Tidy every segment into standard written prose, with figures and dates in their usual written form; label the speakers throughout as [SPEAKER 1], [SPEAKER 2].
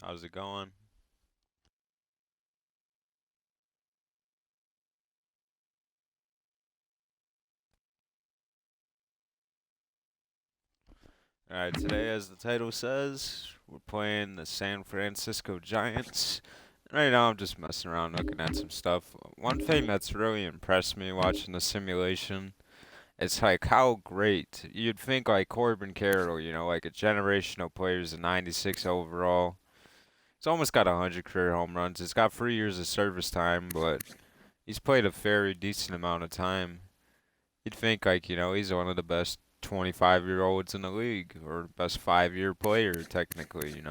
[SPEAKER 1] How's it going? Alright, today, as the title says, we're playing the San Francisco Giants. Right now, I'm just messing around looking at some stuff. One thing that's really impressed me watching the simulation is like how great you'd think like Corbin Carroll, like a generational player, is a 96 overall. He's almost got 100 career home runs. He's got 3 years of service time, but he's played a very decent amount of time. You'd think like, he's one of the best 25-year-olds in the league or best 5-year player technically.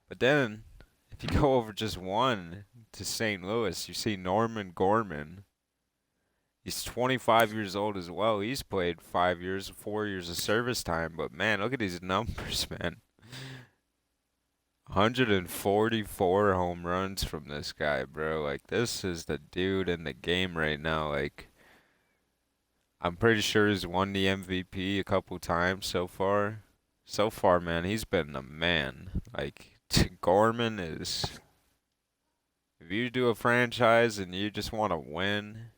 [SPEAKER 1] But then if you go over just one to St. Louis, you see Norman Gorman. He's 25 years old as well. He's played 5 years, 4 years of service time, but man, look at these numbers, man. 144 home runs from this guy, bro. Like this is the dude in the game right now. Like I'm pretty sure he's won the MVP a couple times so far. So far, man, he's been the man. Like, Gorman is. If you do a franchise and you just want to win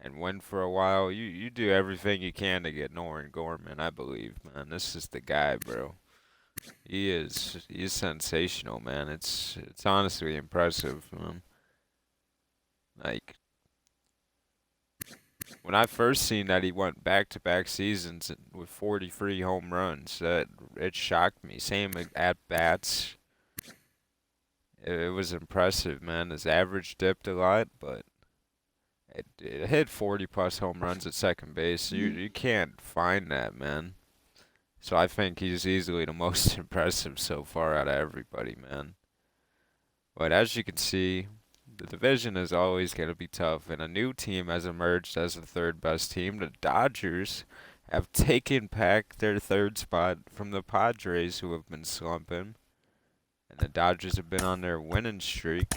[SPEAKER 1] and win for a while, you do everything you can to get Nolan Gorman, I believe, man. This is the guy, bro. He is sensational, man. It's honestly impressive, man. Like when I first seen that he went back-to-back seasons with 43 home runs, that it shocked me. Same at bats. It was impressive, man. His average dipped a lot, but it hit 40 plus home runs at second base. You can't find that, man. So I think he's easily the most impressive so far out of everybody, man. But as you can see, the division is always going to be tough, and a new team has emerged as the third best team. The Dodgers have taken back their third spot from the Padres, who have been slumping. And the Dodgers have been on their winning streak.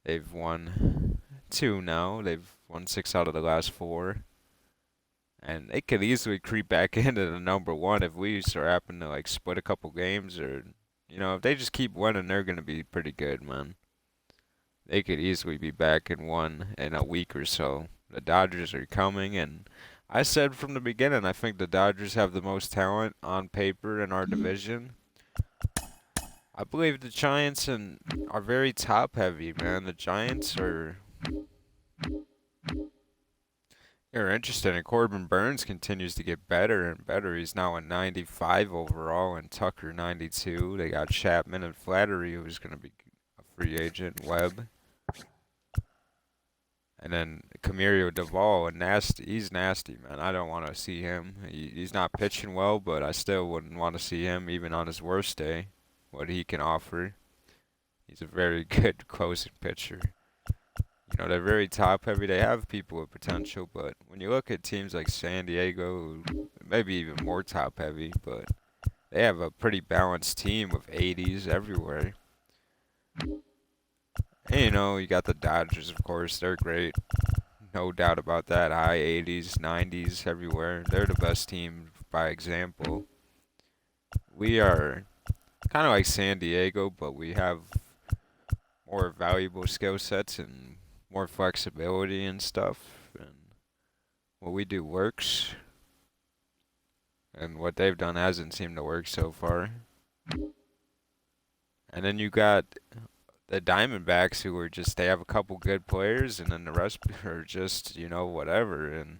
[SPEAKER 1] They've won two now. They've won six out of the last four. And they could easily creep back into the number one if we start happen to like split a couple games or if they just keep winning, they're gonna be pretty good, man. They could easily be back in one in a week or so. The Dodgers are coming, and I said from the beginning, I think the Dodgers have the most talent on paper in our division. I believe the Giants are very top heavy, man. The Giants are interested, and Corbin Burns continues to get better and better. He's now a 95 overall, and Tucker 92. They got Chapman and Flattery, who's going to be a free agent. Webb. And then Camario Duvall, and nasty. He's nasty, man. I don't want to see him. He's not pitching well, but I still wouldn't want to see him even on his worst day. What he can offer. He's a very good closing pitcher. They're very top heavy. They have people with potential, but when you look at teams like San Diego, maybe even more top heavy, but they have a pretty balanced team with 80s everywhere. And you got the Dodgers, of course. They're great. No doubt about that. High 80s, 90s everywhere. They're the best team by example. We are kind of like San Diego, but we have more valuable skill sets and more flexibility and stuff. And what we do works. And what they've done hasn't seemed to work so far. And then you got the Diamondbacks who are just, they have a couple good players and then the rest are just, whatever. And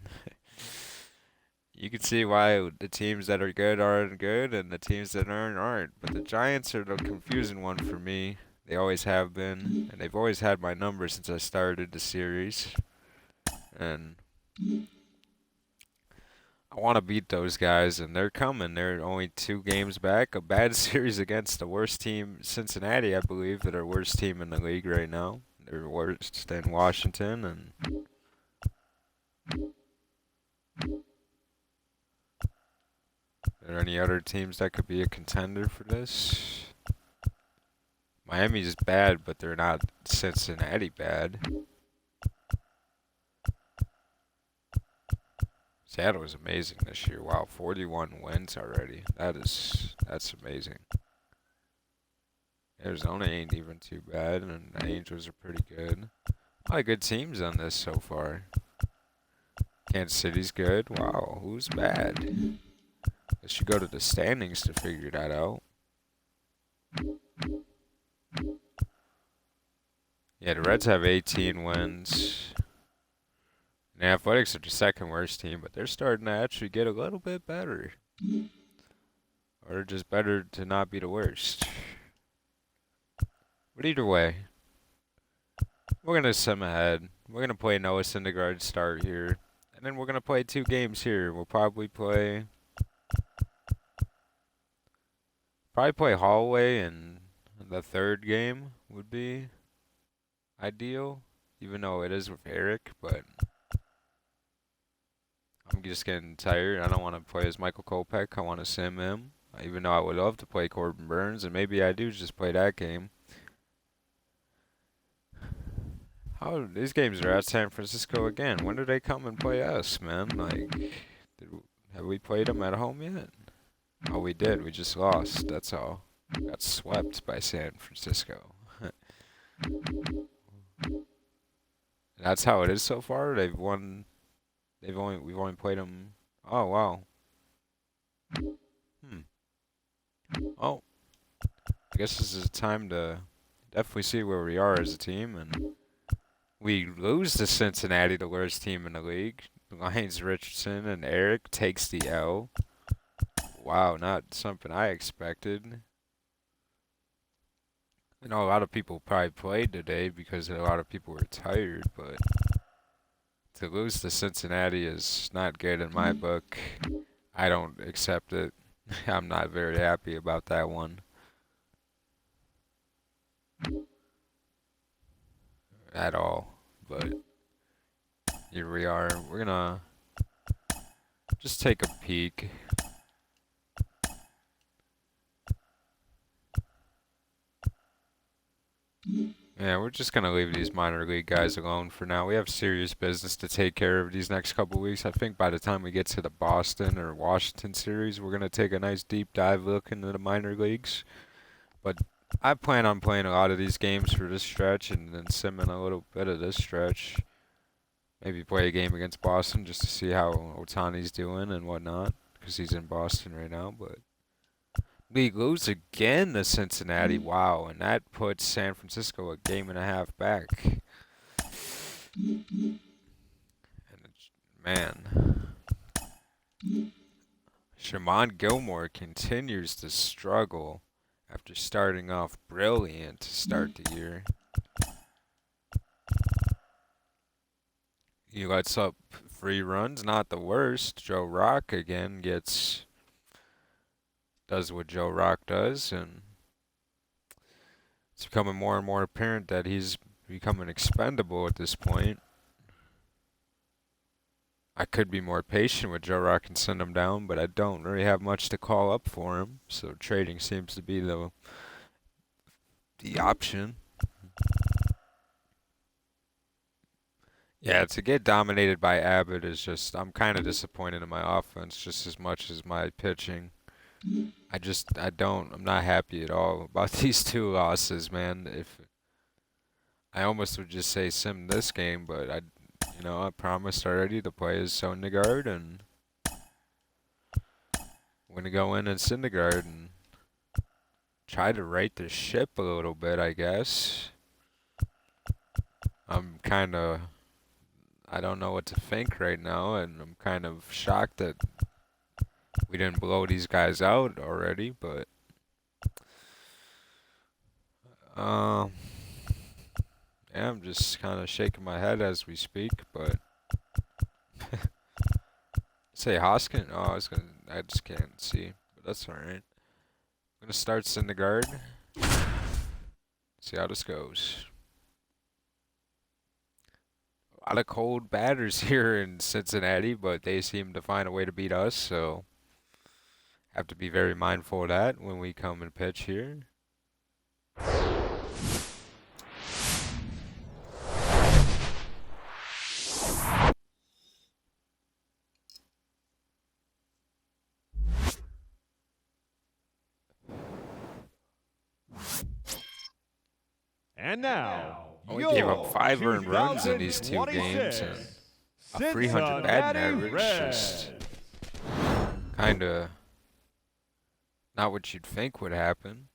[SPEAKER 1] you can see why the teams that are good aren't good and the teams that aren't. But the Giants are the confusing one for me. They always have been, and they've always had my number since I started the series. And I want to beat those guys, and they're coming. They're only 2 games back. A bad series against the worst team, Cincinnati, I believe. They're the worst team in the league right now. They're worse than Washington, and are there any other teams that could be a contender for this? Miami's bad, but they're not Cincinnati bad. Seattle was amazing this year. Wow, 41 wins already. That's amazing. Arizona ain't even too bad, and the Angels are pretty good. A lot of good teams on this so far. Kansas City's good. Wow, who's bad? I should go to the standings to figure that out. Yeah, the Reds have 18 wins. The Athletics are the second worst team, but they're starting to actually get a little bit better. Or just better to not be the worst. But either way, we're going to sim ahead. We're going to play Noah Syndergaard start here. And then we're going to play 2 games here. We'll probably play Holloway in the 3rd game would be ideal. Even though it is with Eric, but I'm just getting tired. I don't want to play as Michael Kopech. I want to sim him. Even though I would love to play Corbin Burns, and maybe I do just play that game. How these games are at San Francisco again? When do they come and play us, man? Like, have we played them at home yet? Oh, we did. We just lost. That's all. Got swept by San Francisco. That's how it is so far. They've won. We've only played them. Oh wow. Hmm. Oh, I guess this is a time to definitely see where we are as a team, and we lose to Cincinnati, the worst team in the league. Lions Richardson and Eric takes the L. Wow, not something I expected. I know a lot of people probably played today because a lot of people were tired, but to lose to Cincinnati is not good in my book. I don't accept it. I'm not very happy about that one at all. But here we are. We're gonna just take a peek. Yeah, we're just gonna leave these minor league guys alone for now. We have serious business to take care of these next couple weeks. I think by the time we get to the Boston or Washington series, we're gonna take a nice deep dive look into the minor leagues. But I plan on playing a lot of these games for this stretch and then simming a little bit of this stretch. Maybe play a game against Boston just to see how Otani's doing and whatnot, because he's in Boston right now. But we lose again to Cincinnati. Wow, and that puts San Francisco a game and a half back. And man, Shamon Gilmore continues to struggle after starting off brilliant to start the year. He lets up 3 runs, not the worst. Joe Rock again does what Joe Rock does, and it's becoming more and more apparent that he's becoming expendable at this point. I could be more patient with Joe Rock and send him down, but I don't really have much to call up for him, so trading seems to be the option. Yeah, to get dominated by Abbott is just, I'm kind of disappointed in my offense just as much as my pitching. I'm not happy at all about these 2 losses, man. If I almost would just say sim this game, but I promised already to play as Syndergaard, and I'm gonna go in and Syndergaard and try to right the ship a little bit, I guess. I don't know what to think right now, and I'm kind of shocked that we didn't blow these guys out already, but um, yeah, I'm just kind of shaking my head as we speak, but say Hoskin. Oh, I just can't see, but that's all right. I'm gonna start Syndergaard. See how this goes. A lot of cold batters here in Cincinnati, but they seem to find a way to beat us, so have to be very mindful of that when we come and pitch here.
[SPEAKER 2] And now,
[SPEAKER 1] Only gave up
[SPEAKER 2] your
[SPEAKER 1] 5 earned runs in these 2 games and a 300 batting average. Just kind of not what you'd think would happen.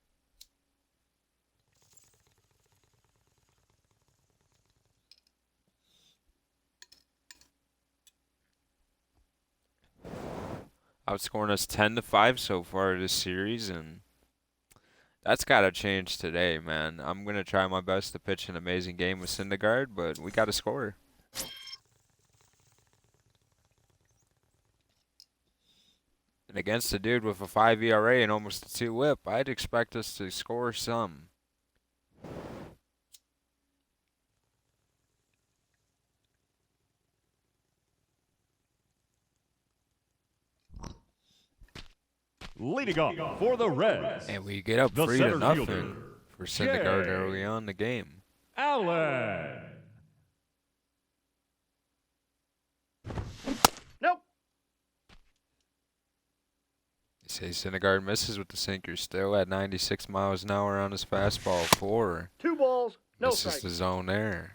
[SPEAKER 1] Outscoring us 10-5 so far this series, and that's got to change today, man. I'm going to try my best to pitch an amazing game with Syndergaard, but we got to score. And against a dude with a 5 ERA and almost a 2 whip, I'd expect us to score some.
[SPEAKER 2] leading off for the Reds.
[SPEAKER 1] And we get up 3-0 for Syndergaard early on in the game.
[SPEAKER 2] Allen.
[SPEAKER 3] Nope.
[SPEAKER 1] They say Syndergaard misses with the sinker, still at 96 miles an hour on his fastball. 4.
[SPEAKER 3] 2 balls, no
[SPEAKER 1] This
[SPEAKER 3] strikes.
[SPEAKER 1] is the zone there.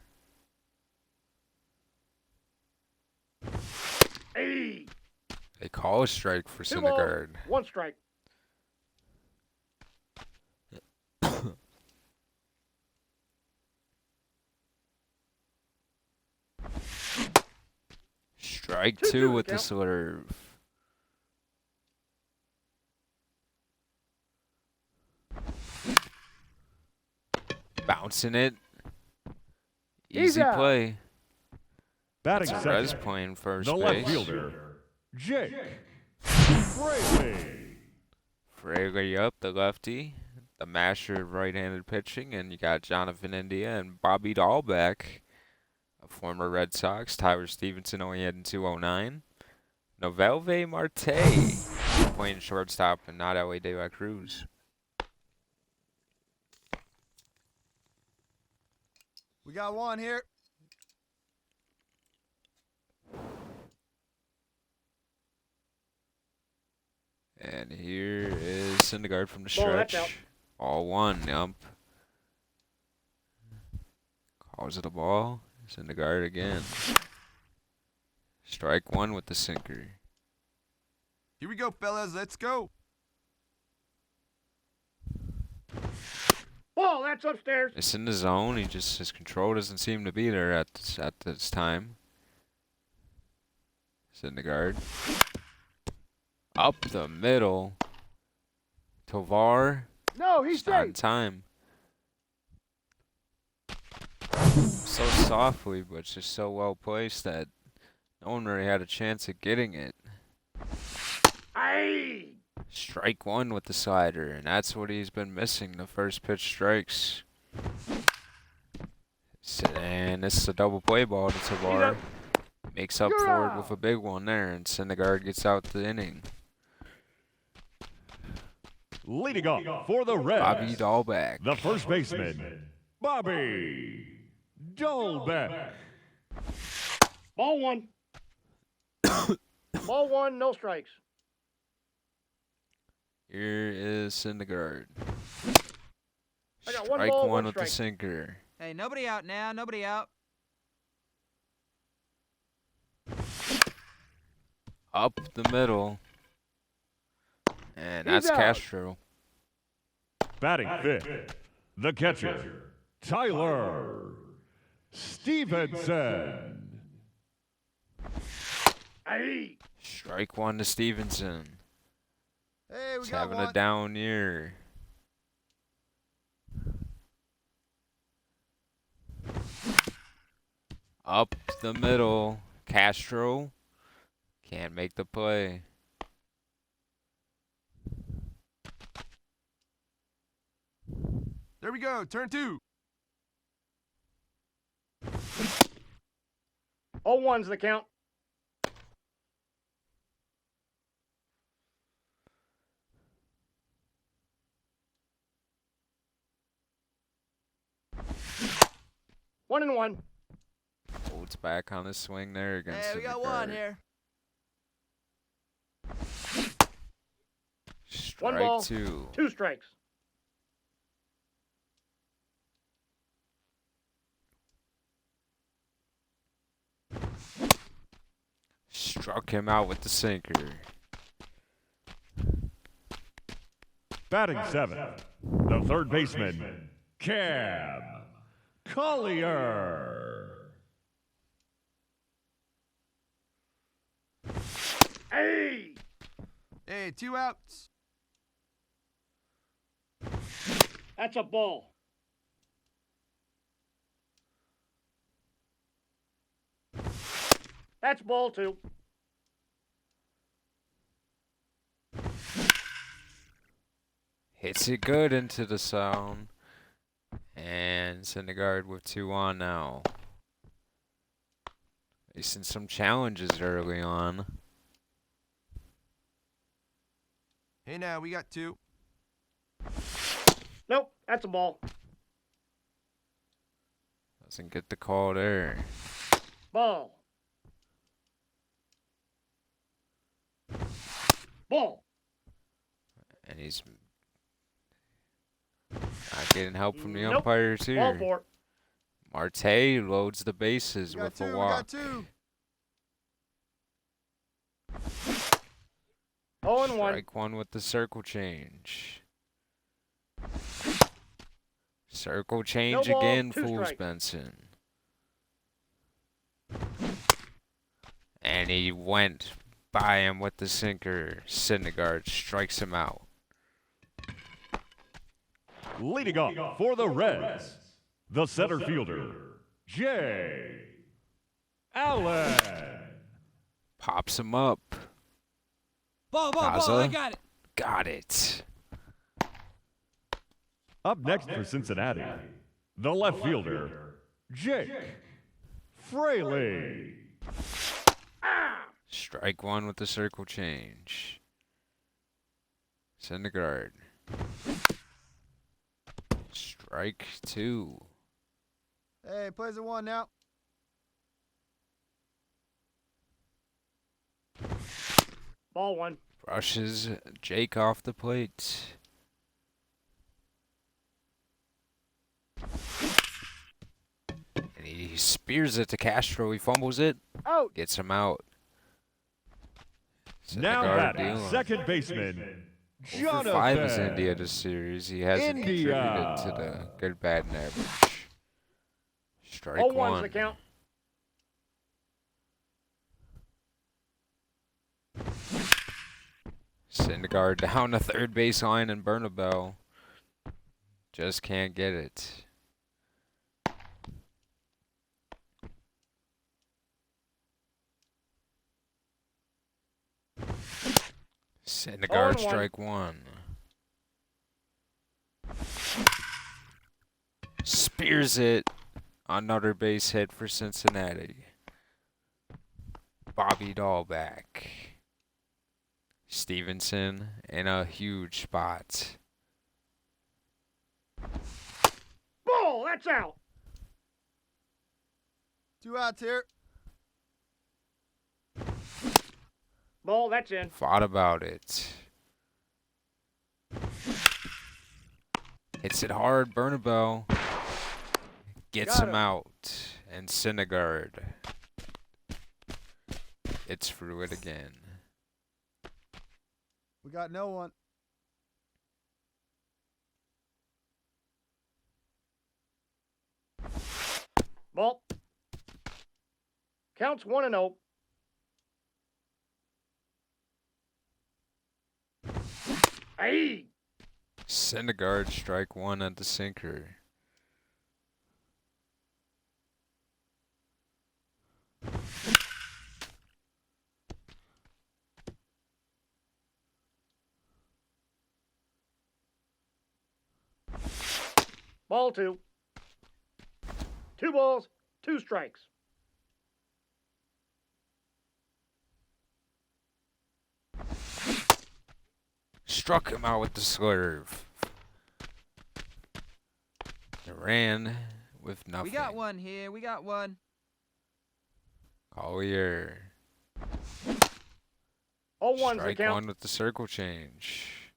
[SPEAKER 3] Hey.
[SPEAKER 1] They call a strike for
[SPEAKER 3] 2 balls,
[SPEAKER 1] Syndergaard.
[SPEAKER 3] 1 strike.
[SPEAKER 1] Strike
[SPEAKER 3] 2-2
[SPEAKER 1] 2 with the
[SPEAKER 3] count.
[SPEAKER 1] slurve. Bouncing it.
[SPEAKER 3] He's
[SPEAKER 1] Easy
[SPEAKER 3] out.
[SPEAKER 1] play.
[SPEAKER 2] Batting
[SPEAKER 1] That's
[SPEAKER 2] second,
[SPEAKER 1] Rez playing first
[SPEAKER 2] the left
[SPEAKER 1] base.
[SPEAKER 2] fielder, Jake Fraley.
[SPEAKER 1] Fraley up, the lefty. The master of right-handed pitching. And you got Jonathan India and Bobby Dahlbeck, a former Red Sox. Tyler Stevenson only had in 209. Novelve Marte playing shortstop and not Ellie De La Cruz.
[SPEAKER 4] We got one here.
[SPEAKER 1] And here is Syndergaard from the
[SPEAKER 3] Ball, that's
[SPEAKER 1] stretch. All 1, yup. Calls it a ball. Syndergaard again. Strike 1 with the sinker.
[SPEAKER 4] Here we go, fellas. Let's go.
[SPEAKER 3] Ball, that's upstairs.
[SPEAKER 1] It's in the zone. His control doesn't seem to be there at this time. Syndergaard. Up the middle. Tovar.
[SPEAKER 3] No, he's
[SPEAKER 1] Just on
[SPEAKER 3] safe.
[SPEAKER 1] time. So softly, but just so well placed that no one really had a chance at getting it.
[SPEAKER 3] Hey.
[SPEAKER 1] Strike 1 with the slider, and that's what he's been missing, the first pitch strikes. And this is a double play ball to Tovar. Makes up
[SPEAKER 3] You're
[SPEAKER 1] for it
[SPEAKER 3] out.
[SPEAKER 1] with a big one there, and Syndergaard gets out the inning.
[SPEAKER 2] Leading off for the Reds,
[SPEAKER 1] Bobby Dahlbeck.
[SPEAKER 2] the first baseman, Bobby Dahlbeck.
[SPEAKER 3] Ball 1. Ball 1, no strikes.
[SPEAKER 1] Here is Syndergaard.
[SPEAKER 3] I got 1
[SPEAKER 1] Strike
[SPEAKER 3] ball,
[SPEAKER 1] 1
[SPEAKER 3] 1
[SPEAKER 1] with the
[SPEAKER 3] strike.
[SPEAKER 1] sinker.
[SPEAKER 5] Hey, nobody out now. Nobody out.
[SPEAKER 1] Up the middle. And
[SPEAKER 3] He's
[SPEAKER 1] that's
[SPEAKER 3] out.
[SPEAKER 1] Castro.
[SPEAKER 2] Batting fifth, the catcher, Tyler Stevenson.
[SPEAKER 3] Hey.
[SPEAKER 1] Strike 1 to Stevenson.
[SPEAKER 4] Hey, we
[SPEAKER 1] He's
[SPEAKER 4] got
[SPEAKER 1] having
[SPEAKER 4] one.
[SPEAKER 1] a down year. Up the middle. Castro can't make the play.
[SPEAKER 4] There we go. Turn 2.
[SPEAKER 3] 0-1's the count. One and 1.
[SPEAKER 1] Holds back on his swing there against
[SPEAKER 5] Hey, we got one
[SPEAKER 1] Syndergaard.
[SPEAKER 5] here.
[SPEAKER 1] Strike
[SPEAKER 3] ball.
[SPEAKER 1] 2.
[SPEAKER 3] 2 strikes.
[SPEAKER 1] Struck him out with the sinker.
[SPEAKER 2] Batting seventh, the third baseman, Cam Collier.
[SPEAKER 3] Hey!
[SPEAKER 4] Hey, 2 outs.
[SPEAKER 3] That's a ball. That's ball 2.
[SPEAKER 1] Hits it good into the zone. And Syndergaard with 2 on now. Facing some challenges early on.
[SPEAKER 4] Hey, now, we got 2.
[SPEAKER 3] Nope, that's a ball.
[SPEAKER 1] Doesn't get the call there.
[SPEAKER 3] Ball. Ball.
[SPEAKER 1] And he's not getting help from the
[SPEAKER 3] Nope.
[SPEAKER 1] umpires
[SPEAKER 3] Ball
[SPEAKER 1] here.
[SPEAKER 3] 4.
[SPEAKER 1] Marte loads the bases
[SPEAKER 4] We got
[SPEAKER 1] with
[SPEAKER 4] 2.
[SPEAKER 1] a
[SPEAKER 4] We
[SPEAKER 1] walk.
[SPEAKER 4] got 2.
[SPEAKER 3] 0-1.
[SPEAKER 1] Strike 1 with the circle change. Circle change
[SPEAKER 3] No ball,
[SPEAKER 1] again,
[SPEAKER 3] 2
[SPEAKER 1] fools
[SPEAKER 3] strikes.
[SPEAKER 1] Benson. And he went by him with the sinker. Syndergaard strikes him out.
[SPEAKER 2] Leading off for the Reds, the center fielder, Jay Allen.
[SPEAKER 1] Pops him up.
[SPEAKER 5] Ball, I
[SPEAKER 1] Gaza.
[SPEAKER 5] got it.
[SPEAKER 1] Got it.
[SPEAKER 2] Up next for Cincinnati, the left fielder, Jake Fraley.
[SPEAKER 1] Strike 1 with the circle change. Syndergaard. Strike 2.
[SPEAKER 4] Hey, plays at 1 now.
[SPEAKER 3] Ball 1.
[SPEAKER 1] Brushes Jake off the plate. And he spears it to Castro. He fumbles it.
[SPEAKER 3] Out.
[SPEAKER 1] Gets him out.
[SPEAKER 2] Now
[SPEAKER 1] Syndergaard
[SPEAKER 2] batting,
[SPEAKER 1] dealing.
[SPEAKER 2] second baseman,
[SPEAKER 1] 0 for 5 is India
[SPEAKER 2] Jonathan.
[SPEAKER 1] this series. He hasn't
[SPEAKER 2] India.
[SPEAKER 1] contributed to the good, bad, and average. Strike
[SPEAKER 3] 0-1's
[SPEAKER 1] 1.
[SPEAKER 3] the count.
[SPEAKER 1] Syndergaard down the third base line and Bernabel. Just can't get it. Syndergaard
[SPEAKER 3] 0-1.
[SPEAKER 1] strike 1. Spears it. Another base hit for Cincinnati. Bobby Dahl back. Stevenson in a huge spot.
[SPEAKER 3] Ball. That's out.
[SPEAKER 4] 2 outs here.
[SPEAKER 3] Ball. That's in.
[SPEAKER 1] Thought about it. Hits it hard. Bernabel gets
[SPEAKER 3] Got
[SPEAKER 1] him
[SPEAKER 3] him.
[SPEAKER 1] out. And Syndergaard. It's through it again.
[SPEAKER 4] We got no one.
[SPEAKER 3] Ball. Counts 1-0. Hey.
[SPEAKER 1] Syndergaard strike 1 at the sinker.
[SPEAKER 3] Ball 2. 2 balls, 2 strikes.
[SPEAKER 1] Struck him out with the swerve. Ran with nothing.
[SPEAKER 5] We got one here. We got one.
[SPEAKER 1] Collier.
[SPEAKER 3] 0-1's the
[SPEAKER 1] Strike
[SPEAKER 3] count.
[SPEAKER 1] 1 with the circle change.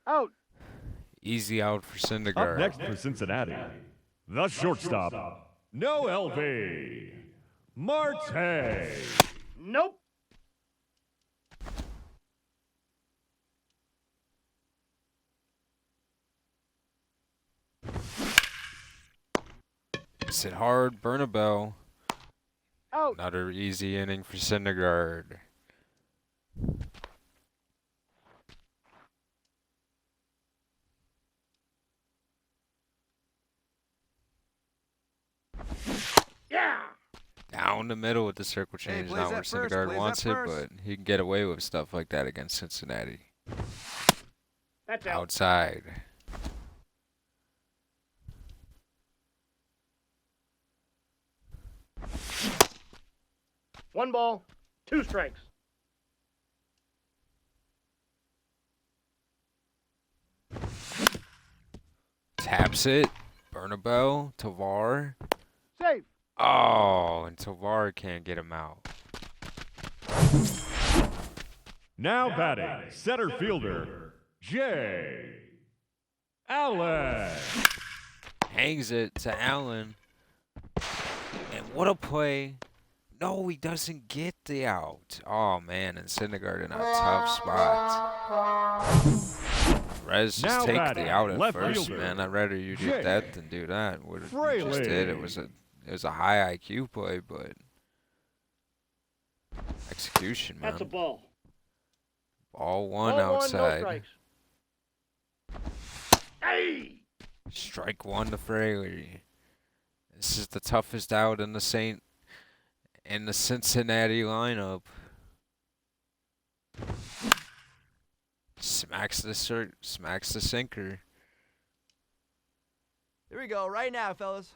[SPEAKER 3] Out.
[SPEAKER 1] Easy out for
[SPEAKER 2] Up
[SPEAKER 1] Syndergaard.
[SPEAKER 2] next for Cincinnati, the shortstop, no LV, Marte.
[SPEAKER 3] Nope.
[SPEAKER 1] Sit hard, burn a bell.
[SPEAKER 3] Out.
[SPEAKER 1] Another easy inning for Syndergaard.
[SPEAKER 3] Yeah.
[SPEAKER 1] Down the middle with the circle
[SPEAKER 4] Hey,
[SPEAKER 1] change.
[SPEAKER 4] plays
[SPEAKER 1] Not where
[SPEAKER 4] that first,
[SPEAKER 1] Syndergaard
[SPEAKER 4] plays
[SPEAKER 1] wants
[SPEAKER 4] that
[SPEAKER 1] it,
[SPEAKER 4] first.
[SPEAKER 1] but he can get away with stuff like that against Cincinnati.
[SPEAKER 3] That's out.
[SPEAKER 1] Outside.
[SPEAKER 3] One ball, two strikes.
[SPEAKER 1] Taps it. Bernabel. Tovar.
[SPEAKER 3] Safe.
[SPEAKER 1] Oh, and Tovar can't get him out.
[SPEAKER 2] Now batting, center fielder, Jay Allen.
[SPEAKER 1] Hangs it to Allen. And what a play. No, he doesn't get the out. Oh, man, and Syndergaard in a tough spot. Rez
[SPEAKER 2] Now
[SPEAKER 1] just take
[SPEAKER 2] batting,
[SPEAKER 1] the out at
[SPEAKER 2] left
[SPEAKER 1] first,
[SPEAKER 2] fielder,
[SPEAKER 1] man. I'd rather you do
[SPEAKER 2] Jay
[SPEAKER 1] that than do that. What you just did, it was a high IQ play, but execution, man.
[SPEAKER 3] That's a ball.
[SPEAKER 1] Ball one
[SPEAKER 3] Ball
[SPEAKER 1] outside.
[SPEAKER 3] One, no strikes. Hey.
[SPEAKER 1] Strike one to Fraley. This is the toughest out in the Cincinnati lineup. Smacks the sinker.
[SPEAKER 4] Here we go, right now, fellas.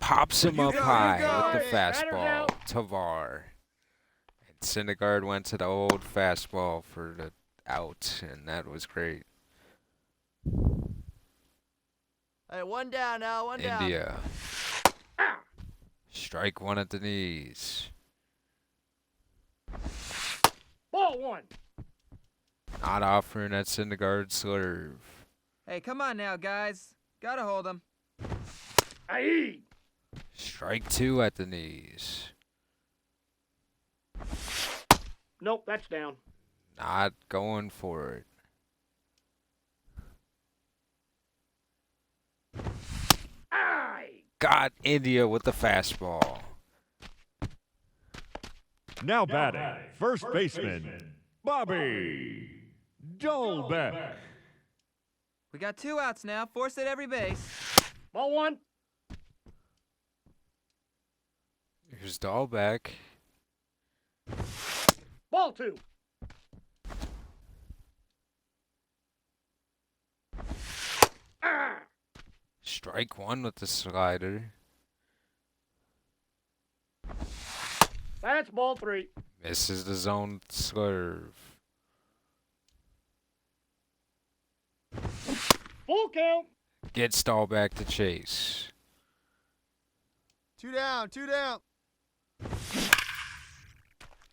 [SPEAKER 1] Pops him
[SPEAKER 4] You
[SPEAKER 1] up
[SPEAKER 4] go, you
[SPEAKER 1] high
[SPEAKER 4] go.
[SPEAKER 1] with the
[SPEAKER 3] Batter's
[SPEAKER 1] fastball.
[SPEAKER 3] out.
[SPEAKER 1] Tavar. And Syndergaard went to the old fastball for the out, and that was great.
[SPEAKER 4] Hey, one down now, one down.
[SPEAKER 1] India.
[SPEAKER 3] Ah.
[SPEAKER 1] Strike one at the knees.
[SPEAKER 3] Ball one.
[SPEAKER 1] Not offering that Syndergaard slurve.
[SPEAKER 5] Hey, come on now, guys. Gotta hold him.
[SPEAKER 3] Hey.
[SPEAKER 1] Strike two at the knees.
[SPEAKER 3] Nope, that's down.
[SPEAKER 1] Not going for it.
[SPEAKER 3] Aye.
[SPEAKER 1] Got India with the fastball.
[SPEAKER 2] Now batting, first baseman, Bobby Dolbeck.
[SPEAKER 5] We got 2 outs now. Force at every base.
[SPEAKER 3] Ball one.
[SPEAKER 1] Here's Dahlbeck.
[SPEAKER 3] Ball two. Ah.
[SPEAKER 1] Strike one with the slider.
[SPEAKER 3] That's ball three.
[SPEAKER 1] Misses the zone slurve.
[SPEAKER 3] Full count.
[SPEAKER 1] Gets Dahlbeck to chase.
[SPEAKER 4] Two down, two down.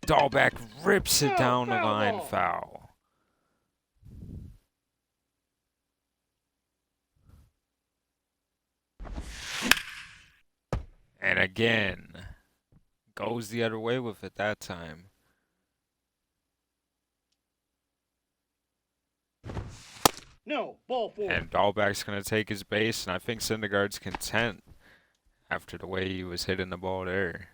[SPEAKER 1] Dahlbeck rips it
[SPEAKER 3] Foul,
[SPEAKER 1] down the
[SPEAKER 3] foul
[SPEAKER 1] line,
[SPEAKER 3] ball.
[SPEAKER 1] foul. And again, goes the other way with it that time.
[SPEAKER 3] No, ball four.
[SPEAKER 1] And Dahlbeck's going to take his base, and I think Syndergaard's content after the way he was hitting the ball there.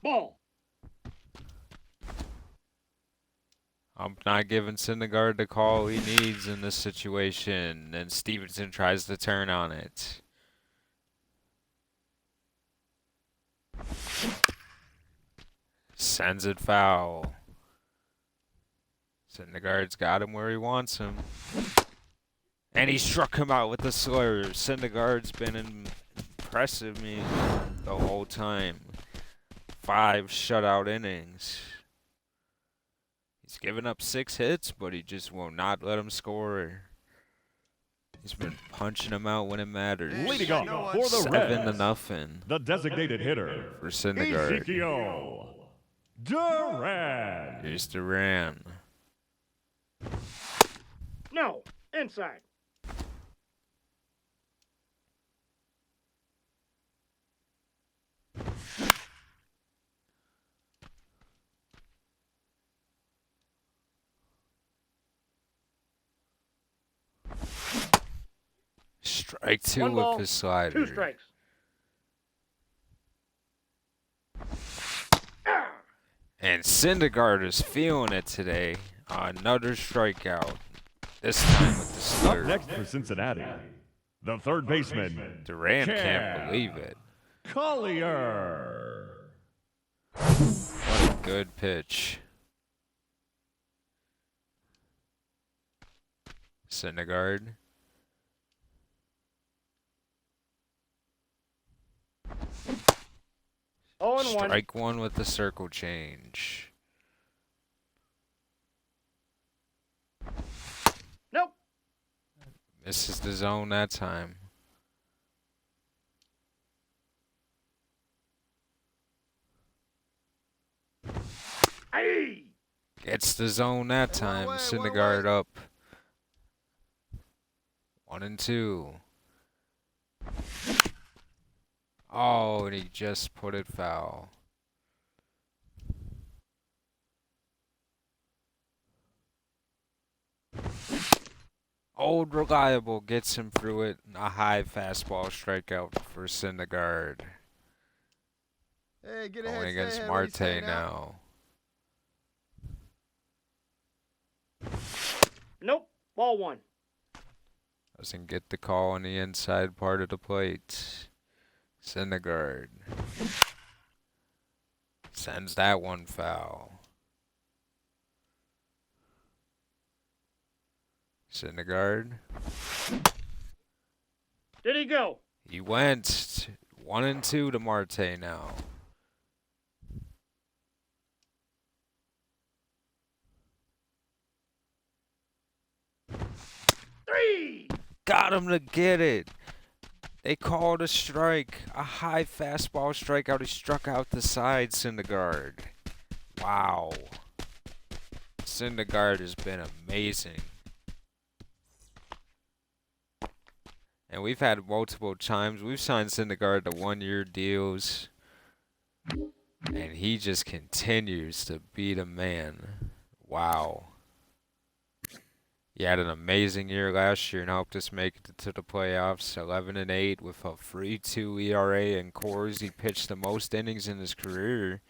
[SPEAKER 3] Ball.
[SPEAKER 1] I'm not giving Syndergaard the call he needs in this situation, and Stevenson tries to turn on it. Sends it foul. Syndergaard's got him where he wants him. And he struck him out with the slurve. Syndergaard's been impressive me the whole time. 5 shutout innings. He's given up 6 hits, but he just will not let him score. He's been punching him out when it matters.
[SPEAKER 2] Leading off
[SPEAKER 4] No one.
[SPEAKER 2] for the
[SPEAKER 1] 7 to
[SPEAKER 2] Reds,
[SPEAKER 1] nothing
[SPEAKER 2] the designated hitter,
[SPEAKER 1] for Syndergaard.
[SPEAKER 2] Ezekiel Duran.
[SPEAKER 1] Here's Duran.
[SPEAKER 3] No. Inside.
[SPEAKER 1] Strike two
[SPEAKER 3] One
[SPEAKER 1] with
[SPEAKER 3] ball,
[SPEAKER 1] his slider.
[SPEAKER 3] 2 strikes. Ah!
[SPEAKER 1] And Syndergaard is feeling it today. Another strikeout. This time with the
[SPEAKER 2] Up
[SPEAKER 1] slur.
[SPEAKER 2] next for Cincinnati, the third baseman,
[SPEAKER 1] Duran can't
[SPEAKER 2] Cam
[SPEAKER 1] believe it.
[SPEAKER 2] Collier.
[SPEAKER 1] What a good pitch. Syndergaard.
[SPEAKER 3] 0-1.
[SPEAKER 1] Strike one with the circle change.
[SPEAKER 3] Nope.
[SPEAKER 1] Misses the zone that time.
[SPEAKER 3] Aye.
[SPEAKER 1] Gets the zone that
[SPEAKER 4] Hey, one
[SPEAKER 1] time.
[SPEAKER 4] away, one
[SPEAKER 1] Syndergaard
[SPEAKER 4] away.
[SPEAKER 1] up. 1-2. Oh, and he just put it foul. Old Reliable gets him through it. A high fastball strikeout for Syndergaard.
[SPEAKER 4] Hey, get
[SPEAKER 1] Going
[SPEAKER 4] ahead.
[SPEAKER 1] against
[SPEAKER 4] Stay ahead. What are you
[SPEAKER 1] Marte
[SPEAKER 4] saying
[SPEAKER 1] now.
[SPEAKER 3] Nope. Ball 1.
[SPEAKER 1] Doesn't get the call on the inside part of the plate. Syndergaard sends that one foul. Syndergaard.
[SPEAKER 3] Did he go?
[SPEAKER 1] He went 1-2 to Marte now.
[SPEAKER 3] Three.
[SPEAKER 1] Got him to get it. They called a strike. A high fastball strikeout. He struck out the side, Syndergaard. Wow. Syndergaard has been amazing. And we've had multiple times. We've signed Syndergaard to 1-year deals. And he just continues to be the man. Wow. He had an amazing year last year and helped us make it to the playoffs. 11-8 with a 3.2 ERA in cores. He pitched the most innings in his career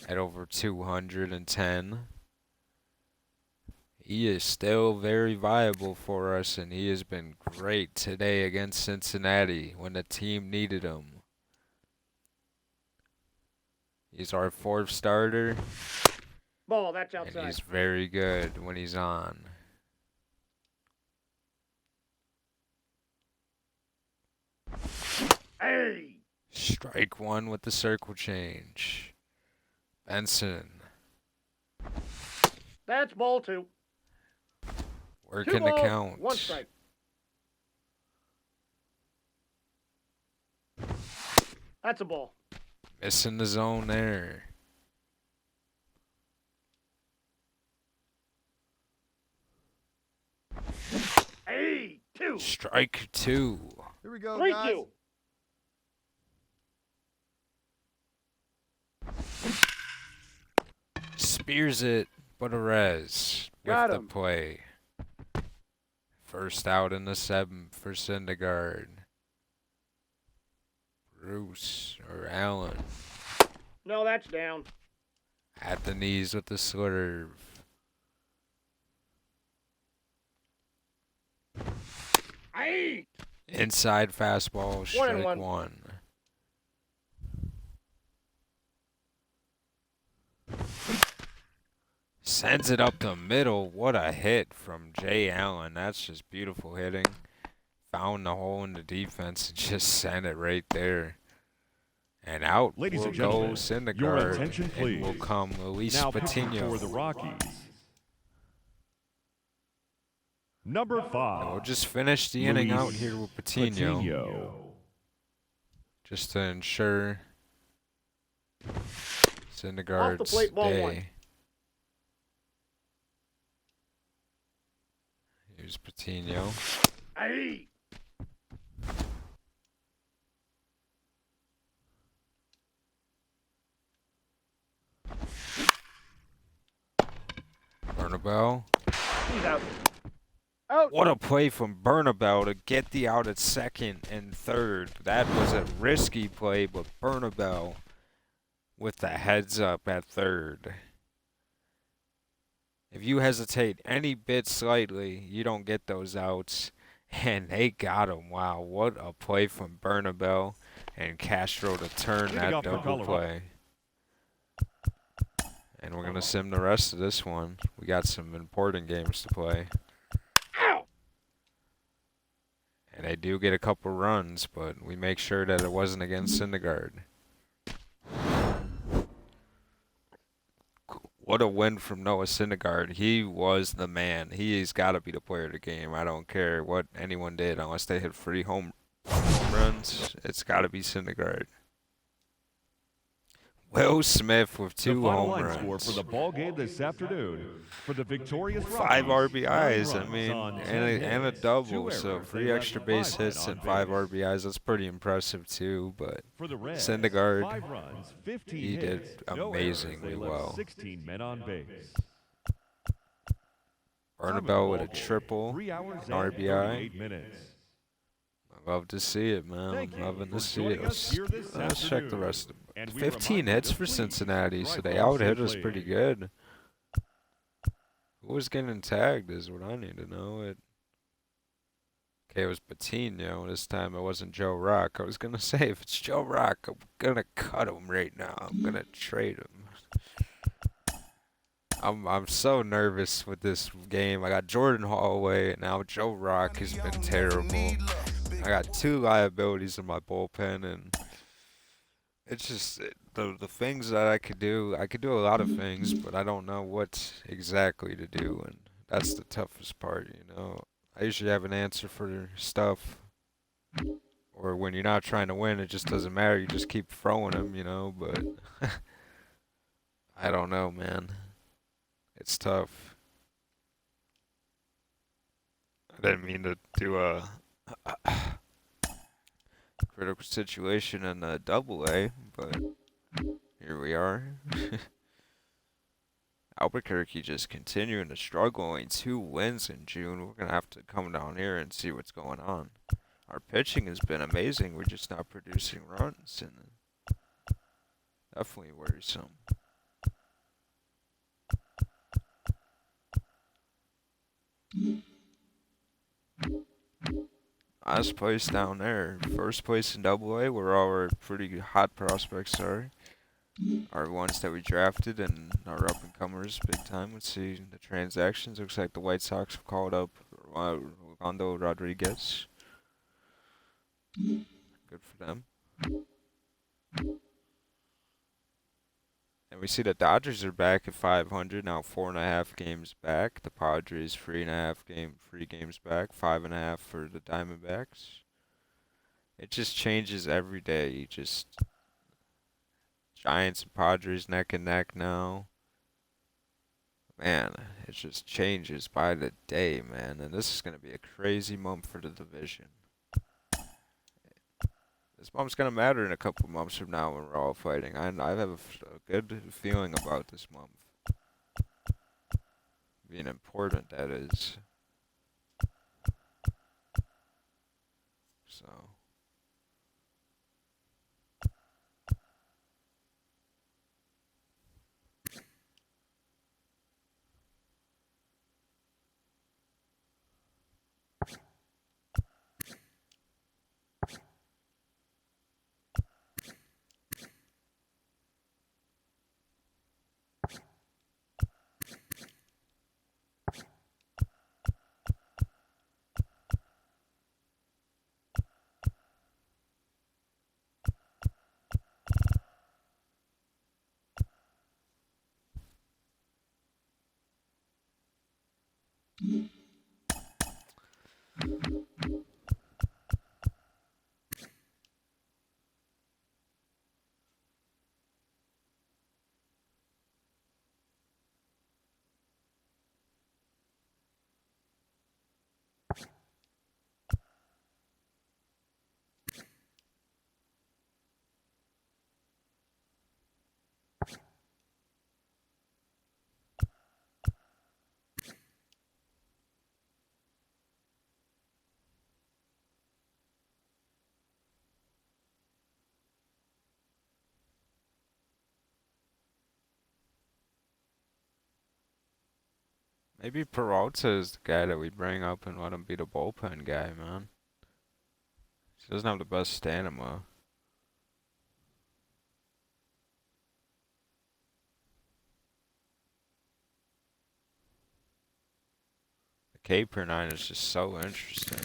[SPEAKER 1] at over 210. He is still very viable for us, and he has been great today against Cincinnati when the team needed him. He's our 4th starter,
[SPEAKER 3] Ball. That's
[SPEAKER 1] and
[SPEAKER 3] outside.
[SPEAKER 1] he's very good when he's on.
[SPEAKER 3] Hey.
[SPEAKER 1] Strike one with the circle change. Benson
[SPEAKER 3] That's ball 2. 2
[SPEAKER 1] working the
[SPEAKER 3] balls,
[SPEAKER 1] count.
[SPEAKER 3] 1 strike. That's a ball.
[SPEAKER 1] Missing the zone there.
[SPEAKER 3] Hey. 2.
[SPEAKER 1] Strike two.
[SPEAKER 4] Here we go,
[SPEAKER 3] 3-2.
[SPEAKER 4] guys.
[SPEAKER 1] Spears it, but a res with
[SPEAKER 3] Got
[SPEAKER 1] the
[SPEAKER 3] him.
[SPEAKER 1] play. First out in the 7th for Syndergaard. Bruce or Allen
[SPEAKER 3] No, that's down.
[SPEAKER 1] at the knees with the slurve.
[SPEAKER 3] Hey.
[SPEAKER 1] Inside fastball, strike
[SPEAKER 3] 1-1.
[SPEAKER 1] one. Sends it up the middle. What a hit from Jay Allen. That's just beautiful hitting. Found the hole in the defense and just sent it right there. And out
[SPEAKER 2] Ladies
[SPEAKER 1] will
[SPEAKER 2] and
[SPEAKER 1] go
[SPEAKER 2] gentlemen,
[SPEAKER 1] Syndergaard.
[SPEAKER 2] your attention,
[SPEAKER 1] And will
[SPEAKER 2] please.
[SPEAKER 1] come Luis
[SPEAKER 2] Now pitching for the
[SPEAKER 1] Patino.
[SPEAKER 2] Rockies, number
[SPEAKER 1] And
[SPEAKER 2] 5.
[SPEAKER 1] we'll just finish the inning out
[SPEAKER 2] Luis
[SPEAKER 1] here with Patino.
[SPEAKER 2] Patino.
[SPEAKER 1] Just to ensure
[SPEAKER 3] Off the
[SPEAKER 1] Syndergaard's
[SPEAKER 3] plate, ball one.
[SPEAKER 1] day. Here's Patino.
[SPEAKER 3] Hey.
[SPEAKER 1] Bernabell.
[SPEAKER 3] He's out. Out.
[SPEAKER 1] What a play from Bernabell to get the out at second and third. That was a risky play, but Bernabell with the heads up at third. If you hesitate any bit slightly, you don't get those outs. And they got him. Wow, what a play from Bernabell and Castro to turn
[SPEAKER 2] Leading
[SPEAKER 1] that
[SPEAKER 2] off for
[SPEAKER 1] double
[SPEAKER 2] Colorado.
[SPEAKER 1] play. And we're going to sim the rest of this one. We got some important games to play.
[SPEAKER 3] Ow.
[SPEAKER 1] And they do get a couple runs, but we make sure that it wasn't against Syndergaard. What a win from Noah Syndergaard. He was the man. He's got to be the player of the game. I don't care what anyone did unless they hit free home runs. It's got to be Syndergaard. Will Smith with
[SPEAKER 2] The
[SPEAKER 1] 2
[SPEAKER 2] final
[SPEAKER 1] home
[SPEAKER 2] line score
[SPEAKER 1] runs.
[SPEAKER 2] for the ball game this afternoon for the victorious
[SPEAKER 1] 5
[SPEAKER 2] Rockies,
[SPEAKER 1] RBIs,
[SPEAKER 2] 9
[SPEAKER 1] I mean,
[SPEAKER 2] runs on 10
[SPEAKER 1] and a
[SPEAKER 2] hits,
[SPEAKER 1] double.
[SPEAKER 2] 2
[SPEAKER 1] So
[SPEAKER 2] errors.
[SPEAKER 1] 3
[SPEAKER 2] They
[SPEAKER 1] extra
[SPEAKER 2] left
[SPEAKER 1] base
[SPEAKER 2] 5 men
[SPEAKER 1] hits
[SPEAKER 2] on
[SPEAKER 1] and 5
[SPEAKER 2] base.
[SPEAKER 1] RBIs. That's pretty impressive too. But
[SPEAKER 2] For the Reds,
[SPEAKER 1] Syndergaard,
[SPEAKER 2] 5 runs, 15
[SPEAKER 1] he did
[SPEAKER 2] hits, no errors.
[SPEAKER 1] amazingly
[SPEAKER 2] They left
[SPEAKER 1] well.
[SPEAKER 2] 16 men on base.
[SPEAKER 1] Bernabell with a triple,
[SPEAKER 2] 3 hours
[SPEAKER 1] an
[SPEAKER 2] and
[SPEAKER 1] RBI.
[SPEAKER 2] 38 minutes.
[SPEAKER 1] I love to see it, man.
[SPEAKER 2] Thank
[SPEAKER 1] I'm
[SPEAKER 2] you
[SPEAKER 1] loving
[SPEAKER 2] for
[SPEAKER 1] to see
[SPEAKER 2] joining
[SPEAKER 1] it.
[SPEAKER 2] us here this
[SPEAKER 1] Let's check the
[SPEAKER 2] afternoon.
[SPEAKER 1] rest of
[SPEAKER 2] And
[SPEAKER 1] them.
[SPEAKER 2] we
[SPEAKER 1] 15
[SPEAKER 2] remind you
[SPEAKER 1] hits
[SPEAKER 2] to
[SPEAKER 1] for
[SPEAKER 2] please
[SPEAKER 1] Cincinnati, so
[SPEAKER 2] drive
[SPEAKER 1] they
[SPEAKER 2] home
[SPEAKER 1] out hit us
[SPEAKER 2] safely.
[SPEAKER 1] pretty good. Who was getting tagged is what I need to know. Okay, it was Patino. This time it wasn't Joe Rock. I was going to say, if it's Joe Rock, I'm going to cut him right now. I'm going to trade him. I'm so nervous with this game. I got Jordan Holloway, and now Joe Rock has been terrible. I got 2 liabilities in my bullpen, and it's just the things that I could do a lot of things, but I don't know what exactly to do, and that's the toughest part, you know. I usually have an answer for stuff, or when you're not trying to win, it just doesn't matter. You just keep throwing them, you know, but I don't know, man. It's tough. I didn't mean to do a critical situation in Double A, but here we are. Albuquerque just continuing to struggle. Only 2 wins in June. We're gonna have to come down here and see what's going on. Our pitching has been amazing. We're just not producing runs, and definitely worrisome. Last place down there. First place in Double A, where all our pretty hot prospects are ones that we drafted and our up-and-comers big time. Let's see the transactions. Looks like the White Sox have called up Rolando Rodriguez. Good for them. And we see the Dodgers are back at 500, now 4.5 games back. The Padres 3 games back, 5.5 for the Diamondbacks. It just changes every day. Giants and Padres neck and neck now. Man, it just changes by the day, man. And this is going to be a crazy month for the division. This month's going to matter in a couple months from now when we're all fighting. I have a good feeling about this month. Being important, that is. So. Maybe Peralta is the guy that we bring up and let him be the bullpen guy, man. He doesn't have the best stamina. The Caper 9 is just so interesting.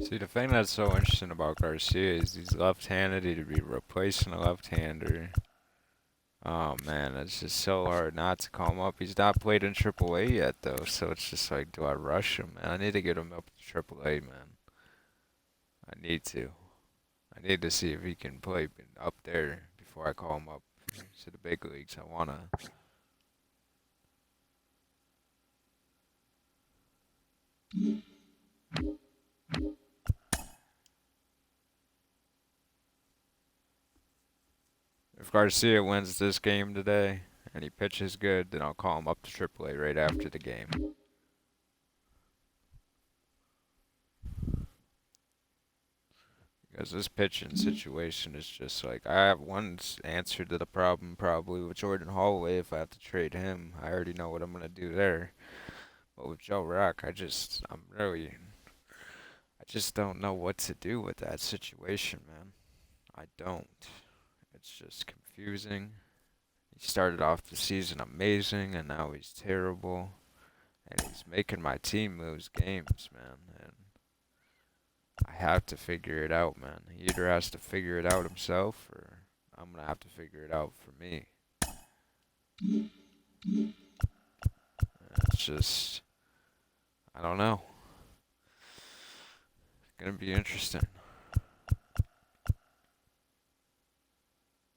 [SPEAKER 1] See, the thing that's so interesting about Garcia is he's left-handed. He'd be replacing a left-hander. Oh man, it's just so hard not to call him up. He's not played in AAA yet though, so it's just like, do I rush him, man? I need to get him up to AAA, man. I need to. I need to see if he can play up there before I call him up to the big leagues. I wanna. If Garcia wins this game today and he pitches good, then I'll call him up to AAA right after the game. Because this pitching situation is just like, I have one answer to the problem probably with Jordan Holloway. If I have to trade him, I already know what I'm going to do there. But with Joe Rock, I just don't know what to do with that situation, man. I don't. It's just confusing. He started off the season amazing, and now he's terrible. And he's making my team lose games, man. And I have to figure it out, man. He either has to figure it out himself, or I'm going to have to figure it out for me. It's just, I don't know. It's going to be interesting.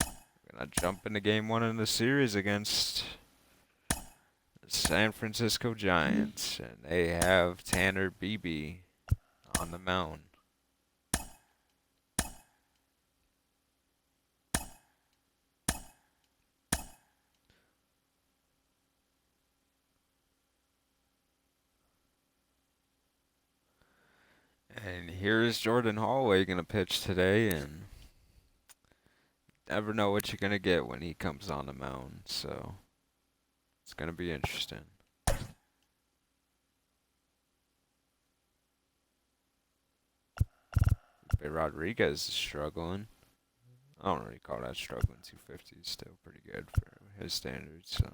[SPEAKER 1] We're going to jump into game one in the series against the San Francisco Giants. And they have Tanner Beebe on the mound. And here's Jordan Holloway going to pitch today, and never know what you're going to get when he comes on the mound, so it's going to be interesting. Felipe Rodriguez is struggling. I don't really call that struggling. 250 is still pretty good for his standards, so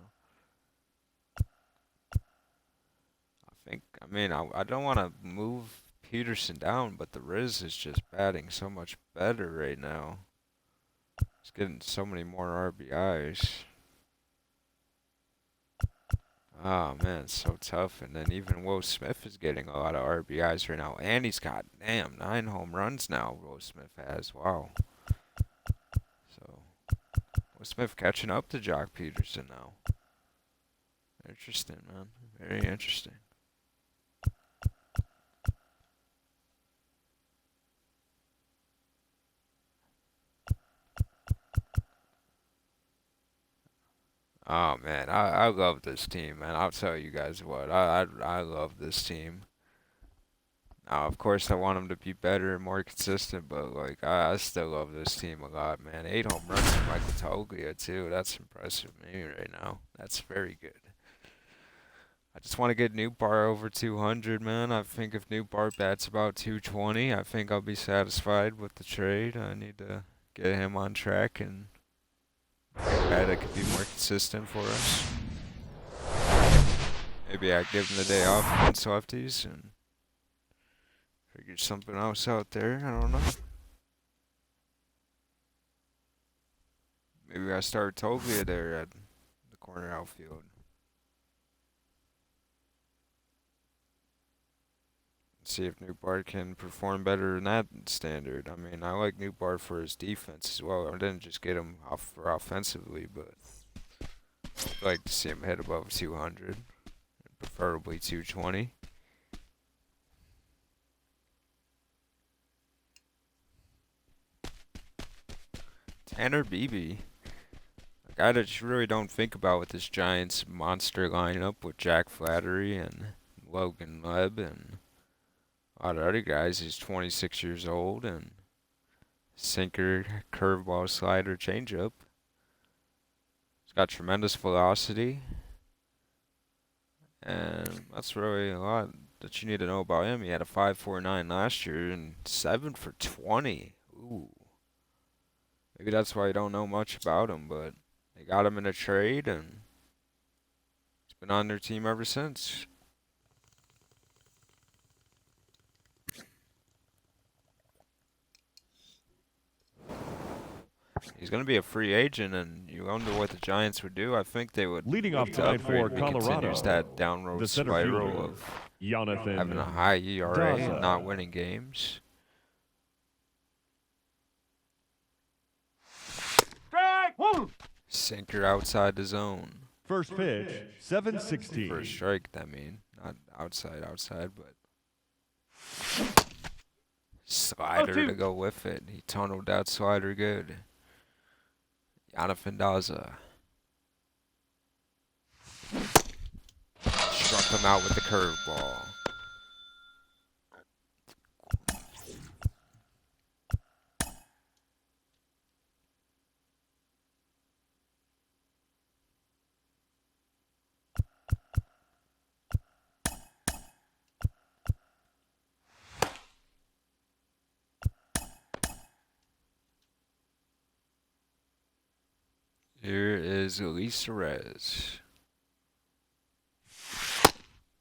[SPEAKER 1] I don't want to move Peterson down, but the Riz is just batting so much better right now. He's getting so many more RBIs. Oh man, it's so tough. And then even Will Smith is getting a lot of RBIs right now, and he's got 9 home runs now. Will Smith has, wow. So Will Smith catching up to Jock Peterson now. Interesting, man. Very interesting. Oh man, I love this team, man. I'll tell you guys what, I love this team. Now, of course, I want them to be better and more consistent, but like I still love this team a lot, man. 8 home runs from Michael Toglia too. That's impressive to me right now. That's very good. I just want to get Newbar over 200, man. I think if Newbar bats about 220, I think I'll be satisfied with the trade. I need to get him on track and a guy that could be more consistent for us. Maybe I give him the day off against lefties and figure something else out there. I don't know. Maybe I start Toglia there at the corner outfield. See if Newbar can perform better than that standard. I mean, I like Newbar for his defense as well. I didn't just get him off for offensively, but I'd like to see him hit above 200, preferably 220. Tanner Beebe, a guy that you really don't think about with this Giants monster lineup with Jack Flattery and Logan Webb and a lot of other guys. He's 26 years old and sinker, curveball, slider, changeup. He's got tremendous velocity, and that's really a lot that you need to know about him. He had a 5.49 last year and 7 for 20. Ooh. Maybe that's why you don't know much about him, but they got him in a trade, and he's been on their team ever since. He's going to be a free agent, and you wonder what the Giants would do. I think they would
[SPEAKER 2] Leading off
[SPEAKER 1] look to
[SPEAKER 2] tonight
[SPEAKER 1] upgrade
[SPEAKER 2] for
[SPEAKER 1] if he continues
[SPEAKER 2] Colorado,
[SPEAKER 1] that downward
[SPEAKER 2] the center
[SPEAKER 1] spiral
[SPEAKER 2] fielder,
[SPEAKER 1] of
[SPEAKER 2] Jonathan
[SPEAKER 1] having a high ERA
[SPEAKER 2] Daza.
[SPEAKER 1] and not winning games.
[SPEAKER 3] Strike! Woo!
[SPEAKER 1] Sinker outside the zone.
[SPEAKER 2] First pitch, 7:16.
[SPEAKER 1] For a strike, I mean. Not outside, but slider to
[SPEAKER 3] 0-2.
[SPEAKER 1] go with it. He tunneled that slider good. Jonathan Daza. Struck him out with the curveball. Here is Luis Rez.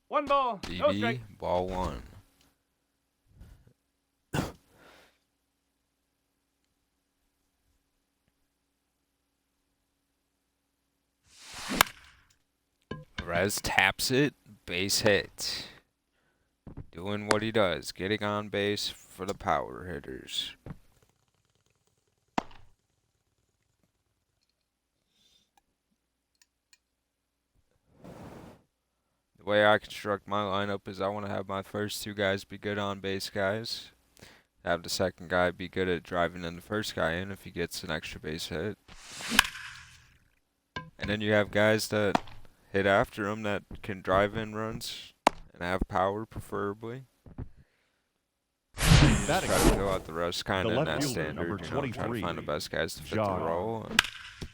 [SPEAKER 3] 1 ball, no
[SPEAKER 1] BB,
[SPEAKER 3] strike.
[SPEAKER 1] ball 1. Rez taps it, base hit. Doing what he does, getting on base for the power hitters. The way I construct my lineup is I want to have my first 2 guys be good on base guys. Have the second guy be good at driving in the first guy in if he gets an extra base hit. And then you have guys that hit after him that can drive in runs and have power preferably. Just try to fill out the rest kind of in
[SPEAKER 2] left
[SPEAKER 1] that
[SPEAKER 2] fielder,
[SPEAKER 1] standard.
[SPEAKER 2] number
[SPEAKER 1] You know, try to
[SPEAKER 2] 23,
[SPEAKER 1] find the best guys to fit the
[SPEAKER 2] John
[SPEAKER 1] role. And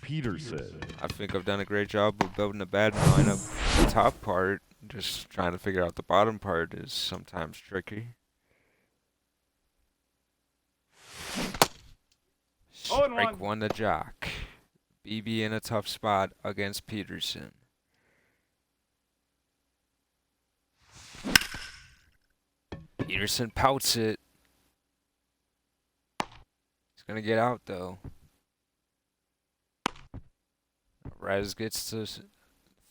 [SPEAKER 2] Peterson.
[SPEAKER 1] I think I've done a great job of building a batting lineup. The top part, just trying to figure out the bottom part is sometimes tricky.
[SPEAKER 3] 0-1.
[SPEAKER 1] Strike 1 to Jock. BB in a tough spot against Peterson. Peterson pouts it. He's going to get out, though. Rez gets to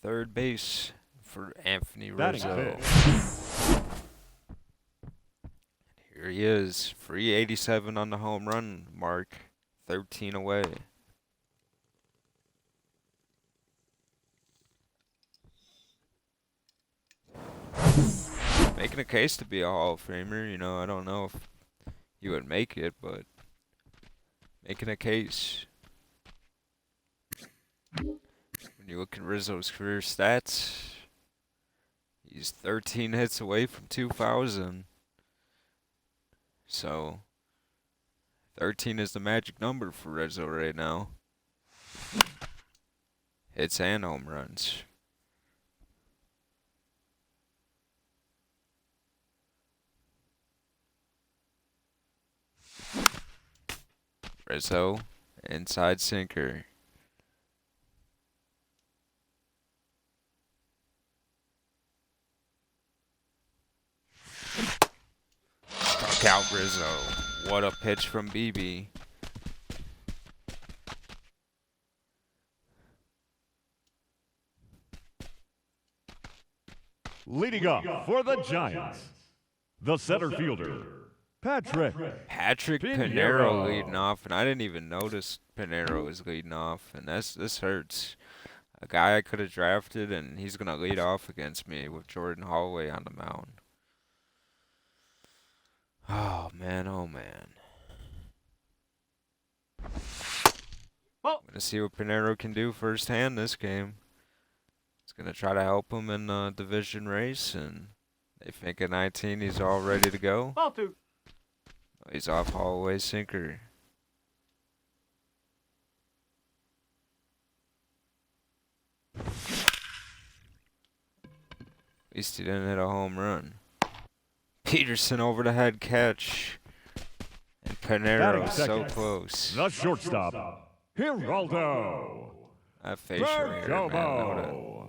[SPEAKER 1] third base for Anthony
[SPEAKER 2] Batting
[SPEAKER 1] Rizzo.
[SPEAKER 2] fifth.
[SPEAKER 1] Here he is. 387 on the home run mark. 13 away. Making a case to be a Hall of Famer. You know, I don't know if he would make it, but making a case. When you look at Rizzo's career stats, he's 13 hits away from 2,000. So, 13 is the magic number for Rizzo right now. Hits and home runs. Rizzo, inside sinker. Struck out Rizzo. What a pitch from BB.
[SPEAKER 2] Leading off for the Giants, the center fielder, Patrick
[SPEAKER 1] Pinero
[SPEAKER 2] Pinero.
[SPEAKER 1] leading off, and I didn't even notice Pinero was leading off, and this hurts. A guy I could have drafted, and he's gonna lead off against me with Jordan Holloway on the mound. Oh man, oh man.
[SPEAKER 3] Well,
[SPEAKER 1] I'm gonna see what Pinero can do firsthand this game. He's gonna try to help him in the division race, and they think at 19 he's all ready to go.
[SPEAKER 3] ball 2.
[SPEAKER 1] He's off Holloway sinker. At least he didn't hit a home run. Peterson over the head catch. And Pinero
[SPEAKER 2] Batting
[SPEAKER 1] so
[SPEAKER 2] second.
[SPEAKER 1] close.
[SPEAKER 2] The shortstop, Geraldo
[SPEAKER 1] That facial hair, man.
[SPEAKER 2] Perdomo.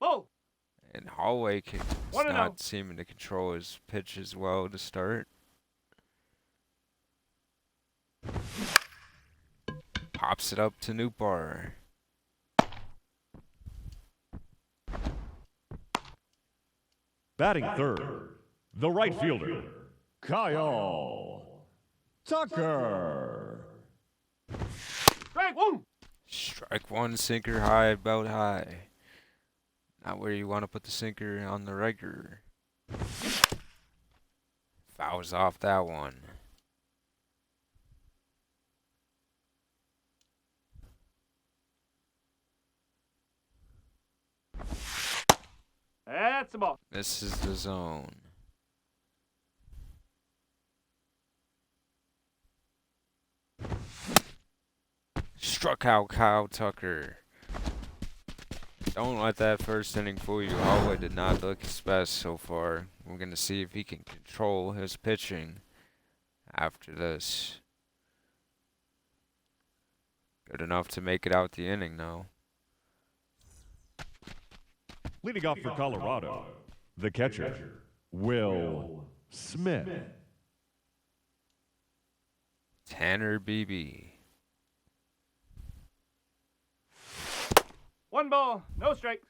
[SPEAKER 3] Ball.
[SPEAKER 1] And Holloway is
[SPEAKER 3] 1-0.
[SPEAKER 1] not seeming to control his pitch as well to start. Pops it up to Newbar.
[SPEAKER 2] Batting third, the right fielder, Kyle Tucker.
[SPEAKER 3] Strike 1.
[SPEAKER 1] Strike one, sinker high, about high. Not where you want to put the sinker on the regular. Fouls off that one.
[SPEAKER 3] That's the ball.
[SPEAKER 1] This is the zone. Struck out Kyle Tucker. Don't let that first inning fool you. Holloway did not look his best so far. We're going to see if he can control his pitching after this. Good enough to make it out the inning, though.
[SPEAKER 2] Leading off for Colorado, the catcher, Will Smith.
[SPEAKER 1] Tanner Beebe.
[SPEAKER 3] 1 ball, no strikes.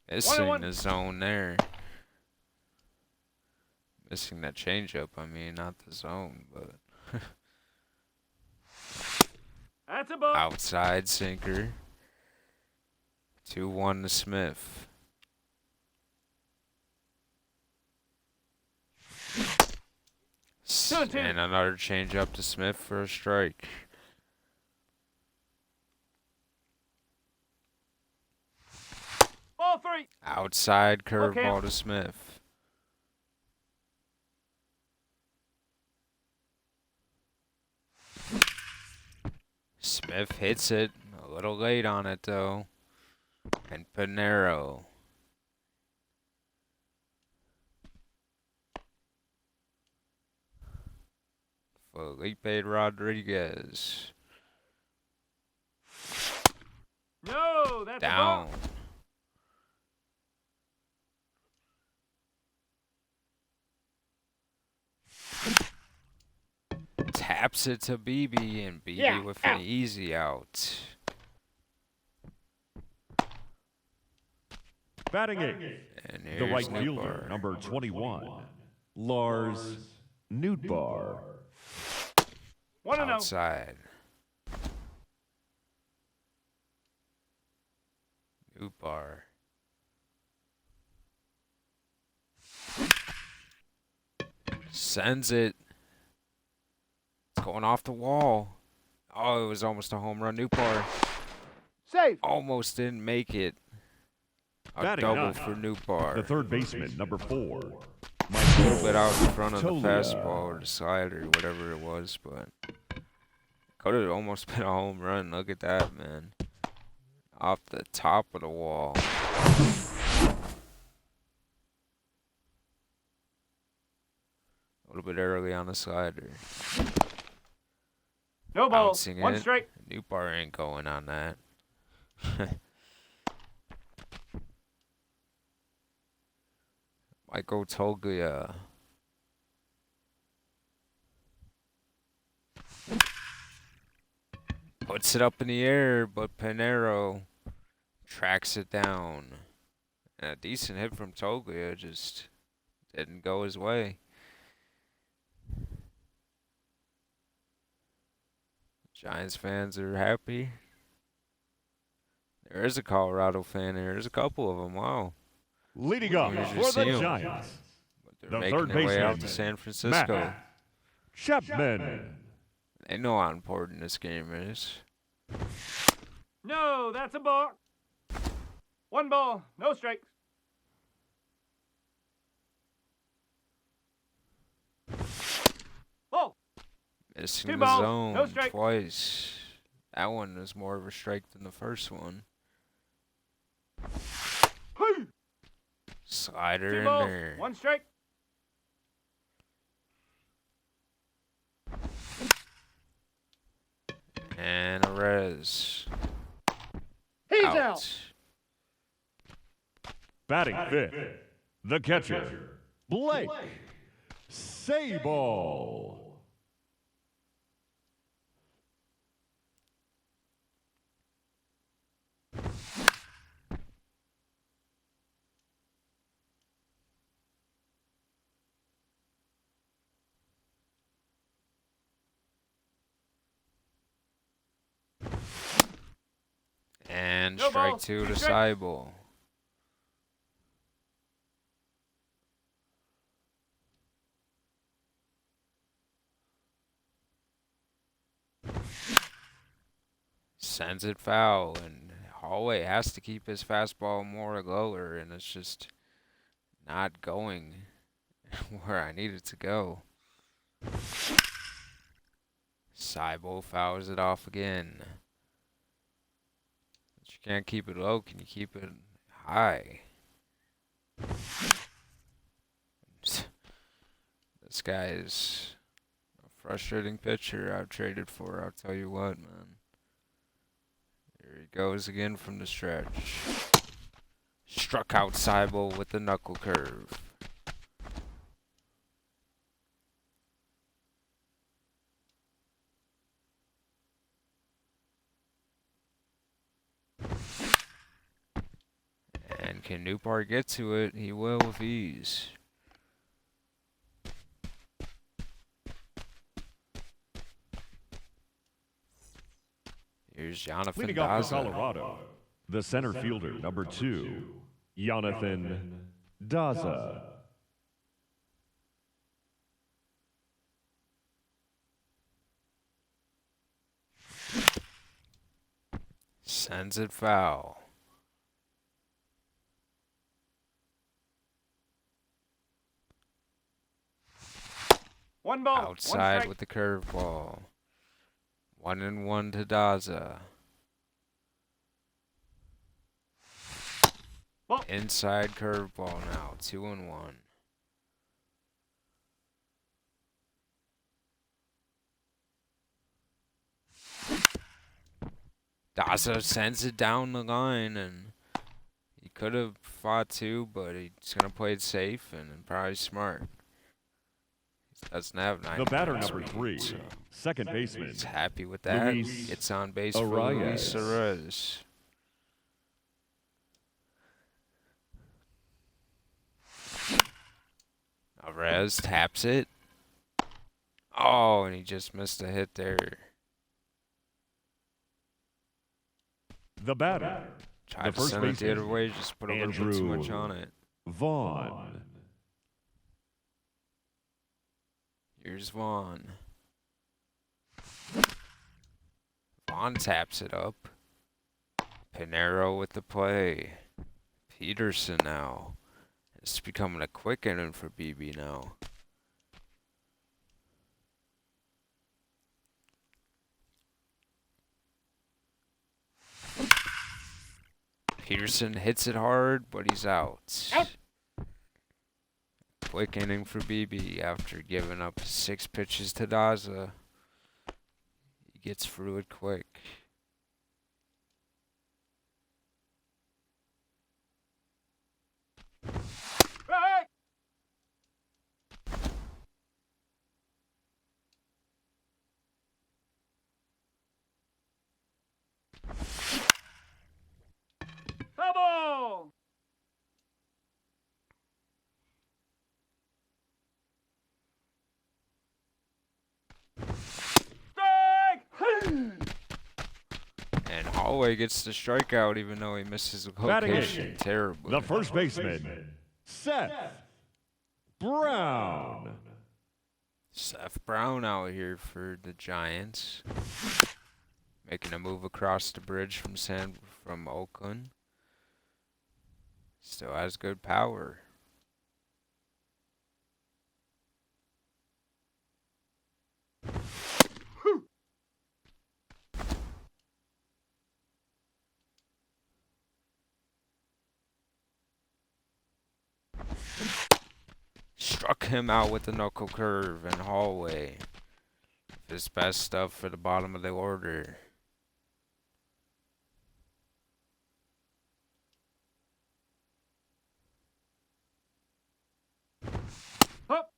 [SPEAKER 1] Missing
[SPEAKER 3] 1-1.
[SPEAKER 1] the zone there. Missing that changeup, I mean, not the zone, but
[SPEAKER 3] That's a ball.
[SPEAKER 1] outside sinker. 2-1 to Smith.
[SPEAKER 3] Two and two.
[SPEAKER 1] And another changeup to Smith for a strike.
[SPEAKER 3] Ball 3.
[SPEAKER 1] Outside curveball
[SPEAKER 3] Okay.
[SPEAKER 1] to Smith. Smith hits it. A little late on it, though. And Pinero. Felipe Rodriguez.
[SPEAKER 3] No, that's a
[SPEAKER 1] Down.
[SPEAKER 3] ball.
[SPEAKER 1] Taps it to BB, and BB with an easy out.
[SPEAKER 2] Batting eighth,
[SPEAKER 1] And
[SPEAKER 2] the
[SPEAKER 1] here's
[SPEAKER 2] right fielder,
[SPEAKER 1] Newbar.
[SPEAKER 2] number 21, Lars Newbar.
[SPEAKER 3] 1-0.
[SPEAKER 1] Outside. Newbar. Sends it. It's going off the wall. Oh, it was almost a home run. Newbar
[SPEAKER 3] Safe.
[SPEAKER 1] almost didn't make it. A
[SPEAKER 2] Batting
[SPEAKER 1] double
[SPEAKER 2] ninth,
[SPEAKER 1] for Newbar.
[SPEAKER 2] The third baseman, number 4,
[SPEAKER 1] A little bit out in front of the
[SPEAKER 2] Tolia.
[SPEAKER 1] fastball or the slider, whatever it was, but could have almost been a home run. Look at that, man. Off the top of the wall. A little bit early on the slider.
[SPEAKER 3] No ball.
[SPEAKER 1] Bouncing
[SPEAKER 3] One
[SPEAKER 1] it.
[SPEAKER 3] strike.
[SPEAKER 1] New bar ain't going on that. Michael Toglia. Puts it up in the air, but Pinero tracks it down. And a decent hit from Toglia, just didn't go his way. Giants fans are happy. There is a Colorado fan here. There's a couple of them. Wow.
[SPEAKER 2] Leading up
[SPEAKER 1] Here's your
[SPEAKER 2] for the
[SPEAKER 1] seal.
[SPEAKER 2] Giants,
[SPEAKER 1] But they're
[SPEAKER 2] the
[SPEAKER 1] making
[SPEAKER 2] third
[SPEAKER 1] their way out
[SPEAKER 2] baseman,
[SPEAKER 1] to San Francisco.
[SPEAKER 2] Matt Chapman.
[SPEAKER 1] They know how important this game is.
[SPEAKER 3] No, that's a ball. One ball. No strikes. Ball.
[SPEAKER 1] Missing
[SPEAKER 3] Two
[SPEAKER 1] the
[SPEAKER 3] balls,
[SPEAKER 1] zone
[SPEAKER 3] no strike.
[SPEAKER 1] twice. That one was more of a strike than the first one.
[SPEAKER 3] Hey.
[SPEAKER 1] Slider
[SPEAKER 3] Two
[SPEAKER 1] in
[SPEAKER 3] balls.
[SPEAKER 1] there.
[SPEAKER 3] One strike.
[SPEAKER 1] And a res.
[SPEAKER 3] He's
[SPEAKER 1] Out.
[SPEAKER 3] out.
[SPEAKER 2] Batting fifth, the catcher, Blake Sabol.
[SPEAKER 1] And
[SPEAKER 3] No
[SPEAKER 1] strike
[SPEAKER 3] ball,
[SPEAKER 1] two
[SPEAKER 3] two
[SPEAKER 1] to
[SPEAKER 3] strikes.
[SPEAKER 1] Seibel. Sends it foul, and Hallway has to keep his fastball more lower, and it's just not going where I need it to go. Seibel fouls it off again. But you can't keep it low. Can you keep it high? This guy is a frustrating pitcher I've traded for, I'll tell you what, man. Here he goes again from the stretch. Struck out Seibel with the knuckle curve. And can Newpart get to it? He will with ease. Here's Jonathan
[SPEAKER 2] Leading off for
[SPEAKER 1] Daza.
[SPEAKER 2] Colorado, the center fielder, number 2, Jonathan Daza.
[SPEAKER 1] Sends it foul.
[SPEAKER 3] One ball. One
[SPEAKER 1] Outside
[SPEAKER 3] strike.
[SPEAKER 1] with the curveball. 1-1 to Daza.
[SPEAKER 3] Ball.
[SPEAKER 1] Inside curveball now. 2-1. Daza sends it down the line, and he could have fought two, but he's gonna play it safe and probably smart. He doesn't have 9.
[SPEAKER 2] The batter,
[SPEAKER 1] points
[SPEAKER 2] number
[SPEAKER 1] speed,
[SPEAKER 2] 3,
[SPEAKER 1] so
[SPEAKER 2] second baseman,
[SPEAKER 1] he's happy with that.
[SPEAKER 2] Luis
[SPEAKER 1] Gets on base for
[SPEAKER 2] Arias.
[SPEAKER 1] Luis Arias. Arias taps it. Oh, and he just missed a hit there.
[SPEAKER 2] the batter,
[SPEAKER 1] Tried
[SPEAKER 2] the
[SPEAKER 1] to
[SPEAKER 2] first
[SPEAKER 1] send it the other
[SPEAKER 2] baseman,
[SPEAKER 1] way, just put a little bit too much
[SPEAKER 2] Andrew
[SPEAKER 1] on it.
[SPEAKER 2] Vaughn.
[SPEAKER 1] Here's Vaughn. Vaughn taps it up. Pinero with the play. Peterson now. It's becoming a quick inning for BB now. Peterson hits it hard, but he's out. Quick inning for BB after giving up 6 pitches to Daza. He gets through it quick.
[SPEAKER 3] Right. Double. Strike.
[SPEAKER 1] And Holloway gets the strikeout even though he misses the
[SPEAKER 2] Batting
[SPEAKER 1] location
[SPEAKER 2] eighth,
[SPEAKER 1] terribly.
[SPEAKER 2] the first baseman, Seth Brown.
[SPEAKER 1] Seth Brown out here for the Giants. Making a move across the bridge from Oakland. Still has good power. Struck him out with the knuckle curve and Hallway. His best stuff for the bottom of the order.
[SPEAKER 3] Up.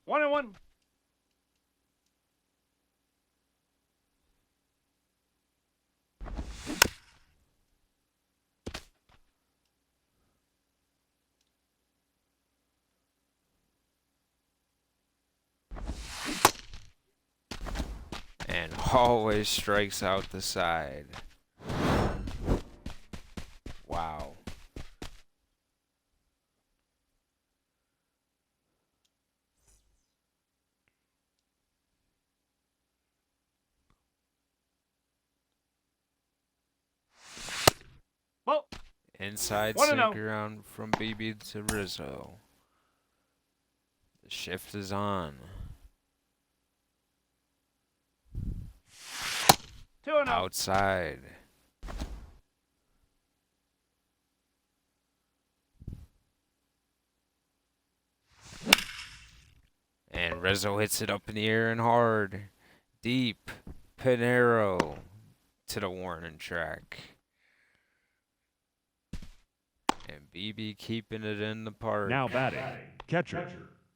[SPEAKER 3] 1-1.
[SPEAKER 1] And always strikes out the side. Wow.
[SPEAKER 3] Ball.
[SPEAKER 1] Inside
[SPEAKER 3] 1-0.
[SPEAKER 1] sinker round from BB to Rizzo. The shift is on.
[SPEAKER 3] 2-0.
[SPEAKER 1] Outside. And Rizzo hits it up in the air and hard. Deep. Pinero to the warning track. And BB keeping it in the park.
[SPEAKER 2] Now batting, catcher,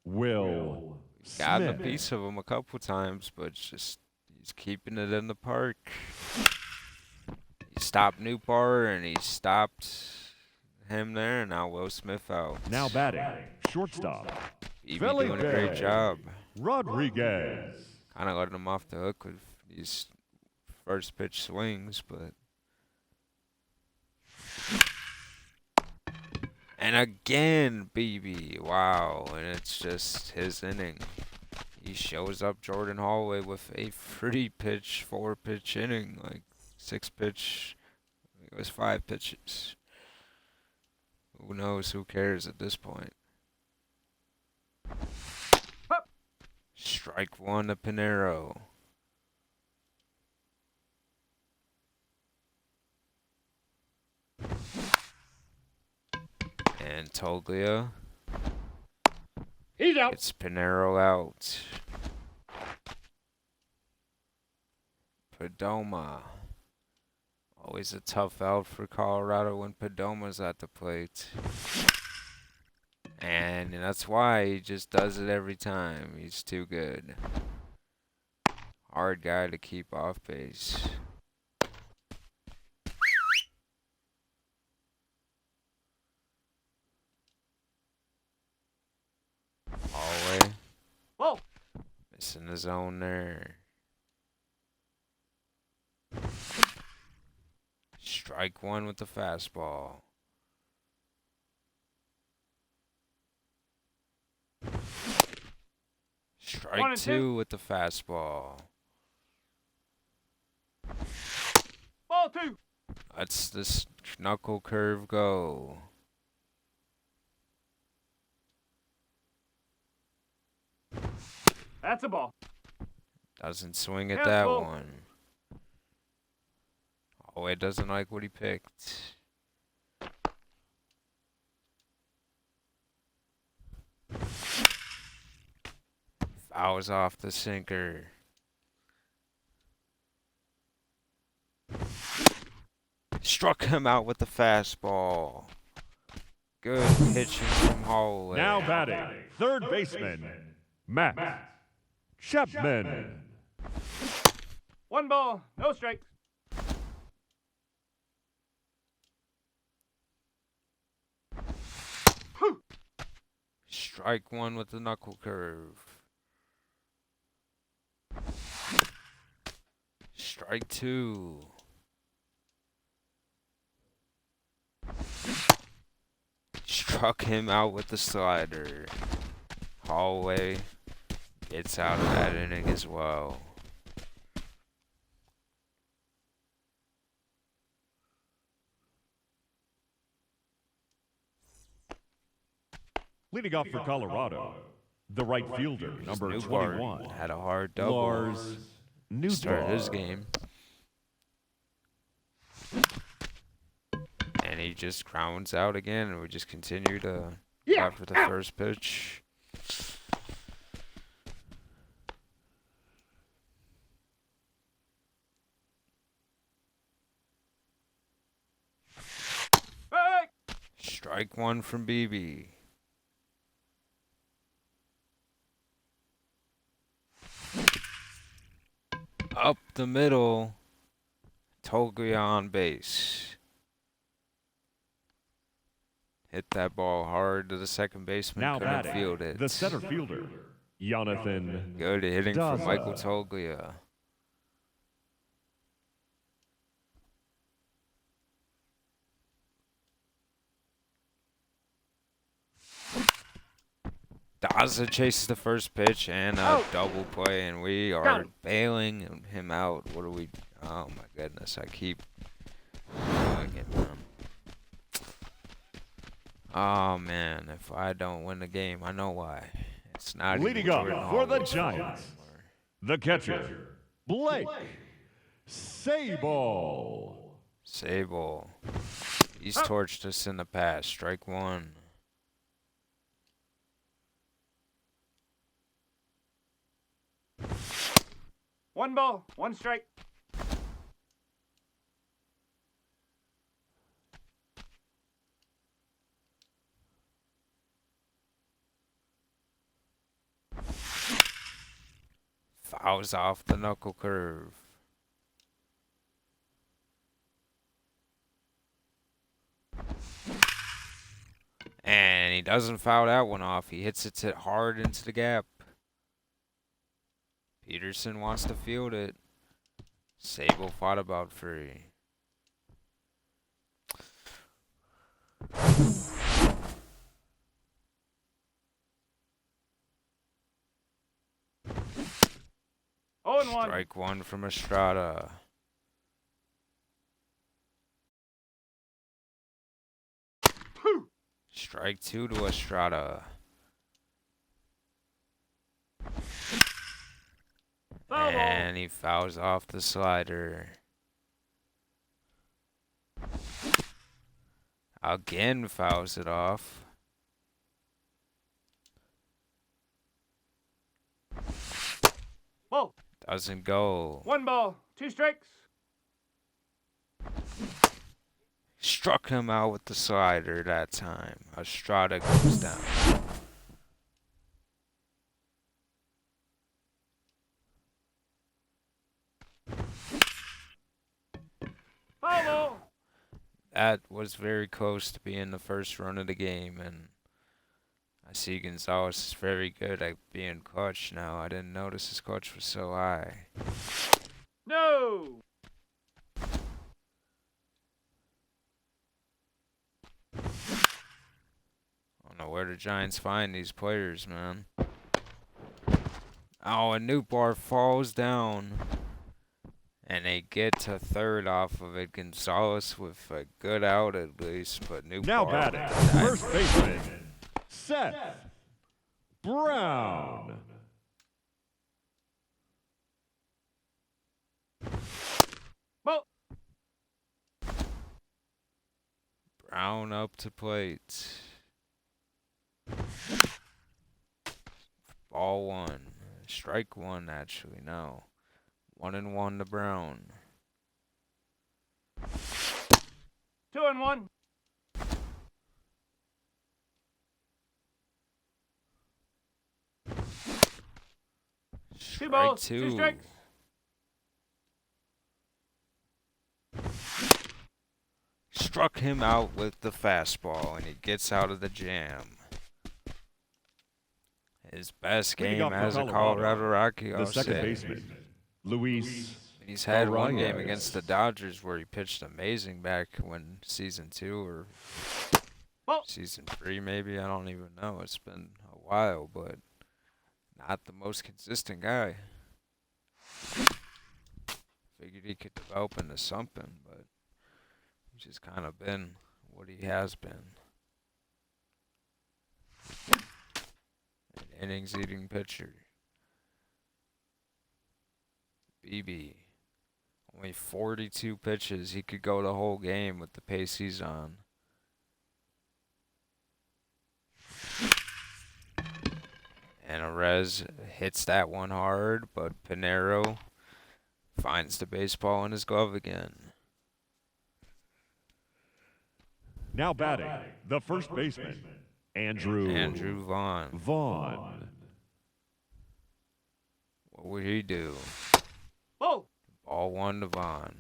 [SPEAKER 2] Will
[SPEAKER 1] Gotten a
[SPEAKER 2] Smith.
[SPEAKER 1] piece of him a couple times, but it's just he's keeping it in the park. He stopped Newport and he stopped him there, and now Will Smith out.
[SPEAKER 2] Now batting, shortstop,
[SPEAKER 1] BB
[SPEAKER 2] Philly
[SPEAKER 1] doing a great
[SPEAKER 2] Bay.
[SPEAKER 1] job.
[SPEAKER 2] Rodriguez.
[SPEAKER 1] Kind of letting him off the hook with these first pitch swings, but. And again, BB. Wow. And it's just his inning. He shows up Jordan Hallway with a 3-pitch, 4-pitch inning. Like 6-pitch. It was 5 pitches. Who knows? Who cares at this point? Strike 1 to Pinero. And Toglia.
[SPEAKER 3] He's out.
[SPEAKER 1] It's Pinero out. Perdomo. Always a tough out for Colorado when Perdoma's at the plate. And that's why he just does it every time. He's too good. Hard guy to keep off base. Hallway.
[SPEAKER 3] Whoa.
[SPEAKER 1] Missing the zone there. Strike 1 with the fastball. Strike
[SPEAKER 3] 1 and
[SPEAKER 1] 2
[SPEAKER 3] 2.
[SPEAKER 1] with the fastball.
[SPEAKER 3] Ball 2.
[SPEAKER 1] Let's this knuckle curve go.
[SPEAKER 3] That's a ball.
[SPEAKER 1] Doesn't swing at
[SPEAKER 3] Yeah,
[SPEAKER 1] that
[SPEAKER 3] ball.
[SPEAKER 1] one. Oh, it doesn't like what he picked. Fouls off the sinker. Struck him out with the fastball. Good pitching from Holloway.
[SPEAKER 2] Now batting, third baseman, Matt Chapman.
[SPEAKER 3] 1 ball, no strikes.
[SPEAKER 1] Strike one with the knuckle curve. Strike two. Struck him out with the slider. Holloway gets out of that inning as well.
[SPEAKER 2] Leading off for Colorado, the right fielder, number
[SPEAKER 1] Newbar
[SPEAKER 2] 21,
[SPEAKER 1] had a hard double.
[SPEAKER 2] Lars
[SPEAKER 1] Started his
[SPEAKER 2] Newbar.
[SPEAKER 1] game. And he just grounds out again, and we just continue to go after the first pitch.
[SPEAKER 3] Hey!
[SPEAKER 1] Strike one from BB. Up the middle. Toglia on base. Hit that ball hard to the second baseman.
[SPEAKER 2] Now
[SPEAKER 1] Couldn't
[SPEAKER 2] batting,
[SPEAKER 1] field it.
[SPEAKER 2] the center fielder, Jonathan
[SPEAKER 1] Good hitting from
[SPEAKER 2] Daza.
[SPEAKER 1] Michael Toglia. Daza chases the first pitch and a double play, and we are bailing him out. What are we? Oh my goodness! I keep doing it, man. Oh man! If I don't win the game, I know why. It's not
[SPEAKER 2] Leading
[SPEAKER 1] even
[SPEAKER 2] up
[SPEAKER 1] Jordan
[SPEAKER 2] for the
[SPEAKER 1] Holloway's fault
[SPEAKER 2] Giants,
[SPEAKER 1] anymore.
[SPEAKER 2] the catcher, Blake Sable.
[SPEAKER 1] Sable. He's torched us in the past. Strike one.
[SPEAKER 3] One ball, one strike.
[SPEAKER 1] Fouls off the knuckle curve. And he doesn't foul that one off. He hits it hard into the gap. Peterson wants to field it. Sable fought about free.
[SPEAKER 3] Oh, and 1.
[SPEAKER 1] Strike one from Estrada. Strike two to Estrada.
[SPEAKER 3] Foul ball.
[SPEAKER 1] And he fouls off the slider. Again fouls it off.
[SPEAKER 3] Ball.
[SPEAKER 1] Doesn't go.
[SPEAKER 3] 1 ball, 2 strikes.
[SPEAKER 1] Struck him out with the slider that time. Estrada goes down.
[SPEAKER 3] Foul ball.
[SPEAKER 1] That was very close to being the first run of the game, and I see Gonzalez is very good at being clutch now. I didn't notice his clutch was so high.
[SPEAKER 3] No.
[SPEAKER 1] I don't know where the Giants find these players, man. Oh, and Newbar falls down. And they get to third off of it. Gonzalez with a good out at least, but Newbar.
[SPEAKER 2] Now batting, first baseman, Seth Brown.
[SPEAKER 1] Brown up to plate. Ball one. Strike one, actually, no. 1-1 to Brown.
[SPEAKER 3] 2-1. Two
[SPEAKER 1] Strike
[SPEAKER 3] balls,
[SPEAKER 1] two.
[SPEAKER 3] 2 strikes.
[SPEAKER 1] Struck him out with the fastball, and he gets out of the jam. His best
[SPEAKER 2] Leading
[SPEAKER 1] game
[SPEAKER 2] off for
[SPEAKER 1] as a
[SPEAKER 2] Colorado,
[SPEAKER 1] Colorado Rocky,
[SPEAKER 2] The
[SPEAKER 1] I'll
[SPEAKER 2] second
[SPEAKER 1] say.
[SPEAKER 2] baseman, Luis.
[SPEAKER 1] He's had one game
[SPEAKER 2] Rockies.
[SPEAKER 1] against the Dodgers where he pitched amazing back when season 2 or
[SPEAKER 3] Ball.
[SPEAKER 1] season 3 maybe. I don't even know. It's been a while, but not the most consistent guy. Figured he could develop into something, but he's just kind of been what he has been. An innings-eating pitcher. BB. Only 42 pitches. He could go the whole game with the pace he's on. And Arez hits that one hard, but Pinero finds the baseball in his glove again.
[SPEAKER 2] Now batting, the first baseman, Andrew
[SPEAKER 1] Vaughn.
[SPEAKER 2] Vaughn.
[SPEAKER 1] What would he do?
[SPEAKER 3] Ball.
[SPEAKER 1] Ball one to Vaughn.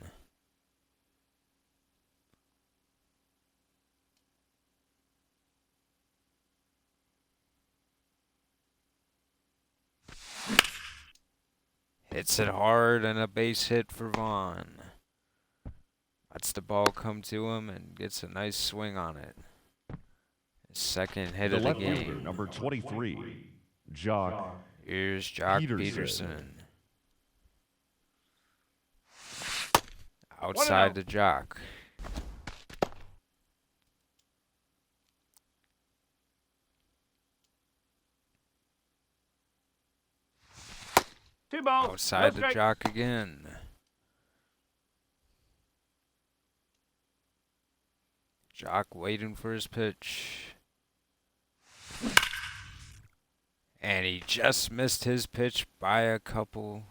[SPEAKER 1] Hits it hard and a base hit for Vaughn. Lets the ball come to him and gets a nice swing on it. His second hit
[SPEAKER 2] The
[SPEAKER 1] of the
[SPEAKER 2] left fielder,
[SPEAKER 1] game.
[SPEAKER 2] number 23, Jock
[SPEAKER 1] Here's Jock
[SPEAKER 2] Peterson.
[SPEAKER 1] Peterson. Outside the Jock.
[SPEAKER 3] Two balls.
[SPEAKER 1] Outside
[SPEAKER 3] no
[SPEAKER 1] the
[SPEAKER 3] strikes.
[SPEAKER 1] Jock again. Jock waiting for his pitch. And he just missed his pitch by a couple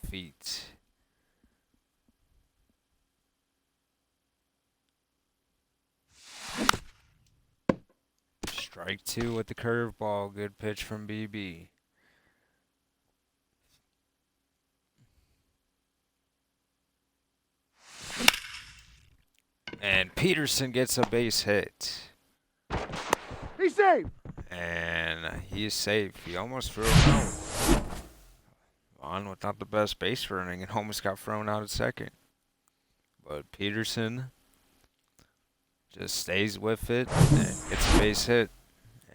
[SPEAKER 1] feet. Strike two with the curveball. Good pitch from BB. And Peterson gets a base hit.
[SPEAKER 4] He's safe.
[SPEAKER 1] And he's safe. He almost threw him out. Vaughn without the best base running and almost got thrown out at second. But Peterson just stays with it and gets a base hit.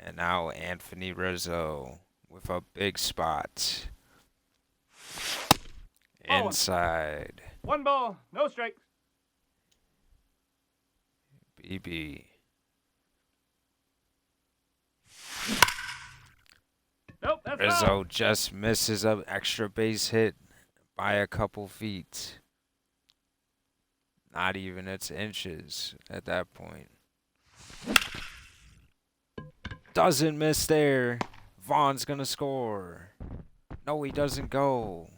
[SPEAKER 1] And now Anthony Rizzo with a big spot. Inside.
[SPEAKER 3] 1 ball, no strikes.
[SPEAKER 1] BB.
[SPEAKER 3] Nope, that's
[SPEAKER 1] Rizzo
[SPEAKER 3] foul.
[SPEAKER 1] just misses an extra base hit by a couple feet. Not even its inches at that point. Doesn't miss there. Vaughn's gonna score. No, he doesn't go.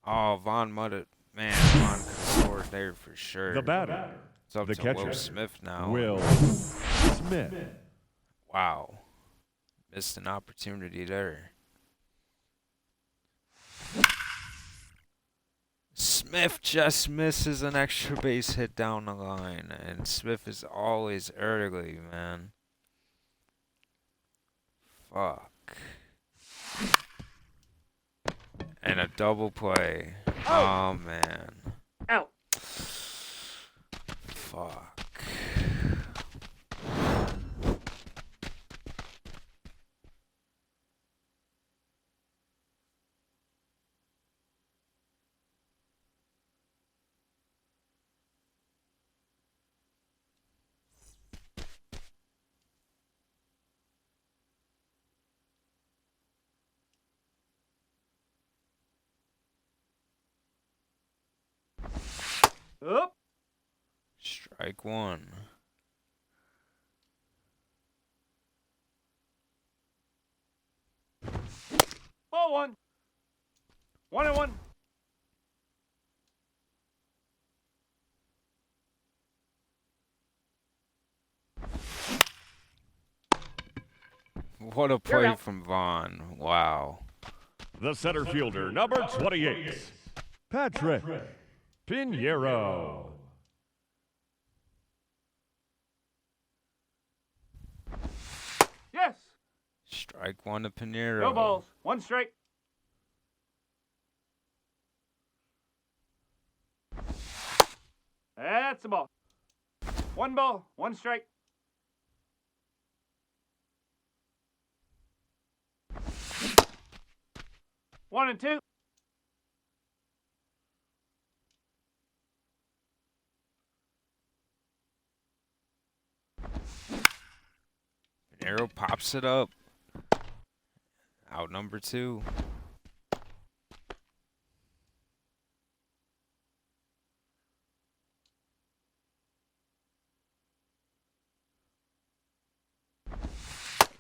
[SPEAKER 1] Oh, Vaughn muttered. Man, Vaughn could have scored there for sure.
[SPEAKER 2] The batter,
[SPEAKER 1] It's up
[SPEAKER 2] the
[SPEAKER 1] to
[SPEAKER 2] catcher,
[SPEAKER 1] Will Smith now.
[SPEAKER 2] Will Smith.
[SPEAKER 1] Wow. Missed an opportunity there. Smith just misses an extra base hit down the line, and Smith is always early, man. Fuck. And a double play. Oh, man.
[SPEAKER 3] Out.
[SPEAKER 1] Fuck.
[SPEAKER 3] Up.
[SPEAKER 1] Strike Strike one.
[SPEAKER 3] Ball one. 1-1.
[SPEAKER 1] What a play from Vaughn. Wow.
[SPEAKER 2] The center fielder, number 28, Patrick Pinheiro.
[SPEAKER 3] Yes.
[SPEAKER 1] Strike one to Pinheiro.
[SPEAKER 3] No balls. 1 strike. That's a ball. 1 ball. 1 strike. One and two.
[SPEAKER 1] Pinheiro pops it up. Out number 2.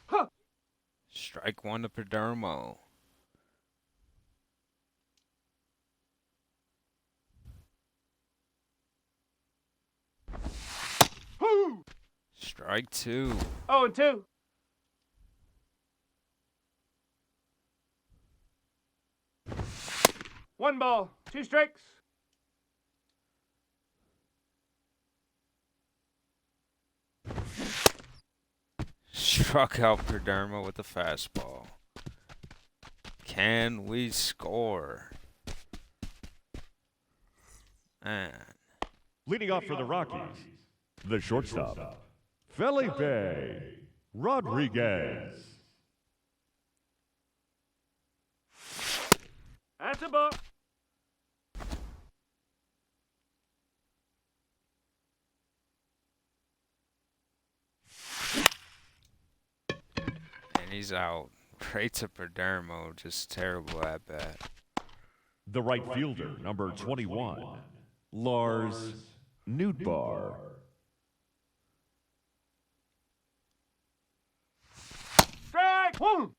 [SPEAKER 3] Huh.
[SPEAKER 1] Strike one to Perdermo.
[SPEAKER 3] Woo.
[SPEAKER 1] Strike 2.
[SPEAKER 3] 0-2. One ball. 2 strikes.
[SPEAKER 1] Struck out Perdermo with a fastball. Can we score? Man.
[SPEAKER 2] Leading off for the Rockies, the shortstop, Felipe Rodriguez.
[SPEAKER 3] That's a ball.
[SPEAKER 1] And he's out. Right to Perdermo. Just terrible at bat.
[SPEAKER 2] The right fielder, number 21, Lars Nootbaar.
[SPEAKER 3] Strike one.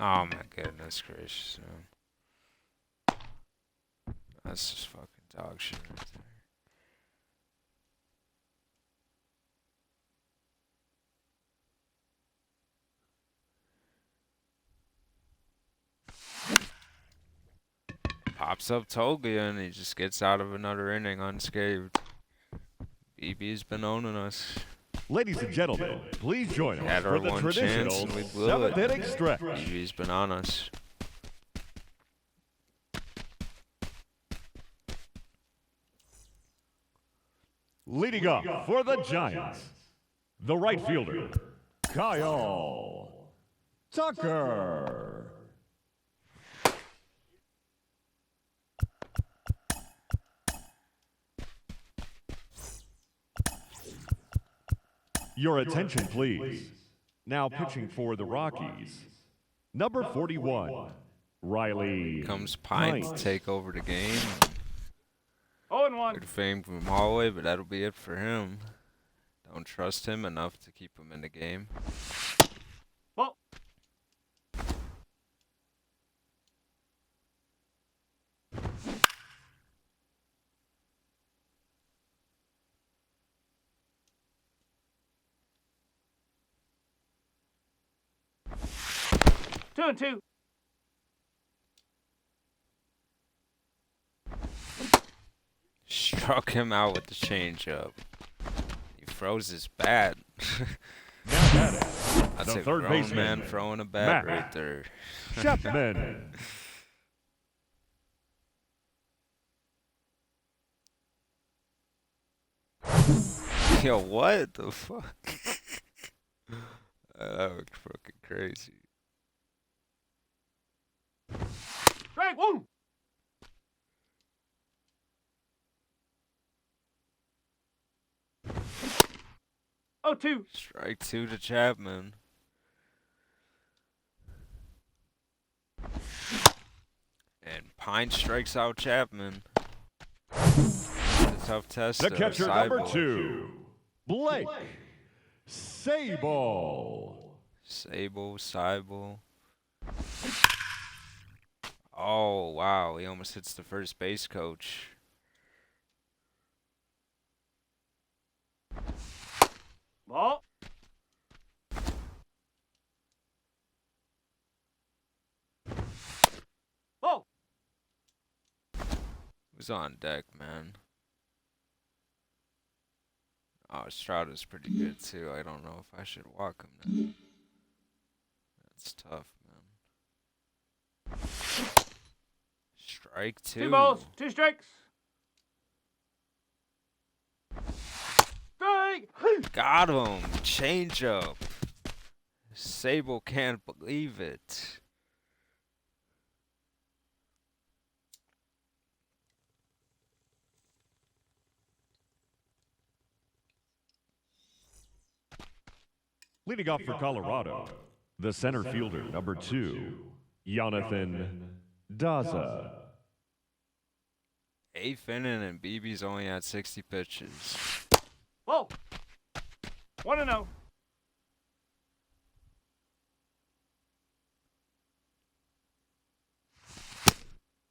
[SPEAKER 1] Oh my goodness gracious, man. That's just fucking dog shit right there. Pops up Toga and he just gets out of another inning unscathed. BB's been owning us.
[SPEAKER 2] Ladies and gentlemen, please join
[SPEAKER 1] Had
[SPEAKER 2] us
[SPEAKER 1] our
[SPEAKER 2] for the
[SPEAKER 1] one chance
[SPEAKER 2] traditional
[SPEAKER 1] and we blew it.
[SPEAKER 2] 7th inning stretch.
[SPEAKER 1] BB's been on us.
[SPEAKER 2] Leading off for the Giants, the right fielder, Kyle Tucker. Your attention, please. Now pitching for the Rockies, number 41, Riley
[SPEAKER 1] Comes Pine to
[SPEAKER 2] Pint.
[SPEAKER 1] take over the game.
[SPEAKER 3] 0-1.
[SPEAKER 1] Good fame from Holloway, but that'll be it for him. Don't trust him enough to keep him in the game.
[SPEAKER 3] Ball. Two and two.
[SPEAKER 1] Struck him out with the changeup. He froze his bat.
[SPEAKER 2] Now batting,
[SPEAKER 1] That's
[SPEAKER 2] the
[SPEAKER 1] a
[SPEAKER 2] third
[SPEAKER 1] grown
[SPEAKER 2] baseman,
[SPEAKER 1] man throwing a bat
[SPEAKER 2] Matt
[SPEAKER 1] right there.
[SPEAKER 2] Chapman.
[SPEAKER 1] Yo, what the fuck? That was fucking crazy.
[SPEAKER 3] Strike one. Oh, two.
[SPEAKER 1] Strike 2 to Chapman. Pine strikes out Chapman. It's a tough test.
[SPEAKER 2] The catcher, number
[SPEAKER 1] Seibel.
[SPEAKER 2] 2, Blake Sable.
[SPEAKER 1] Seibel. Oh, wow. He almost hits the first base coach.
[SPEAKER 3] Ball. Ball.
[SPEAKER 1] Who's on deck, man? Oh, Strada's pretty good, too. I don't know if I should walk him now. That's tough, man. Strike 2.
[SPEAKER 3] 2 balls, 2 strikes. Strike.
[SPEAKER 1] Got him. Change up. Sable can't believe it.
[SPEAKER 2] Leading off for Colorado, the center fielder, number 2, Jonathan Daza.
[SPEAKER 1] A. Finnan and BB's only had 60 pitches.
[SPEAKER 3] Ball. 1-0.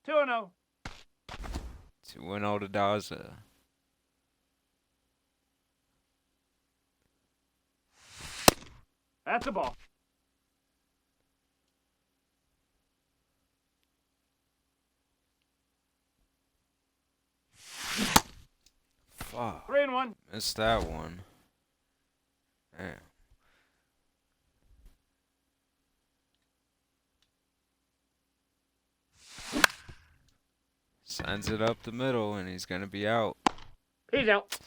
[SPEAKER 3] 2-0.
[SPEAKER 1] 2-0 to Daza.
[SPEAKER 3] That's a ball.
[SPEAKER 1] Fuck.
[SPEAKER 3] 3-1.
[SPEAKER 1] Missed that one. Damn. Sends it up the middle, and he's gonna be out.
[SPEAKER 3] He's out.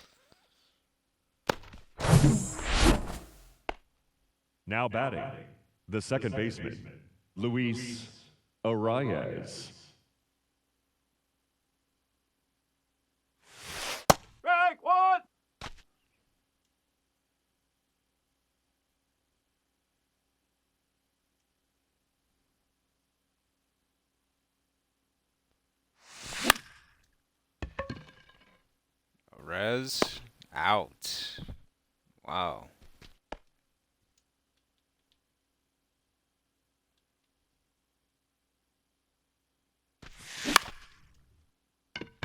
[SPEAKER 2] Now batting, the second baseman, Luis Arias.
[SPEAKER 3] Strike 1.
[SPEAKER 1] Rez out. Wow.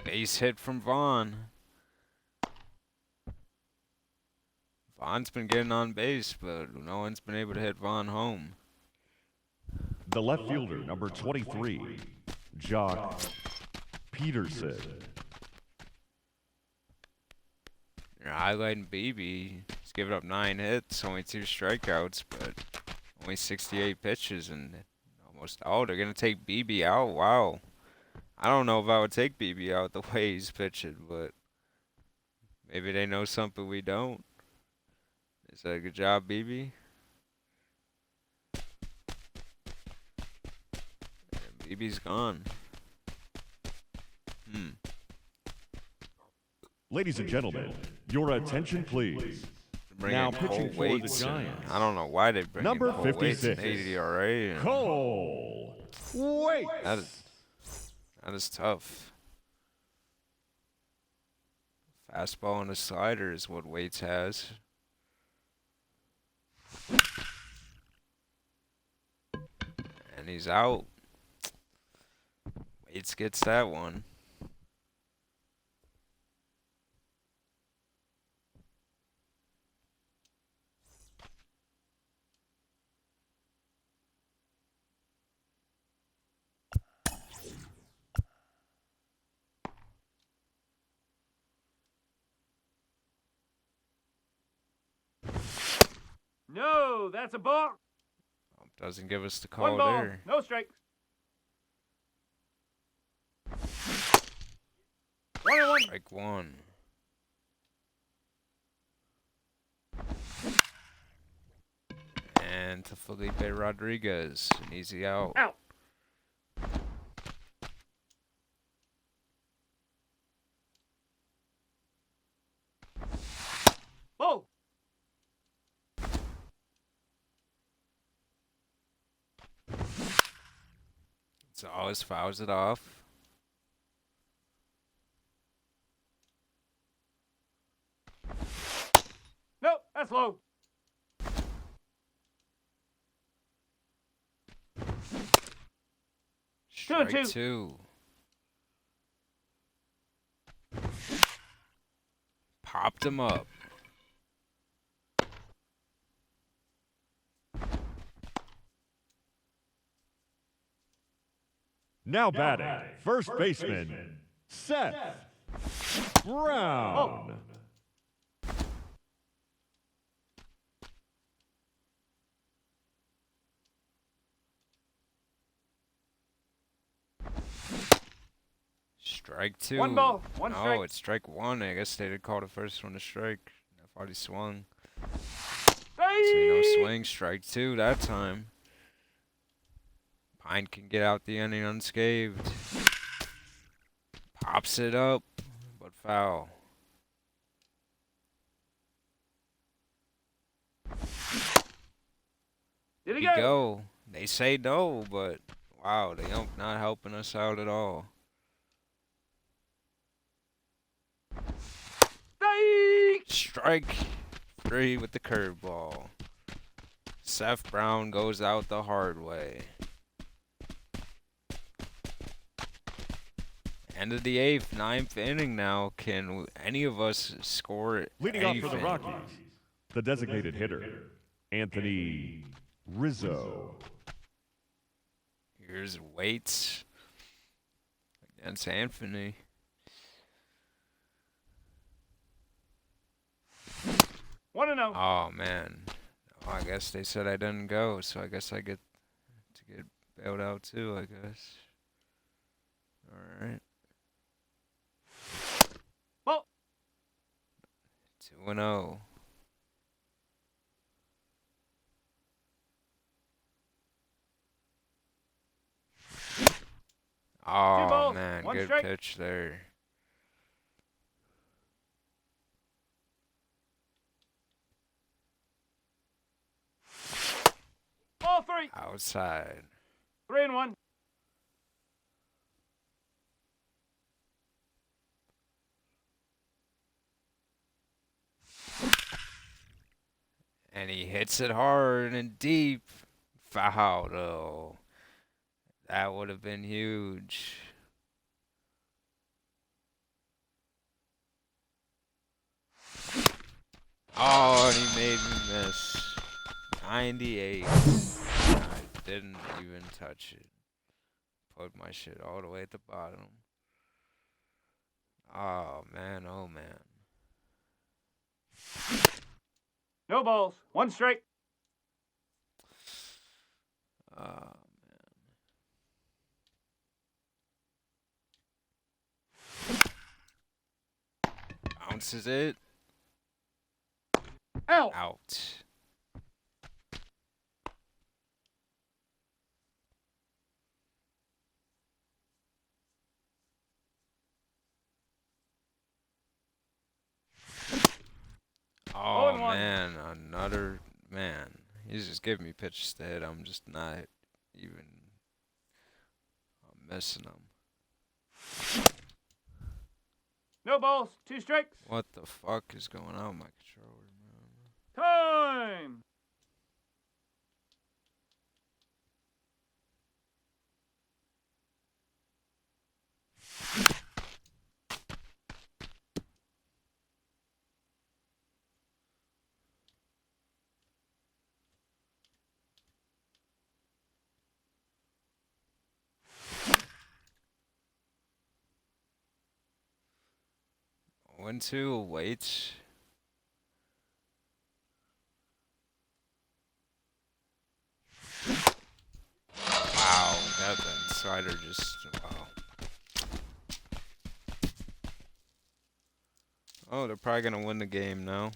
[SPEAKER 1] Base hit from Vaughn. Vaughn's been getting on base, but no one's been able to hit Vaughn home.
[SPEAKER 2] The left fielder, number 23, Jock Peterson.
[SPEAKER 1] You're highlighting BB. He's given up 9 hits, only 2 strikeouts, but only 68 pitches and almost. Oh, they're gonna take BB out. Wow. I don't know if I would take BB out the way he's pitching, but maybe they know something we don't. Is that a good job, BB? Yeah, BB's gone.
[SPEAKER 2] Ladies and gentlemen, your attention please.
[SPEAKER 1] Bring
[SPEAKER 2] Now
[SPEAKER 1] in
[SPEAKER 2] pitching
[SPEAKER 1] Cole
[SPEAKER 2] for the
[SPEAKER 1] Waits.
[SPEAKER 2] Giants.
[SPEAKER 1] I don't know why they bring
[SPEAKER 2] Number
[SPEAKER 1] in Cole Waits
[SPEAKER 2] 56.
[SPEAKER 1] and 80 ERA.
[SPEAKER 2] Cole Waits.
[SPEAKER 1] That is tough. Fastball and a slider is what Waits has. And he's out. Waits gets that one.
[SPEAKER 3] No, that's a ball.
[SPEAKER 1] Doesn't give us the
[SPEAKER 3] 1
[SPEAKER 1] call
[SPEAKER 3] ball,
[SPEAKER 1] there.
[SPEAKER 3] no strikes. 1-1.
[SPEAKER 1] Strike 1. And to Felipe Rodriguez, an easy out.
[SPEAKER 3] Out. Ball.
[SPEAKER 1] So always fouls it off.
[SPEAKER 3] That's low.
[SPEAKER 1] Strike
[SPEAKER 3] 2-2.
[SPEAKER 1] two. Popped him up.
[SPEAKER 2] Now batting, first baseman, Seth Brown.
[SPEAKER 1] Strike two.
[SPEAKER 3] 1 ball, 1
[SPEAKER 1] Oh,
[SPEAKER 3] strike.
[SPEAKER 1] it's strike one. I guess they did call the first one a strike. I thought he swung.
[SPEAKER 3] Strike!
[SPEAKER 1] No swing. Strike two that time. Pine can get out the inning unscathed. Pops it up, but foul.
[SPEAKER 3] Did he
[SPEAKER 1] He
[SPEAKER 3] go?
[SPEAKER 1] go. They say no, but wow, they don't not helping us out at all.
[SPEAKER 3] Strike!
[SPEAKER 1] Strike three with the curveball. Seth Brown goes out the hard way. End of the eighth, ninth inning now. Can any of us score
[SPEAKER 2] Leading off
[SPEAKER 1] anything?
[SPEAKER 2] for the Rockies, the designated hitter, Anthony Rizzo.
[SPEAKER 1] Here's Waits against Anthony.
[SPEAKER 3] One and 0.
[SPEAKER 1] Oh man. Oh, I guess they said I didn't go, so I guess I get to get bailed out too, I guess. Alright.
[SPEAKER 3] Ball.
[SPEAKER 1] 2-0. Oh
[SPEAKER 3] balls,
[SPEAKER 1] man,
[SPEAKER 3] 1
[SPEAKER 1] good
[SPEAKER 3] strike.
[SPEAKER 1] pitch there.
[SPEAKER 3] Ball 3.
[SPEAKER 1] Outside.
[SPEAKER 3] 3 and 1.
[SPEAKER 1] And he hits it hard and deep. Foul though. That would have been huge. Oh, and he made me miss. 98. I didn't even touch it. Put my shit all the way at the bottom. Oh man, oh man.
[SPEAKER 3] No balls. 1 strike.
[SPEAKER 1] Oh man. Bounces it.
[SPEAKER 3] Out.
[SPEAKER 1] Out. Oh
[SPEAKER 3] 0-1.
[SPEAKER 1] man, another man. He's just giving me pitches to hit. I'm just not even. I'm missing them.
[SPEAKER 3] No balls. 2 strikes.
[SPEAKER 1] What the fuck is going on with my controller, man?
[SPEAKER 3] Time.
[SPEAKER 1] One, two, wait. Wow, that slider just wow. Oh, they're probably gonna win the game now,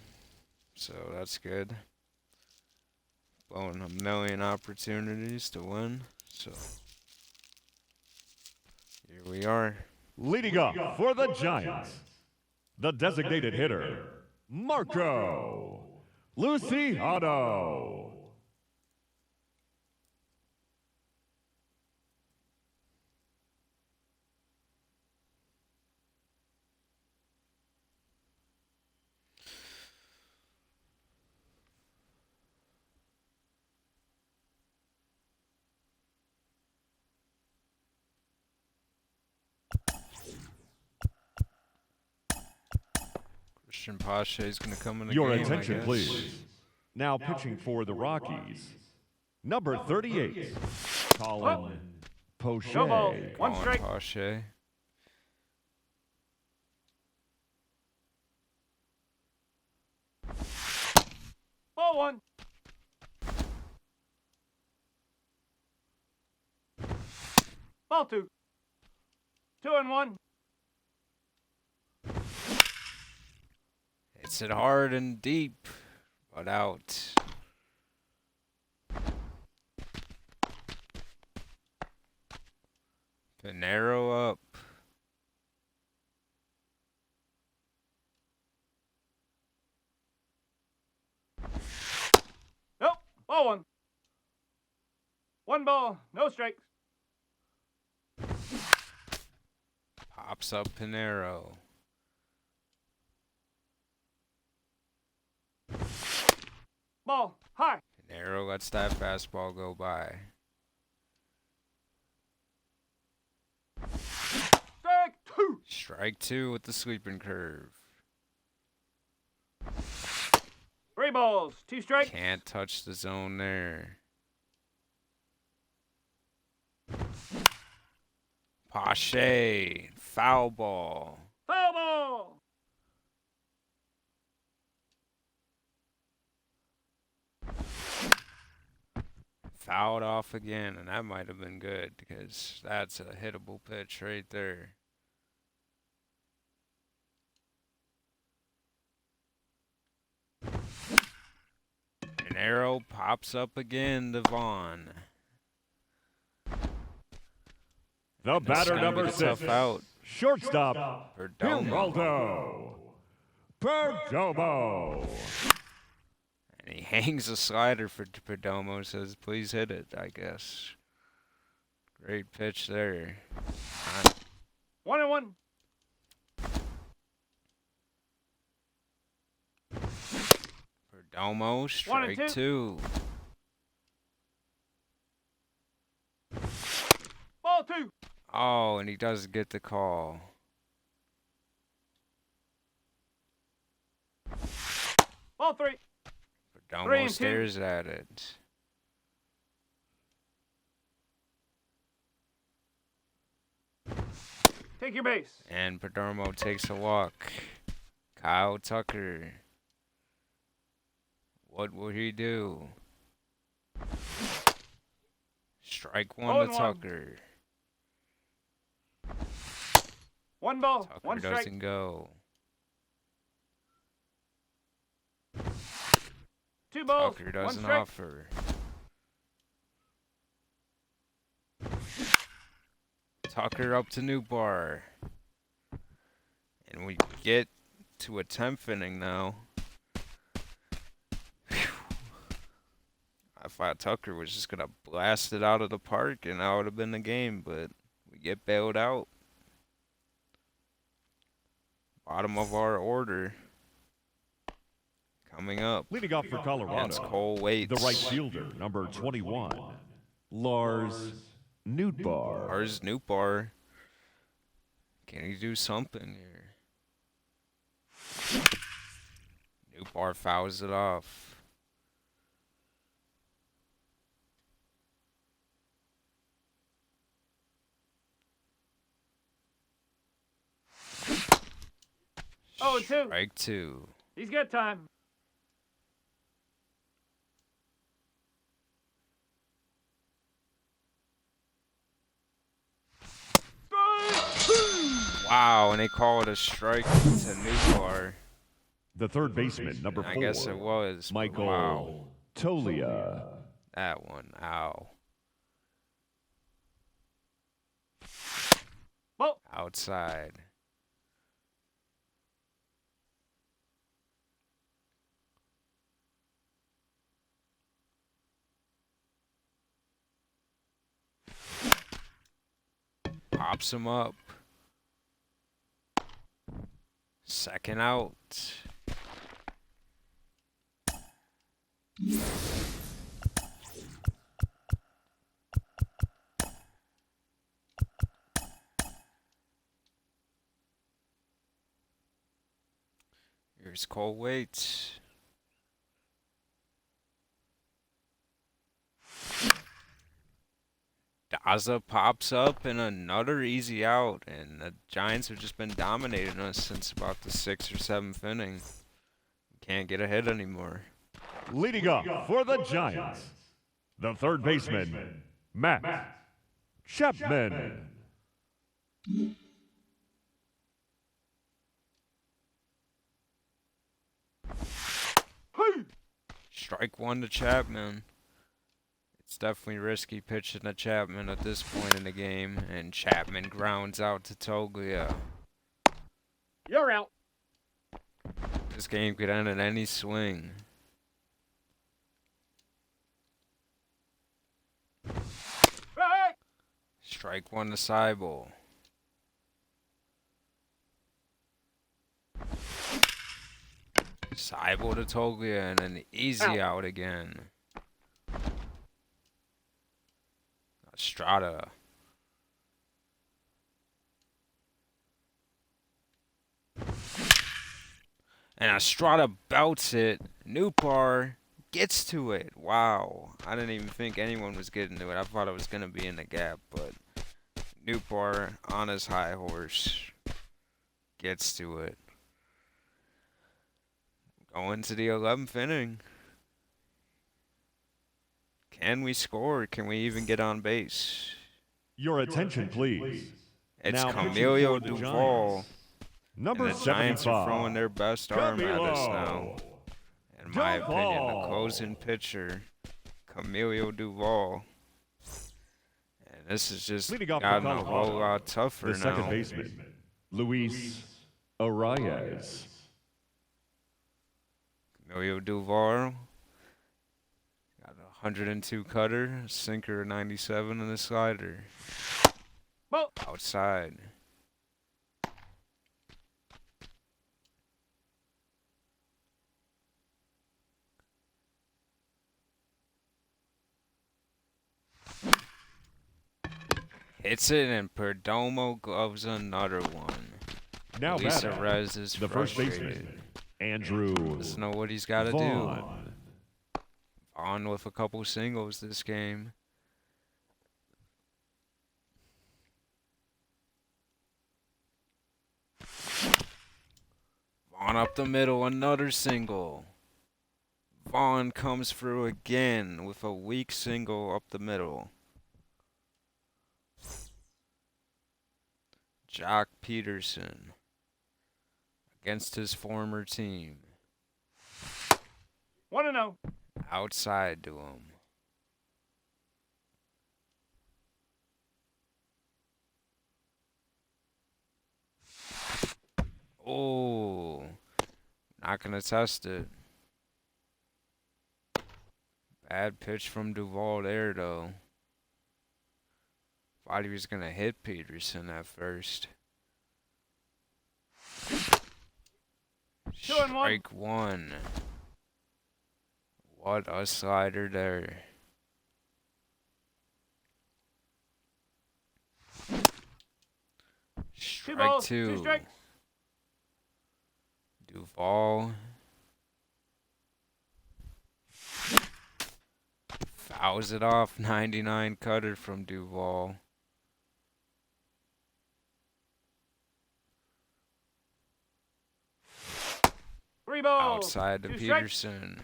[SPEAKER 1] so that's good. Blowing a million opportunities to win, so here we are.
[SPEAKER 2] Leading off for the Giants, the designated hitter, Marco Luciano.
[SPEAKER 1] Christian Pache is going to come in the
[SPEAKER 2] Your
[SPEAKER 1] game, I
[SPEAKER 2] attention,
[SPEAKER 1] guess.
[SPEAKER 2] please. Now pitching for the Rockies, number 38, Colin Poche.
[SPEAKER 3] No ball. One
[SPEAKER 1] Colin
[SPEAKER 3] strike.
[SPEAKER 1] Pache.
[SPEAKER 3] Ball one. Ball two. 2-1.
[SPEAKER 1] Hits it hard and deep, but out. Pinero up.
[SPEAKER 3] Nope. Ball one. One ball. No strikes.
[SPEAKER 1] Pops up Pinero.
[SPEAKER 3] Ball. High.
[SPEAKER 1] Pinero lets that fastball go by.
[SPEAKER 3] Strike two.
[SPEAKER 1] Strike two with the sweeping curve.
[SPEAKER 3] 3 balls. 2 strikes.
[SPEAKER 1] Can't touch the zone there. Pache. Foul ball.
[SPEAKER 3] Foul ball.
[SPEAKER 1] Fouled off again, and that might have been good because that's a hittable pitch right there. An arrow pops up again to Vaughn.
[SPEAKER 2] The batter,
[SPEAKER 1] gonna
[SPEAKER 2] number
[SPEAKER 1] be a tough
[SPEAKER 2] 6,
[SPEAKER 1] out.
[SPEAKER 2] shortstop,
[SPEAKER 1] Perdomo.
[SPEAKER 2] Geraldo Perdomo.
[SPEAKER 1] And he hangs a slider for Perdomo, says, please hit it, I guess. Great pitch there.
[SPEAKER 3] 1-1.
[SPEAKER 1] Perdomo, strike
[SPEAKER 3] 2.
[SPEAKER 1] two.
[SPEAKER 3] Ball 2.
[SPEAKER 1] Oh, and he doesn't get the call.
[SPEAKER 3] Ball 3. 3
[SPEAKER 1] Perdomo
[SPEAKER 3] and 2.
[SPEAKER 1] stares at it.
[SPEAKER 3] Take your base.
[SPEAKER 1] And Perdomo takes a walk. Kyle Tucker. What will he do? Strike one to
[SPEAKER 3] 0-1.
[SPEAKER 1] Tucker.
[SPEAKER 3] 1 ball.
[SPEAKER 1] Tucker
[SPEAKER 3] 1 strike.
[SPEAKER 1] doesn't go.
[SPEAKER 3] 2 balls.
[SPEAKER 1] Tucker
[SPEAKER 3] 1
[SPEAKER 1] doesn't
[SPEAKER 3] strike.
[SPEAKER 1] offer. Tucker up to Newbar. And we get to a 10th inning now. Phew. I thought Tucker was just going to blast it out of the park and that would have been the game, but we get bailed out. Bottom of our order. Coming up.
[SPEAKER 2] Leading off for
[SPEAKER 1] Against
[SPEAKER 2] Colorado,
[SPEAKER 1] Cole Waits.
[SPEAKER 2] the right fielder, number 21, Lars Nootbaar.
[SPEAKER 1] Lars Nootbaar. Can he do something here? Nootbaar fouls it off.
[SPEAKER 3] Oh, 2.
[SPEAKER 1] Strike two.
[SPEAKER 3] He's got time.
[SPEAKER 1] Wow, and they call it a strike to Nootbaar.
[SPEAKER 2] The third baseman, number
[SPEAKER 1] I
[SPEAKER 2] 4,
[SPEAKER 1] guess it was. but
[SPEAKER 2] Michael
[SPEAKER 1] Wow.
[SPEAKER 2] Tolia.
[SPEAKER 1] That one. Ow.
[SPEAKER 3] Ball.
[SPEAKER 1] Outside. Pops him up. Second out. You're Here's Cole Waits. Daza pops up and another easy out, and the Giants have just been dominating us since about the 6th or 7th inning. Can't get ahead anymore.
[SPEAKER 2] Leading up for the Giants, the third baseman, Matt Chapman.
[SPEAKER 1] Strike one to Chapman. It's definitely risky pitching to Chapman at this point in the game, and Chapman grounds out to Toglia.
[SPEAKER 4] You're out.
[SPEAKER 1] This game could end in any swing.
[SPEAKER 4] Right.
[SPEAKER 1] Strike one to Seibel. Seibel to Toglia, and an easy out again. Estrada. And Estrada belts it. Newpar gets to it. Wow. I didn't even think anyone was getting to it. I thought it was going to be in the gap, but Newpar on his high horse gets to it. Going to the 11th inning. Can we score? Can we even get on base?
[SPEAKER 2] Your attention, please.
[SPEAKER 1] It's
[SPEAKER 2] Now
[SPEAKER 1] Camilo
[SPEAKER 2] pitching for the
[SPEAKER 1] Duvall.
[SPEAKER 2] Giants, Number
[SPEAKER 1] And the Giants are
[SPEAKER 2] 75.
[SPEAKER 1] throwing their best arm at us now. In my opinion, the
[SPEAKER 2] Duvall.
[SPEAKER 1] closing pitcher, Camilo Duvall. And this is just
[SPEAKER 2] Leading off for
[SPEAKER 1] gotten a
[SPEAKER 2] Colorado,
[SPEAKER 1] whole lot tougher
[SPEAKER 2] The second
[SPEAKER 1] now.
[SPEAKER 2] baseman, Luis Arias.
[SPEAKER 1] Camilo Duvall got a 102 cutter, a sinker 97, and a slider.
[SPEAKER 4] Well,
[SPEAKER 1] Outside. Hits it, and Perdomo gloves another one.
[SPEAKER 2] Now
[SPEAKER 1] Lisa
[SPEAKER 2] batting,
[SPEAKER 1] Rez is
[SPEAKER 2] the first
[SPEAKER 1] frustrated.
[SPEAKER 2] baseman, Andrew
[SPEAKER 1] Doesn't know what he's got to do.
[SPEAKER 2] Vaughn.
[SPEAKER 1] On with a couple singles this game. Vaughn up the middle, another single. Vaughn comes through again with a weak single up the middle. Jock Peterson against his former team.
[SPEAKER 3] 1-0.
[SPEAKER 1] Outside to him. Oh, not gonna test it. Bad pitch from Duvall there, though. Thought he was gonna hit Peterson at first.
[SPEAKER 3] 2-1.
[SPEAKER 1] Strike one. What a slider there.
[SPEAKER 3] Two
[SPEAKER 1] Strike
[SPEAKER 3] balls,
[SPEAKER 1] two.
[SPEAKER 3] 2 strikes.
[SPEAKER 1] Duvall. Fouls it off. 99 cutter from Duvall.
[SPEAKER 3] Three balls.
[SPEAKER 1] Outside to
[SPEAKER 3] 2 strikes.
[SPEAKER 1] Peterson.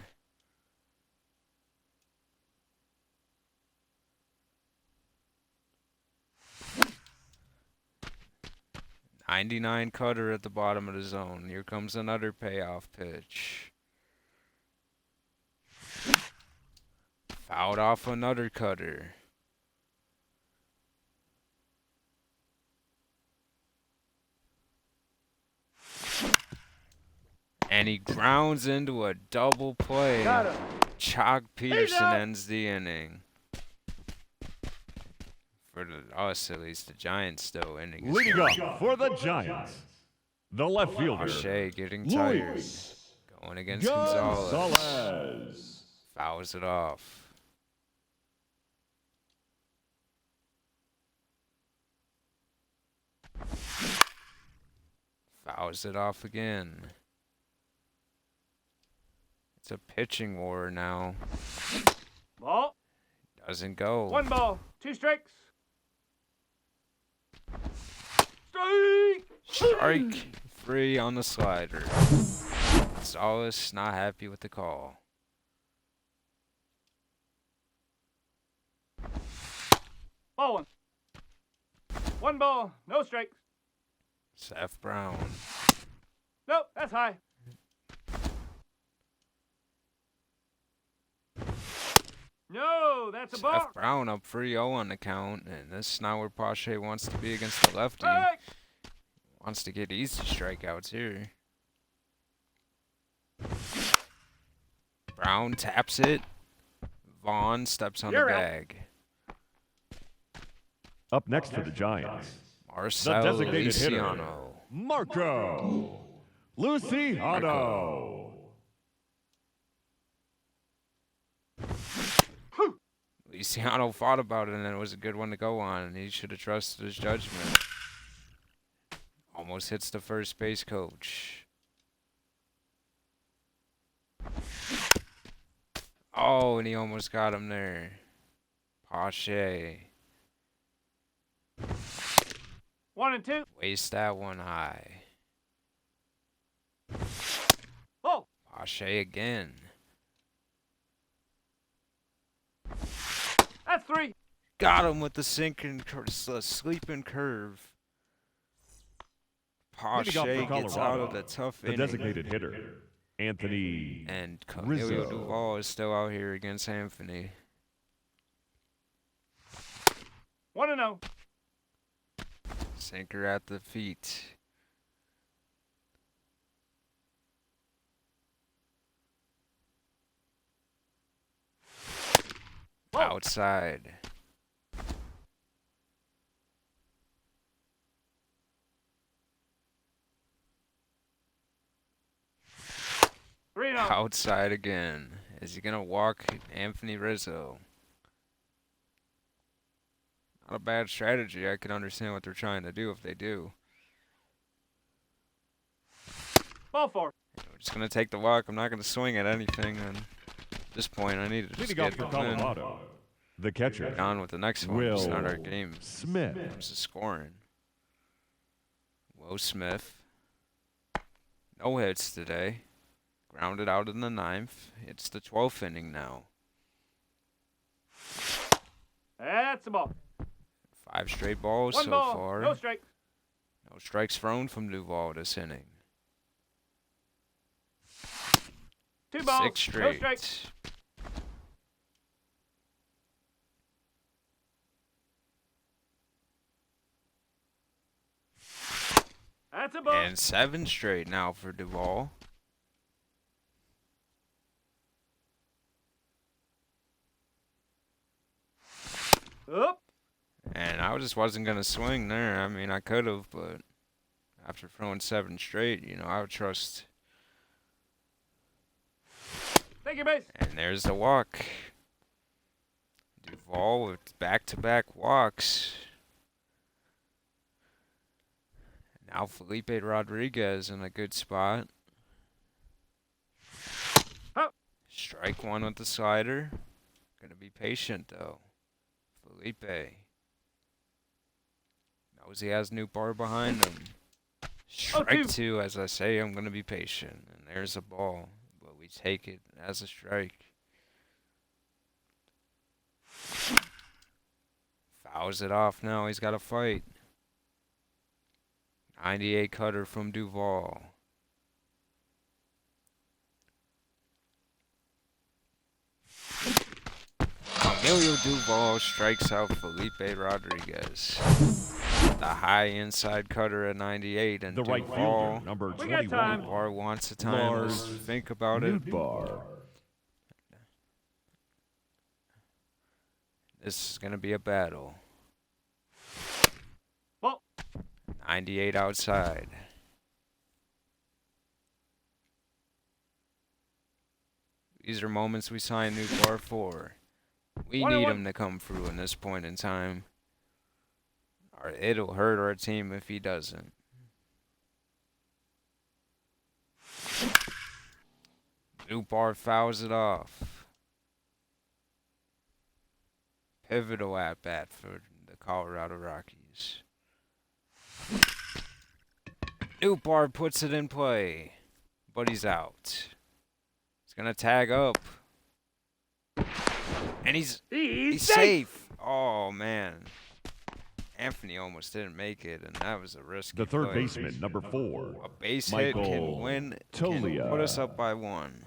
[SPEAKER 1] '99 cutter at the bottom of the zone. Here comes another payoff pitch. Fouled off another cutter. And he grounds into a double play.
[SPEAKER 4] Got him.
[SPEAKER 1] Chalk Peterson
[SPEAKER 4] out.
[SPEAKER 1] ends the inning. For us, at least, the Giants still ending. his
[SPEAKER 2] Leading
[SPEAKER 1] game.
[SPEAKER 2] up for the Giants, the left fielder,
[SPEAKER 1] O'Shea getting tired.
[SPEAKER 2] Luis
[SPEAKER 1] Going against Gonzalez.
[SPEAKER 2] Gonzalez.
[SPEAKER 1] Fouls it off. Fouls it off again. It's a pitching war now.
[SPEAKER 3] Ball.
[SPEAKER 1] Doesn't go.
[SPEAKER 3] 1 ball, 2 strikes. Strike!
[SPEAKER 1] Strike 3 on the slider. Gonzalez not happy with the call.
[SPEAKER 3] Ball 1. 1 ball, no strikes.
[SPEAKER 1] Seth Brown.
[SPEAKER 3] Nope, that's high. No, that's a ball.
[SPEAKER 1] Seth Brown up 3-0 on the count, and this is not where Pache wants to be against the lefty.
[SPEAKER 3] Strike!
[SPEAKER 1] Wants to get easy strikeouts here. Brown taps it. Vaughn steps on
[SPEAKER 3] You're
[SPEAKER 1] the
[SPEAKER 3] out.
[SPEAKER 1] bag.
[SPEAKER 2] Up next for the Giants,
[SPEAKER 1] Marcel
[SPEAKER 2] designated hitter.
[SPEAKER 1] Luciano.
[SPEAKER 2] Marco Luciano.
[SPEAKER 1] Luciano thought about it, and it was a good one to go on, and he should have trusted his judgment. Almost hits the first base coach. Oh, and he almost got him there. Pache.
[SPEAKER 3] 1 and 2.
[SPEAKER 1] Waste that one high.
[SPEAKER 3] Ball.
[SPEAKER 1] Pache again.
[SPEAKER 3] That's 3.
[SPEAKER 1] Got him with the sinking, sleeping curve.
[SPEAKER 2] Leading off
[SPEAKER 1] Pache
[SPEAKER 2] for
[SPEAKER 1] gets out of
[SPEAKER 2] Colorado,
[SPEAKER 1] the tough
[SPEAKER 2] the
[SPEAKER 1] inning.
[SPEAKER 2] designated hitter, Anthony
[SPEAKER 1] And Camilo
[SPEAKER 2] Rizzo.
[SPEAKER 1] Duval is still out here against Anthony.
[SPEAKER 3] 1 and 0.
[SPEAKER 1] Sinker at the feet.
[SPEAKER 3] Ball.
[SPEAKER 1] Outside.
[SPEAKER 3] Three and 0.
[SPEAKER 1] Outside again. Is he going to walk Anthony Rizzo? Not a bad strategy. I can understand what they're trying to do if they do.
[SPEAKER 3] Ball 4.
[SPEAKER 1] I'm just going to take the walk. I'm not going to swing at anything. And at this point, I need to just
[SPEAKER 2] Leading off
[SPEAKER 1] get
[SPEAKER 2] for Colorado, the catcher,
[SPEAKER 1] on with the next one.
[SPEAKER 2] Will
[SPEAKER 1] It's not our game.
[SPEAKER 2] Smith.
[SPEAKER 1] Comes to scoring. Will Smith. No hits today. Grounded out in the 9th. It's the 12th inning now.
[SPEAKER 3] That's a ball.
[SPEAKER 1] 5 straight balls
[SPEAKER 3] 1
[SPEAKER 1] so
[SPEAKER 3] ball,
[SPEAKER 1] far.
[SPEAKER 3] no strikes.
[SPEAKER 1] No strikes thrown from Duval this inning.
[SPEAKER 3] 2 balls,
[SPEAKER 1] 6
[SPEAKER 3] no
[SPEAKER 1] straight.
[SPEAKER 3] strikes. That's a ball.
[SPEAKER 1] And 7 straight now for Duval.
[SPEAKER 3] Up.
[SPEAKER 1] And I just wasn't going to swing there. I mean, I could have, but after throwing 7 straight, you know, I would trust.
[SPEAKER 3] Take your base.
[SPEAKER 1] And there's the walk. Duval with back-to-back walks. Now Felipe Rodriguez in a good spot.
[SPEAKER 3] Up.
[SPEAKER 1] Strike 1 with the slider. Gonna be patient though. Felipe knows he has new bar behind him. Strike 2, as I say, I'm gonna be patient. And there's a ball, but we take it as a strike. Fouls it off now. He's got to fight. 98 cutter from Duval. Emilio Duval strikes out Felipe Rodriguez. The high inside cutter at 98, and
[SPEAKER 2] The right
[SPEAKER 1] Duval,
[SPEAKER 2] fielder, number
[SPEAKER 3] We got time.
[SPEAKER 2] 21,
[SPEAKER 1] Duval wants the time
[SPEAKER 2] Lars
[SPEAKER 1] to think about it.
[SPEAKER 2] Newbar.
[SPEAKER 1] This is going to be a battle.
[SPEAKER 3] Ball.
[SPEAKER 1] 98 outside. These are moments we sign Newbar for. We need
[SPEAKER 3] 1-1.
[SPEAKER 1] him to come through in this point in time. Or it'll hurt our team if he doesn't. Newbar fouls it off. Pivotal at bat for the Colorado Rockies. Newbar puts it in play, but he's out. He's gonna tag up, and he's safe. Oh man, Anthony almost didn't make it, and that was a risky
[SPEAKER 2] The third
[SPEAKER 1] play.
[SPEAKER 2] baseman, number 4.
[SPEAKER 1] A base hit can
[SPEAKER 2] Michael
[SPEAKER 1] win,
[SPEAKER 2] Toglia.
[SPEAKER 1] can put us up by 1.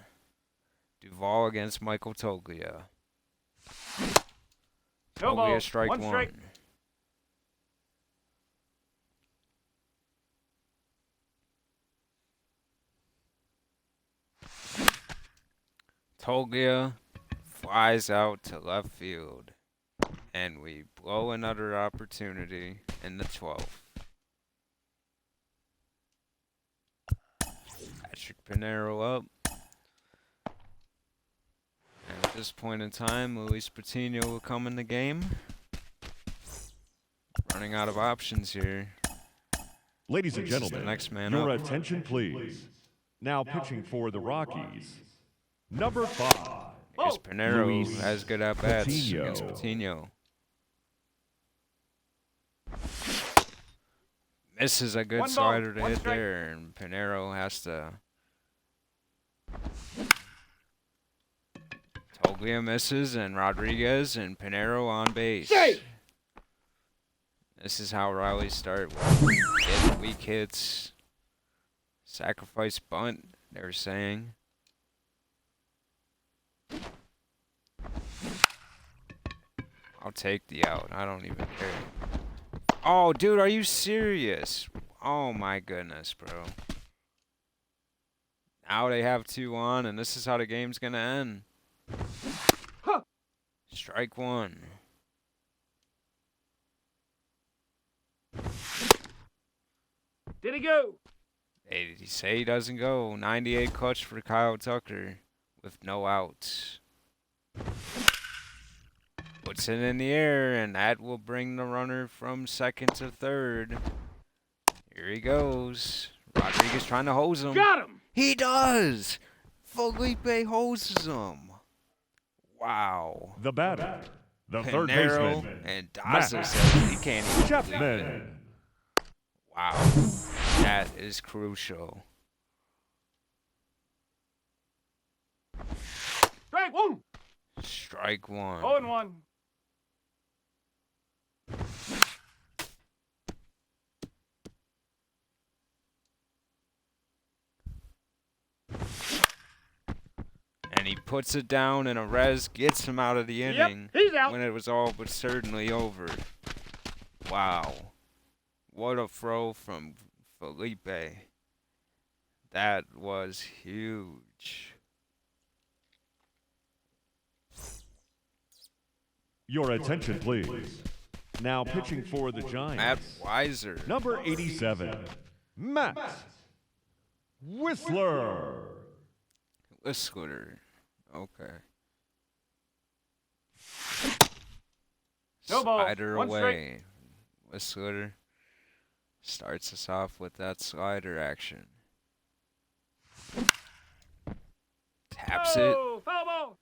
[SPEAKER 1] Duvall against Michael Toglia.
[SPEAKER 3] No
[SPEAKER 1] Toglia
[SPEAKER 3] ball.
[SPEAKER 1] strike
[SPEAKER 3] One
[SPEAKER 1] one.
[SPEAKER 3] strike.
[SPEAKER 1] Toglia flies out to left field, and we blow another opportunity in the 12th. Patrick Pinero up. And at this point in time, Luis Patino will come in the game. Running out of options here.
[SPEAKER 2] Ladies and
[SPEAKER 1] This is the
[SPEAKER 2] gentlemen,
[SPEAKER 1] next man
[SPEAKER 2] your
[SPEAKER 1] up.
[SPEAKER 2] attention please. Now pitching for the Rockies, number 5.
[SPEAKER 1] Here's Pinero, who
[SPEAKER 2] Luis
[SPEAKER 1] has good at-bats
[SPEAKER 2] Patino.
[SPEAKER 1] against Patino. Misses a good
[SPEAKER 3] One ball,
[SPEAKER 1] slider to
[SPEAKER 3] one
[SPEAKER 1] hit
[SPEAKER 3] strike.
[SPEAKER 1] there, and Pinero has to... Toglia misses, and Rodriguez and Pinero on base.
[SPEAKER 4] Safe.
[SPEAKER 1] This is how Riley start with getting weak hits. Sacrifice bunt, they were saying. I'll take the out. I don't even care. Oh, dude, are you serious? Oh, my goodness, bro. Now they have 2 on, and this is how the game's going to end.
[SPEAKER 3] Huh.
[SPEAKER 1] Strike 1.
[SPEAKER 3] Did he go?
[SPEAKER 1] They say he doesn't go. 98 clutch for Kyle Tucker with no outs. Puts it in the air, and that will bring the runner from second to third. Here he goes. Rodriguez trying to hose him.
[SPEAKER 4] Got him.
[SPEAKER 1] He does! Felipe hoses him. Wow.
[SPEAKER 2] The batter, the third
[SPEAKER 1] Pinero
[SPEAKER 2] baseman,
[SPEAKER 1] and
[SPEAKER 2] Matt
[SPEAKER 1] Daza says he can't even believe it.
[SPEAKER 2] Chapman.
[SPEAKER 1] Wow. That is crucial.
[SPEAKER 3] Strike one.
[SPEAKER 1] Strike 1.
[SPEAKER 3] 0-1.
[SPEAKER 1] And he puts it down, and Arez gets him out of the inning
[SPEAKER 4] He's out.
[SPEAKER 1] when it was all but certainly over. Wow. What a throw from Felipe. That was huge.
[SPEAKER 2] Your attention please. Now pitching for the
[SPEAKER 1] Matt
[SPEAKER 2] Giants,
[SPEAKER 1] Weiser.
[SPEAKER 2] number 87, Matt Whistler.
[SPEAKER 1] Whistler. Okay.
[SPEAKER 3] No ball.
[SPEAKER 1] Slider
[SPEAKER 3] One strike.
[SPEAKER 1] away. Whistler starts us off with that slider action. Taps it.
[SPEAKER 3] Oh, foul ball.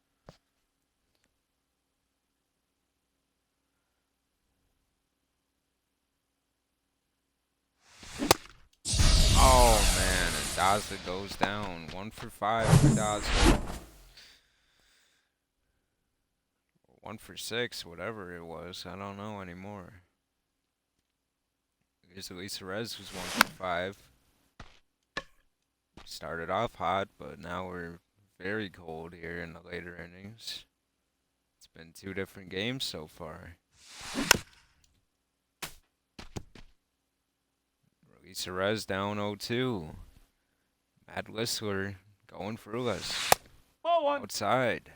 [SPEAKER 1] Oh man, and Daza goes down. 1 for 5 for Daza. 1 for 6, whatever it was. I don't know anymore. Here's Luis Rez, who's 1 for 5. Started off hot, but now we're very cold here in the later innings. It's been 2 different games so far. Luis Rez down 0-2. Matt Whistler going through us.
[SPEAKER 3] Ball one.
[SPEAKER 1] Outside.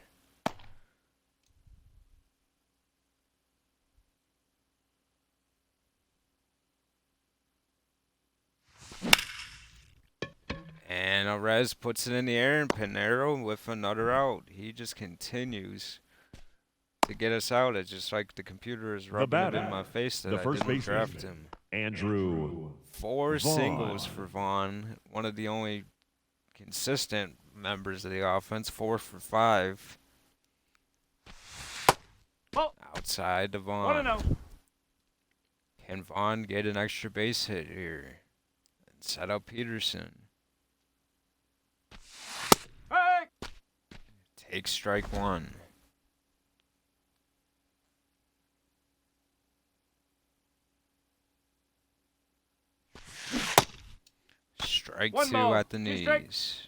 [SPEAKER 1] And Arez puts it in the air, and Pinero with another out. He just continues to get us out. It's just like the computer is rubbing it in
[SPEAKER 2] batter,
[SPEAKER 1] my face that
[SPEAKER 2] the
[SPEAKER 1] I
[SPEAKER 2] first
[SPEAKER 1] didn't
[SPEAKER 2] baseman,
[SPEAKER 1] draft him.
[SPEAKER 2] Andrew
[SPEAKER 1] 4
[SPEAKER 2] Vaughn.
[SPEAKER 1] singles for Vaughn. One of the only consistent members of the offense. 4 for 5.
[SPEAKER 3] Ball.
[SPEAKER 1] Outside to
[SPEAKER 3] 1
[SPEAKER 1] Vaughn.
[SPEAKER 3] 0.
[SPEAKER 1] Can Vaughn get an extra base hit here? And set up Peterson.
[SPEAKER 3] Hey!
[SPEAKER 1] Take strike 1. Strike
[SPEAKER 3] 1
[SPEAKER 1] 2
[SPEAKER 3] ball,
[SPEAKER 1] at the
[SPEAKER 3] 2 strikes.
[SPEAKER 1] knees.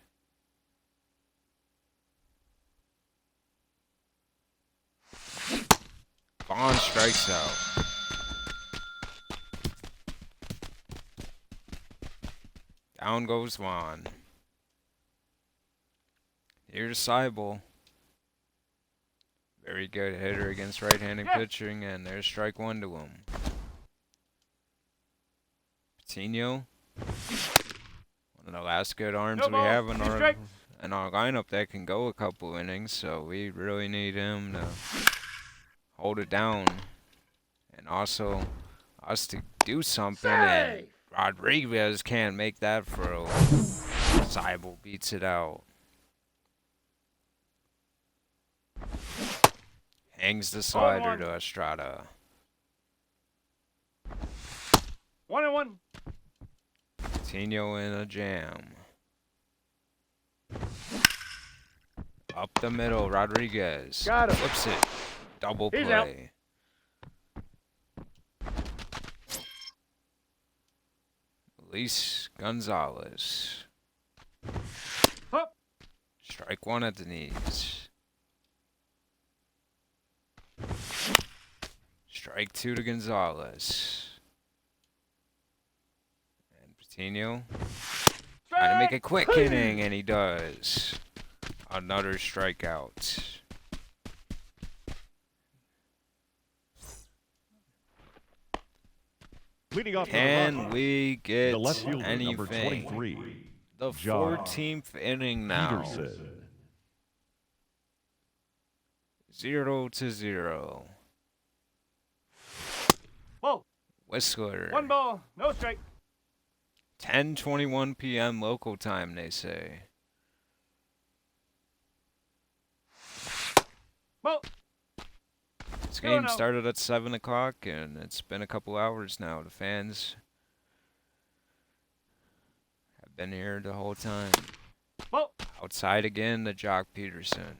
[SPEAKER 1] Vaughn strikes out. Down goes Vaughn. Here's Seibel. Very good hitter against right-handed pitching, and there's strike 1 to him. Patino. One of the last good arms
[SPEAKER 3] No
[SPEAKER 1] we
[SPEAKER 3] balls,
[SPEAKER 1] have
[SPEAKER 3] 2
[SPEAKER 1] in our
[SPEAKER 3] strikes.
[SPEAKER 1] lineup that can go a couple innings, so we really need him to hold it down. And also us to do something, and Rodriguez can't make that throw. Seibel beats it out. Hangs the slider
[SPEAKER 3] 0-1.
[SPEAKER 1] to Estrada.
[SPEAKER 3] 1-1.
[SPEAKER 1] Tino in a jam. Up the middle, Rodriguez.
[SPEAKER 4] Got him.
[SPEAKER 1] Flips it. Double
[SPEAKER 4] He's out.
[SPEAKER 1] play. Luis Gonzalez.
[SPEAKER 3] Up.
[SPEAKER 1] Strike 1 at the knees. Strike 2 to Gonzalez. And Patino trying to make a quick inning, and he does. Another strikeout.
[SPEAKER 2] Leading off
[SPEAKER 1] Can
[SPEAKER 2] the
[SPEAKER 1] we get
[SPEAKER 2] the left fielder, number
[SPEAKER 1] anything?
[SPEAKER 2] 23,
[SPEAKER 1] The
[SPEAKER 2] John
[SPEAKER 1] 14th inning now.
[SPEAKER 2] Peterson.
[SPEAKER 1] 0-0.
[SPEAKER 3] Ball.
[SPEAKER 1] Whistler.
[SPEAKER 3] 1 ball, no strike.
[SPEAKER 1] 10:21 p.m. local time, they say.
[SPEAKER 3] Ball.
[SPEAKER 1] This
[SPEAKER 3] No,
[SPEAKER 1] game
[SPEAKER 3] no.
[SPEAKER 1] started at 7 o'clock, and it's been a couple hours now. The fans have been here the whole time.
[SPEAKER 3] Ball.
[SPEAKER 1] Outside again, the Jock Peterson.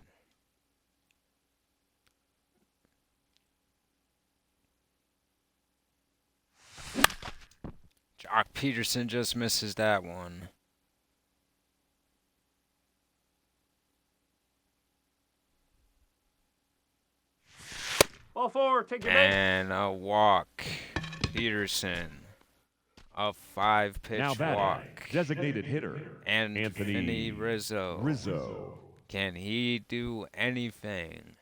[SPEAKER 1] Jock Peterson just misses that one.
[SPEAKER 3] Ball 4, take your base.
[SPEAKER 1] And a walk. Peterson. A 5-pitch
[SPEAKER 2] Now batting,
[SPEAKER 1] walk.
[SPEAKER 2] designated hitter,
[SPEAKER 1] And
[SPEAKER 2] Anthony
[SPEAKER 1] Rizzo.
[SPEAKER 2] Rizzo.
[SPEAKER 1] Can he do anything?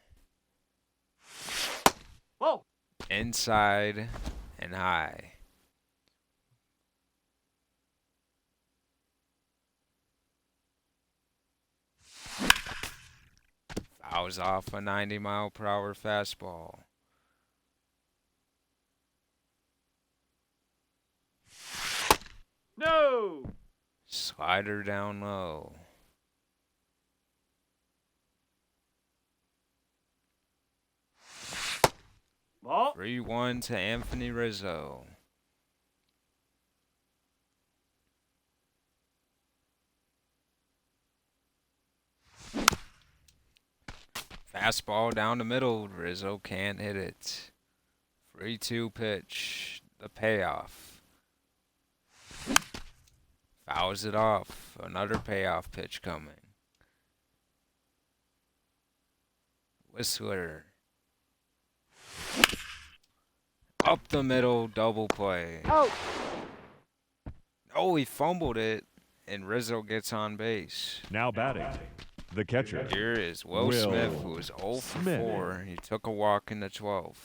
[SPEAKER 3] Ball.
[SPEAKER 1] Inside and high. Fouls off a 90-mile-per-hour fastball.
[SPEAKER 3] No.
[SPEAKER 1] Slider down low.
[SPEAKER 3] Ball.
[SPEAKER 1] 3-1 to Anthony Rizzo. Fastball down the middle. Rizzo can't hit it. 3-2 pitch. The payoff. Fouls it off. Another payoff pitch coming. Whistler. Up the middle, double play.
[SPEAKER 4] Out.
[SPEAKER 1] Oh, he fumbled it, and Rizzo gets on base.
[SPEAKER 2] Now batting, the catcher,
[SPEAKER 1] Here is Will
[SPEAKER 2] Will
[SPEAKER 1] Smith, who was 0 for
[SPEAKER 2] Smith.
[SPEAKER 1] 4. He took a walk in the 12th.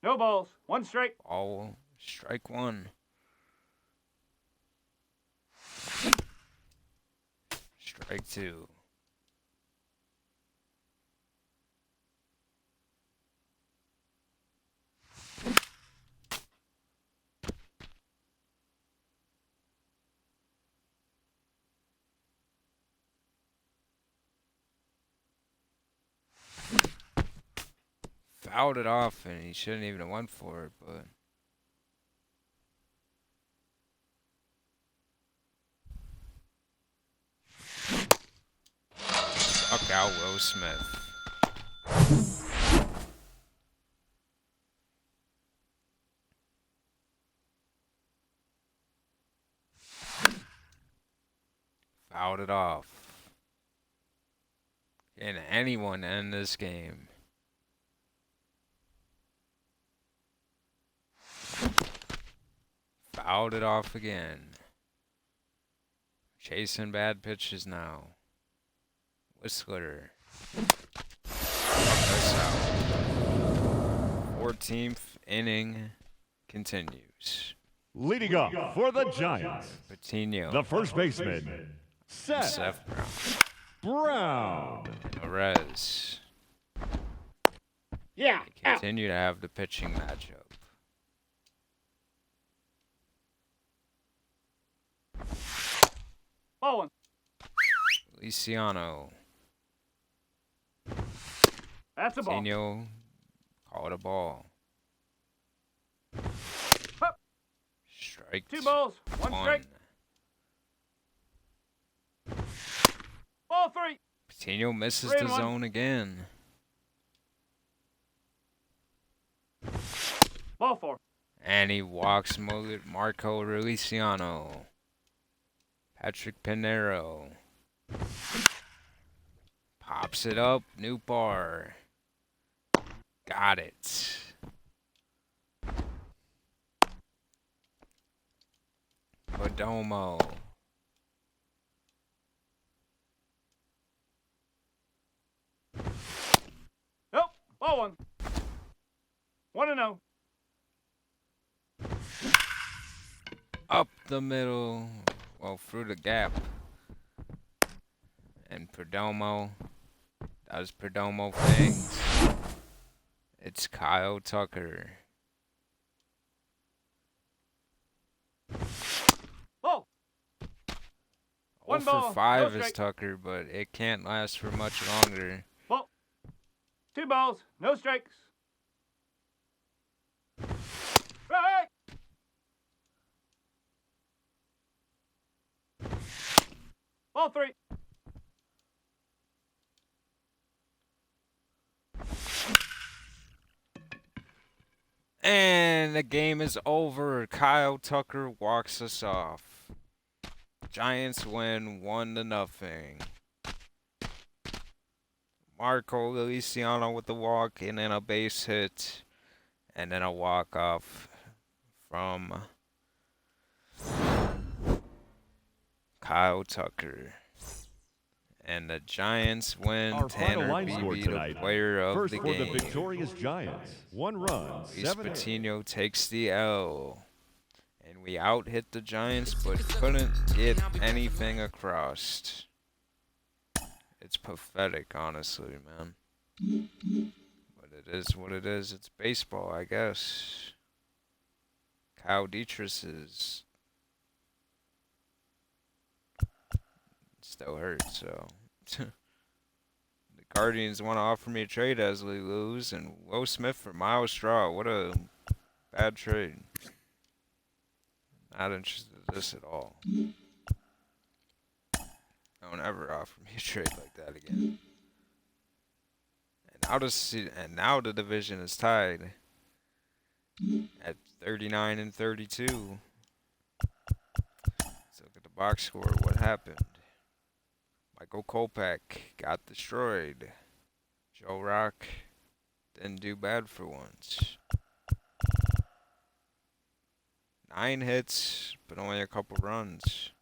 [SPEAKER 3] No balls, 1 strike.
[SPEAKER 1] All strike 1. Strike 2. fouled it off, and he shouldn't even have went for it, but. Struck out Will Smith. Fouled it off. Can anyone end this game? Fouled it off again. Chasing bad pitches now. Whistler. That's out. 14th inning continues.
[SPEAKER 2] Leading up for the Giants,
[SPEAKER 1] Patino.
[SPEAKER 2] the first baseman,
[SPEAKER 1] Seth
[SPEAKER 2] Brown.
[SPEAKER 1] Perez.
[SPEAKER 4] Yeah.
[SPEAKER 1] They
[SPEAKER 4] Out.
[SPEAKER 1] continue to have the pitching matchup.
[SPEAKER 3] Ball one.
[SPEAKER 1] Feliciano.
[SPEAKER 3] That's a ball.
[SPEAKER 1] Patino called a ball.
[SPEAKER 3] Hup.
[SPEAKER 1] Strike
[SPEAKER 3] 2 balls, 1 strike. Ball 3.
[SPEAKER 1] Patino misses
[SPEAKER 3] 3
[SPEAKER 1] the
[SPEAKER 3] and 1.
[SPEAKER 1] zone again.
[SPEAKER 3] Ball 4.
[SPEAKER 1] And he walks Marco Feliciano. Patrick Pinero. Pops it up. New bar. Got it. Perdomo.
[SPEAKER 3] Nope. Ball 1. 1-0.
[SPEAKER 1] Up the middle. Well, through the gap. And Perdomo does Perdomo things. It's Kyle Tucker.
[SPEAKER 3] Ball. 1
[SPEAKER 1] for
[SPEAKER 3] ball,
[SPEAKER 1] 5
[SPEAKER 3] no
[SPEAKER 1] is
[SPEAKER 3] strike.
[SPEAKER 1] Tucker, but it can't last for much longer.
[SPEAKER 3] Ball. 2 balls, no strikes. Right. Ball 3.
[SPEAKER 1] And the game is over. Kyle Tucker walks us off. Giants win 1-0. Marco Feliciano with the walk and then a base hit. And then a walk-off from Kyle Tucker. And the Giants win.
[SPEAKER 2] Our final
[SPEAKER 1] Tanner
[SPEAKER 2] line score
[SPEAKER 1] Beebe, the
[SPEAKER 2] tonight.
[SPEAKER 1] player of
[SPEAKER 2] First
[SPEAKER 1] the
[SPEAKER 2] for the
[SPEAKER 1] game.
[SPEAKER 2] victorious Giants, 1 run,
[SPEAKER 1] Luis
[SPEAKER 2] 7 hits.
[SPEAKER 1] Patino takes the L. And we out-hit the Giants, but couldn't get anything across. It's pathetic, honestly, man. But it is what it is. It's baseball, I guess. Kyle Dietrich is still hurt, so. The Guardians want to offer me a trade as we lose, and Will Smith for Miles Straw. What a bad trade. Not interested in this at all. Don't ever offer me a trade like that again. And now the division is tied at 39 and 32. Let's look at the box score. What happened? Michael Kopech got destroyed. Joe Rock didn't do bad for once. 9 hits, but only a couple runs.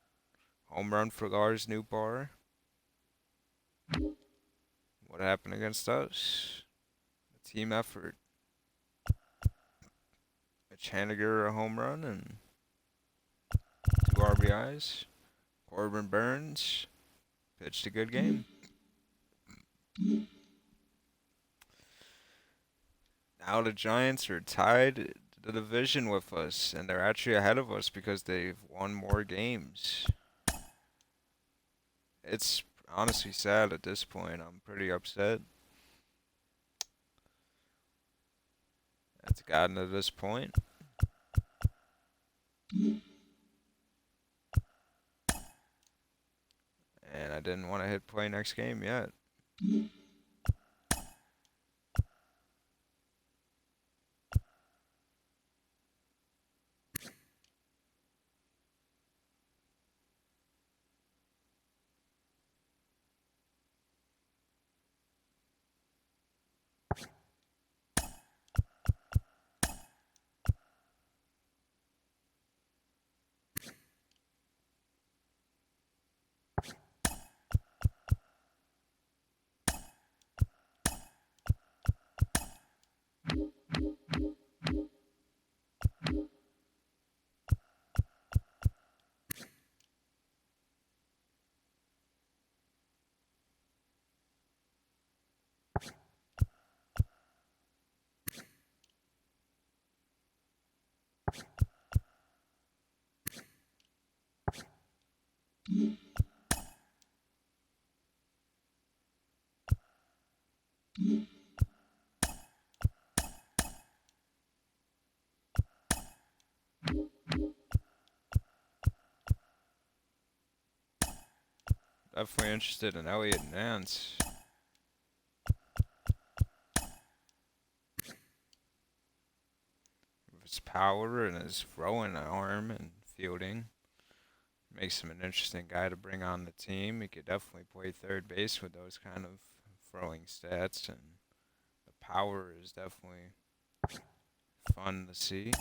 [SPEAKER 1] Home run for Lars Newbar. What happened against us? A team effort. Mitch Haniger a home run and 2 RBIs. Corbin Burns pitched a good game. Now the Giants are tied the division with us, and they're actually ahead of us because they've won more games. It's honestly sad at this point. I'm pretty upset. It's gotten to this point. And I didn't want to hit play next game yet. Definitely interested in Elliott Nance. His power and his throwing arm and fielding makes him an interesting guy to bring on the team. He could definitely play third base with those kind of throwing stats, and the power is definitely fun to see.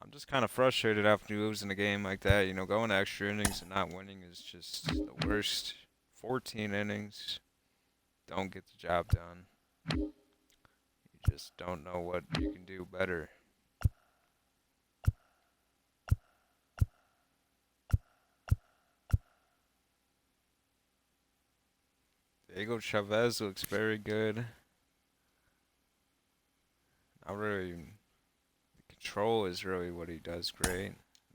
[SPEAKER 1] I'm just kind of frustrated after losing a game like that. You know, going to extra innings and not winning is just the worst. 14 innings, don't get the job done. You just don't know what you can do better. Diego Chavez looks very good. Not really. The control is really what he does great.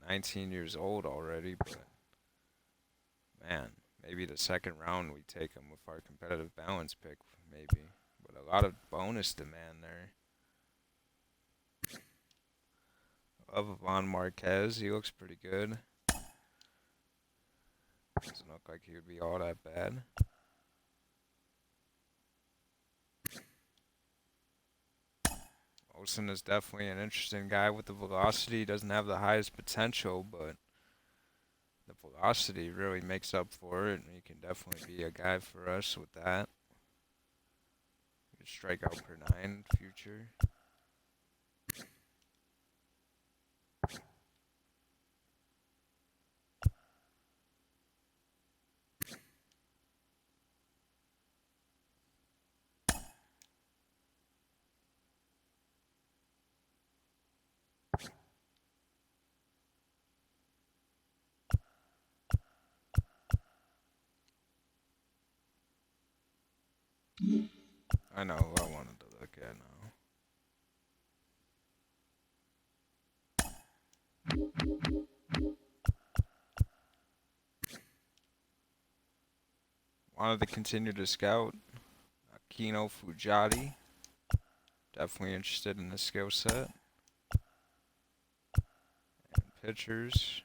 [SPEAKER 1] 19 years old already, but man, maybe the second round we take him with our competitive balance pick, maybe. But a lot of bonus demand there. Love Ivan Marquez. He looks pretty good. Doesn't look like he would be all that bad. Olsen is definitely an interesting guy with the velocity. He doesn't have the highest potential, but the velocity really makes up for it, and he can definitely be a guy for us with that. Good strikeout per 9 future. I know who I wanted to look at now. Wanted to continue to scout Akino Fujati. Definitely interested in the skill set. And pitchers.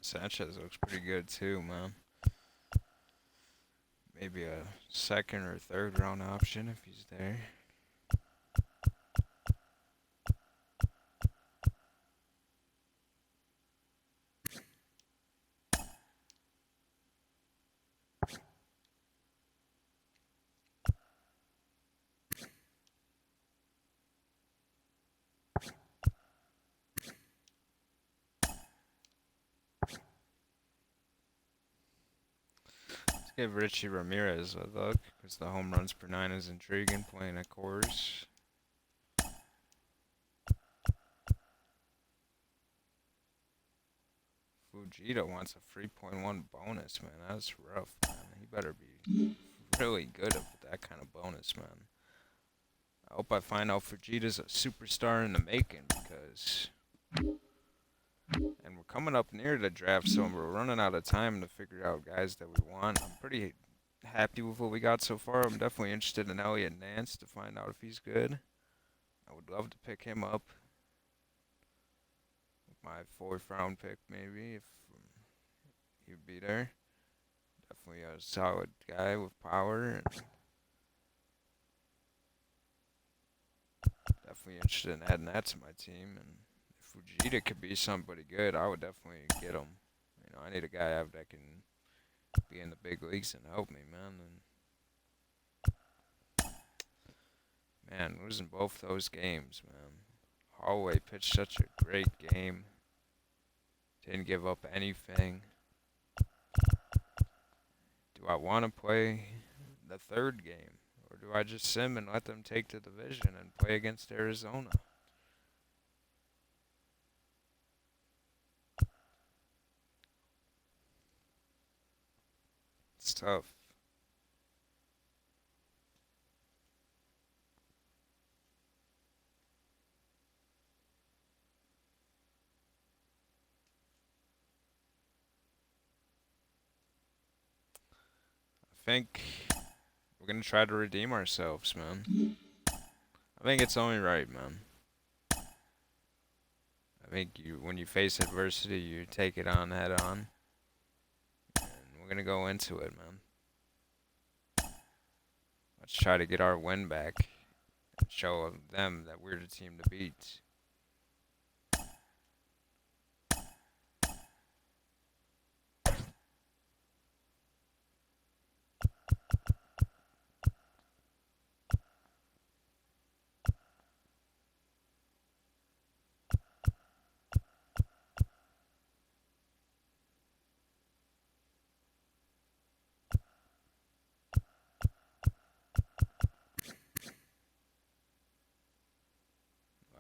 [SPEAKER 1] Sanchez looks pretty good too, man. Maybe a second or third round option if he's there. Let's give Richie Ramirez a look because the home runs per 9 is intriguing playing at Coors. Fujita wants a 3.1 bonus, man. That's rough, man. He better be really good with that kind of bonus, man. I hope I find out Fujita's a superstar in the making because... And we're coming up near the draft, so we're running out of time to figure out guys that we want. I'm pretty happy with what we got so far. I'm definitely interested in Elliot Nance to find out if he's good. I would love to pick him up. My 4th round pick, maybe, if he'd be there. Definitely a solid guy with power. And definitely interested in adding that to my team. And if Fujita could be somebody good, I would definitely get him. You know, I need a guy that can be in the big leagues and help me, man. And man, losing both those games, man. Holloway pitched such a great game. Didn't give up anything. Do I want to play the 3rd game? Or do I just sim and let them take the division and play against Arizona? It's tough. I think we're going to try to redeem ourselves, man. I think it's only right, man. I think when you face adversity, you take it on head on. And we're going to go into it, man. Let's try to get our win back and show them that we're the team to beat.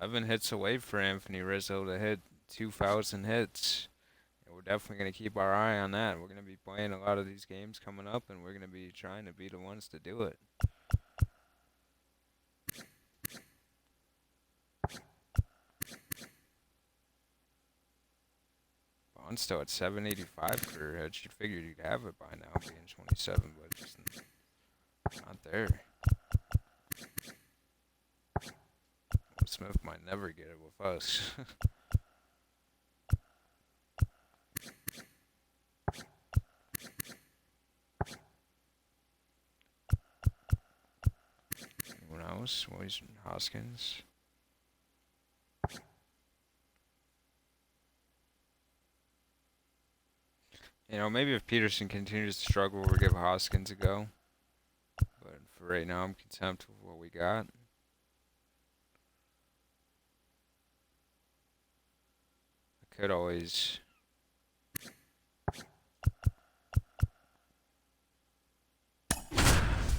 [SPEAKER 1] I've been hits away for Anthony Rizzo to hit 2,000 hits. And we're definitely going to keep our eye on that. We're going to be playing a lot of these games coming up, and we're going to be trying to be the ones to do it. Bond's still at 785 career hits. You'd figure you'd have it by now, being 27, but just not there. Smith might never get it with us. Anyone else? Williams Hoskins. You know, maybe if Peterson continues to struggle, we'll give Hoskins a go. But for right now, I'm content with what we got. I could always...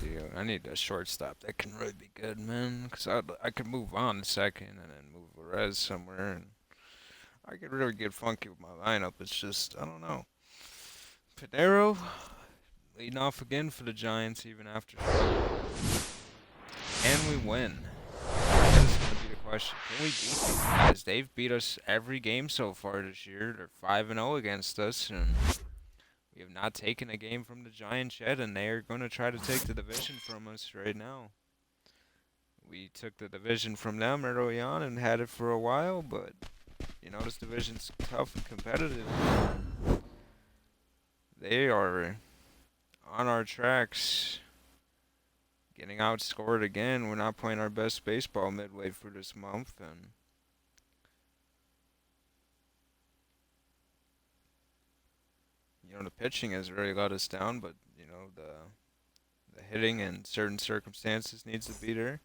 [SPEAKER 1] Dude, I need a shortstop that can really be good, man. Because I could move on a second and then move Perez somewhere. And I could really get funky with my lineup. It's just, I don't know. Pinero leading off again for the Giants even after. Can we win? That's going to be the question. Can we beat these guys? They've beat us every game so far this year. They're 5-0 against us, and we have not taken a game from the Giants yet, and they are going to try to take the division from us right now. We took the division from them early on and had it for a while, but you know, this division's tough and competitive. They are on our tracks, getting outscored again. We're not playing our best baseball midway through this month, and the pitching has really let us down. But the hitting in certain circumstances needs to be there.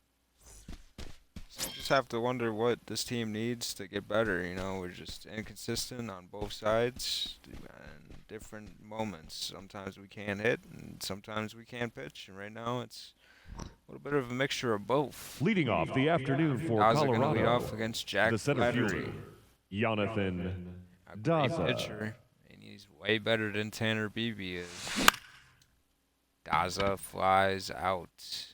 [SPEAKER 1] So you just have to wonder what this team needs to get better. We're just inconsistent on both sides and different moments. Sometimes we can't hit, and sometimes we can't pitch. And right now, it's a little bit of a mixture of both.
[SPEAKER 2] Leading off the afternoon for
[SPEAKER 1] Daza going to lead
[SPEAKER 2] Colorado,
[SPEAKER 1] off against Jack
[SPEAKER 2] the center
[SPEAKER 1] Flattery,
[SPEAKER 2] fielder, Jonathan
[SPEAKER 1] a great
[SPEAKER 2] Daza.
[SPEAKER 1] pitcher, and he's way better than Tanner Beebe is. Daza flies out.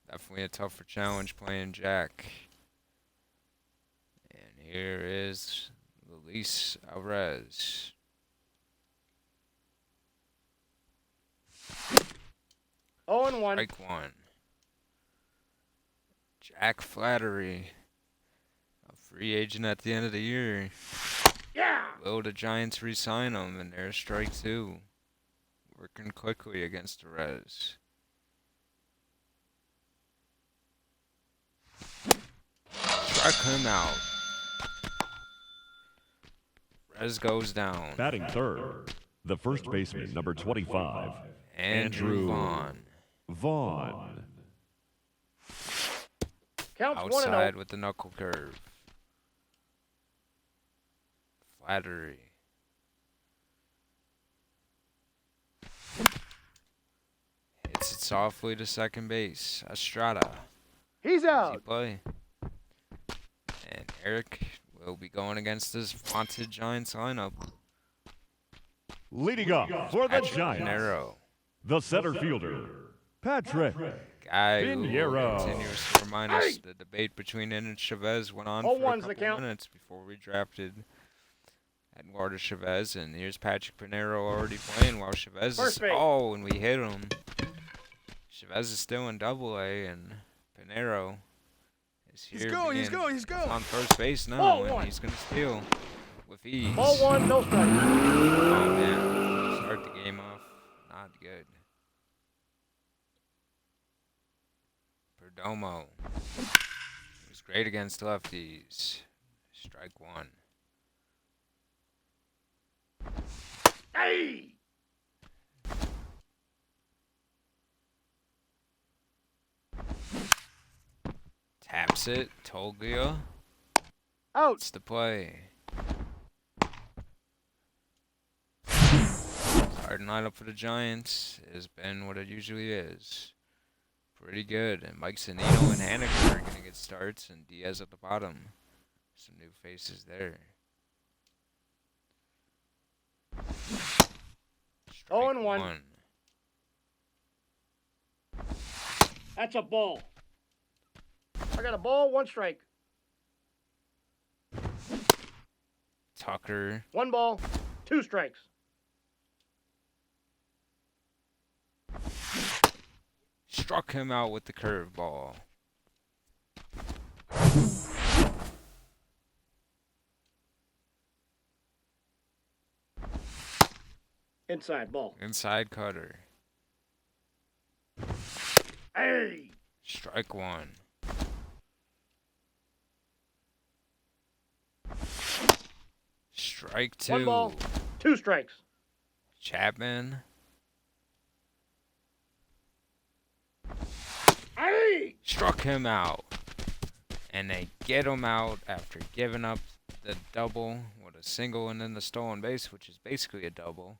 [SPEAKER 1] Definitely a tougher challenge playing Jack. And here is Luis Alvarez.
[SPEAKER 4] 0-1.
[SPEAKER 1] Strike one. Jack Flattery, a free agent at the end of the year.
[SPEAKER 4] Yeah.
[SPEAKER 1] Will the Giants re-sign him? And there's strike two. Working quickly against the Reds. Struck him out. Rez goes down.
[SPEAKER 2] Batting third, the first baseman, number 25,
[SPEAKER 1] Andrew Vaughn.
[SPEAKER 2] Vaughn.
[SPEAKER 4] Counts 1-0.
[SPEAKER 1] Outside with the knuckle curve. Flattery. Hits it softly to second base. Estrada.
[SPEAKER 4] He's
[SPEAKER 1] Easy
[SPEAKER 4] out.
[SPEAKER 1] play. And Eric will be going against his vaunted Giants lineup.
[SPEAKER 2] Leading up for the
[SPEAKER 1] Patrick
[SPEAKER 2] Giants,
[SPEAKER 1] Pinero.
[SPEAKER 2] the center fielder, Patrick.
[SPEAKER 1] Guy who
[SPEAKER 2] Pinero.
[SPEAKER 1] continues to remind us the debate between him and Chavez went on for a
[SPEAKER 4] 0-1's the
[SPEAKER 1] couple
[SPEAKER 4] count.
[SPEAKER 1] minutes before we drafted Eduardo Chavez, and here's Patrick Pinero already playing while Chavez
[SPEAKER 4] First
[SPEAKER 1] is
[SPEAKER 4] base.
[SPEAKER 1] and we hit him. Chavez is still in Double-A, and Pinero is here.
[SPEAKER 5] He's going.
[SPEAKER 1] on first base now,
[SPEAKER 4] Ball
[SPEAKER 1] and
[SPEAKER 4] one.
[SPEAKER 1] he's gonna steal with ease.
[SPEAKER 4] Ball 1, no strike.
[SPEAKER 1] Oh man, start the game off not good. Perdomo. He was great against lefties. Strike one.
[SPEAKER 4] Hey.
[SPEAKER 1] Taps it. Tolgia.
[SPEAKER 4] Out.
[SPEAKER 1] It's the play. Starting lineup for the Giants has been what it usually is. Pretty good. And Mike Zanino and Haneker are going to get starts, and Diaz at the bottom. Some new faces there. Strike
[SPEAKER 4] 0-1.
[SPEAKER 1] one.
[SPEAKER 4] That's a ball. I got a ball, 1 strike.
[SPEAKER 1] Tucker.
[SPEAKER 4] 1 ball, 2 strikes.
[SPEAKER 1] Struck him out with the curveball.
[SPEAKER 4] Inside ball.
[SPEAKER 1] Inside cutter.
[SPEAKER 4] Hey.
[SPEAKER 1] Strike one. Strike two.
[SPEAKER 4] 1 ball, 2 strikes.
[SPEAKER 1] Chapman.
[SPEAKER 4] Hey.
[SPEAKER 1] Struck him out. And they get him out after giving up the double with a single and then the stolen base, which is basically a double.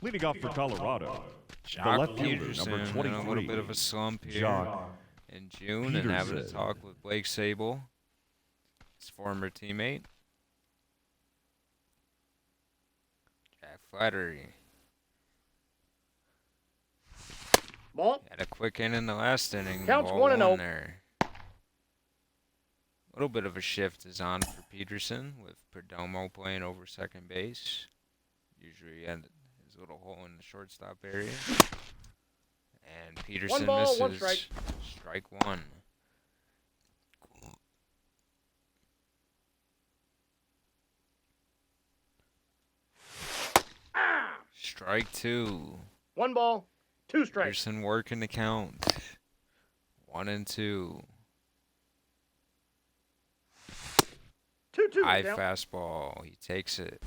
[SPEAKER 2] Leading off for Colorado,
[SPEAKER 1] Jock
[SPEAKER 2] left fielder,
[SPEAKER 1] Peterson
[SPEAKER 2] number
[SPEAKER 1] in a little
[SPEAKER 2] 23,
[SPEAKER 1] bit of a slump here
[SPEAKER 2] Jock
[SPEAKER 1] in June, and having a
[SPEAKER 2] Peterson.
[SPEAKER 1] talk with Blake Sable, his former teammate. Jack Flattery
[SPEAKER 4] Ball.
[SPEAKER 1] had a quick in the last inning.
[SPEAKER 4] Counts
[SPEAKER 1] ball
[SPEAKER 4] 1-0.
[SPEAKER 1] one there. A little bit of a shift is on for Peterson with Perdomo playing over second base. Usually he had his little hole in the shortstop area. And Peterson
[SPEAKER 4] ball,
[SPEAKER 1] misses.
[SPEAKER 4] 1 strike.
[SPEAKER 1] Strike one. Strike two.
[SPEAKER 4] 1 ball, 2 strikes.
[SPEAKER 1] Peterson working the count. 1 and 2.
[SPEAKER 4] 2-2
[SPEAKER 1] High
[SPEAKER 4] count.
[SPEAKER 1] fastball. He takes it.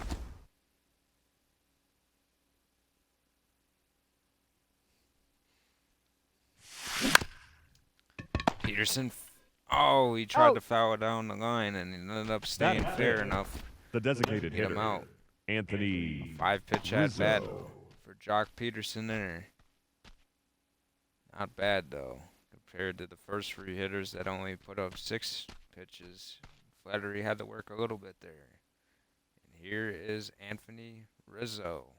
[SPEAKER 1] Peterson. Oh, he tried to foul it down the line, and he ended up staying
[SPEAKER 2] That's
[SPEAKER 1] fair
[SPEAKER 2] it.
[SPEAKER 1] enough.
[SPEAKER 2] The designated
[SPEAKER 1] Get him
[SPEAKER 2] hitter,
[SPEAKER 1] out.
[SPEAKER 2] Anthony
[SPEAKER 1] 5-pitch at bat
[SPEAKER 2] Rizzo.
[SPEAKER 1] for Jock Peterson there. Not bad, though, compared to the first 3 hitters that only put up 6 pitches. Flattery had to work a little bit there. And here is Anthony Rizzo.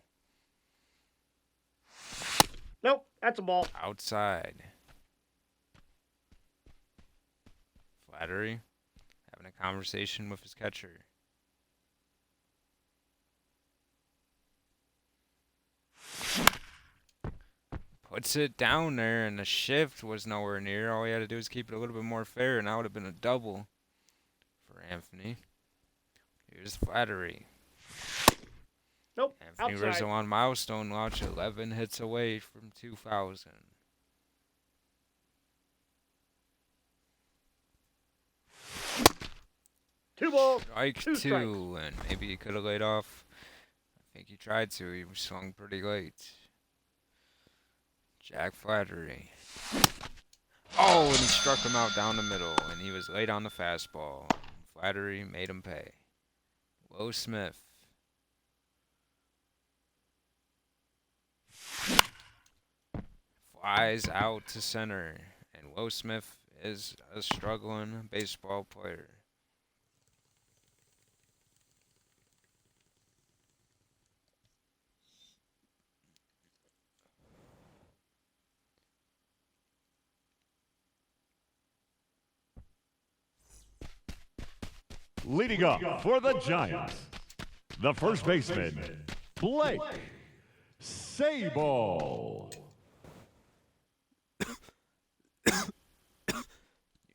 [SPEAKER 4] Nope, that's a ball.
[SPEAKER 1] Outside. Flattery having a conversation with his catcher. Puts it down there, and the shift was nowhere near. All he had to do was keep it a little bit more fair, and that would have been a double for Anthony. Here's Flattery.
[SPEAKER 4] Nope,
[SPEAKER 1] Anthony
[SPEAKER 4] outside.
[SPEAKER 1] Rizzo on milestone watch, 11 hits away from 2,000.
[SPEAKER 4] Two balls,
[SPEAKER 1] Strike
[SPEAKER 4] 2
[SPEAKER 1] two,
[SPEAKER 4] strikes.
[SPEAKER 1] and maybe he could have laid off. I think he tried to. He swung pretty late. Jack Flattery. Oh, and he struck him out down the middle, and he was late on the fastball. Flattery made him pay. Will Smith. Flies out to center, and Will Smith is a struggling baseball player.
[SPEAKER 2] Leading up for the Giants, the first baseman, Blake Sable.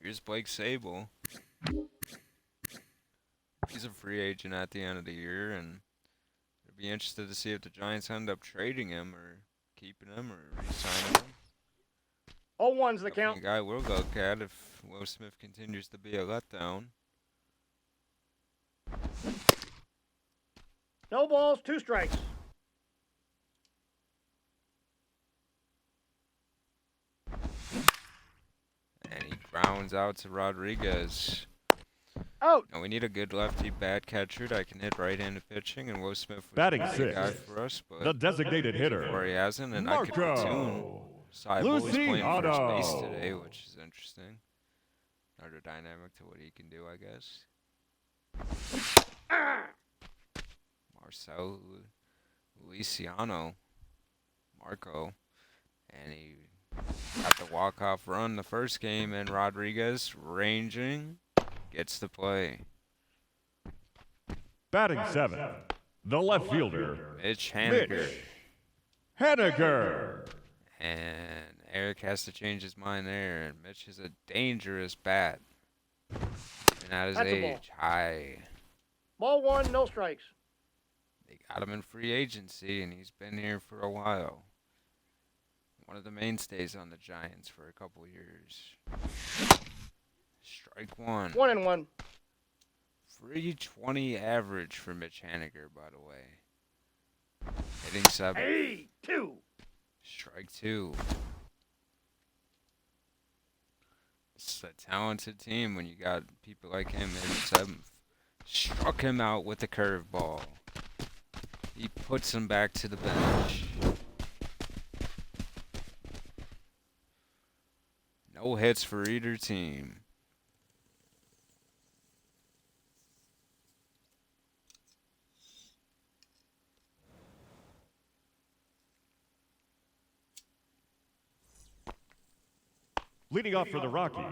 [SPEAKER 1] Here's Blake Sable. He's a free agent at the end of the year, and I'd be interested to see if the Giants end up trading him or keeping him or re-signing him.
[SPEAKER 4] 0-1's the
[SPEAKER 1] Definitely
[SPEAKER 4] count.
[SPEAKER 1] a guy we'll look at if Will Smith continues to be a letdown.
[SPEAKER 4] No balls, 2 strikes.
[SPEAKER 1] And he grounds out to Rodriguez.
[SPEAKER 4] Out.
[SPEAKER 1] Now we need a good lefty bat catcher that can hit right-handed pitching, and Will Smith was
[SPEAKER 2] Batting
[SPEAKER 1] a good
[SPEAKER 2] sixth,
[SPEAKER 1] guy for us, but
[SPEAKER 2] the designated
[SPEAKER 1] or
[SPEAKER 2] hitter,
[SPEAKER 1] he hasn't, and I can platoon.
[SPEAKER 2] Marco
[SPEAKER 1] Cybo is playing first base
[SPEAKER 2] Luciano.
[SPEAKER 1] today, which is interesting. Another dynamic to what he can do, I guess. Marcel Luciano, Marco, and he got the walk-off run the first game, and Rodriguez, ranging, gets the play.
[SPEAKER 2] Batting seventh, the left fielder,
[SPEAKER 1] Mitch Haniger.
[SPEAKER 2] Mitch Haniger.
[SPEAKER 1] And Eric has to change his mind there, and Mitch is a dangerous bat. And at his
[SPEAKER 4] That's a ball.
[SPEAKER 1] age, high.
[SPEAKER 4] Ball 1, no strikes.
[SPEAKER 1] They got him in free agency, and he's been here for a while. One of the mainstays on the Giants for a couple years. Strike 1.
[SPEAKER 4] 1-1.
[SPEAKER 1] 320 average for Mitch Haniger, by the way. Hitting 7.
[SPEAKER 4] Hey, 2.
[SPEAKER 1] Strike 2. It's a talented team when you got people like him in 7th. Struck him out with a curveball. He puts him back to the bench. No hits for either team.
[SPEAKER 2] Leading off for the Rockies,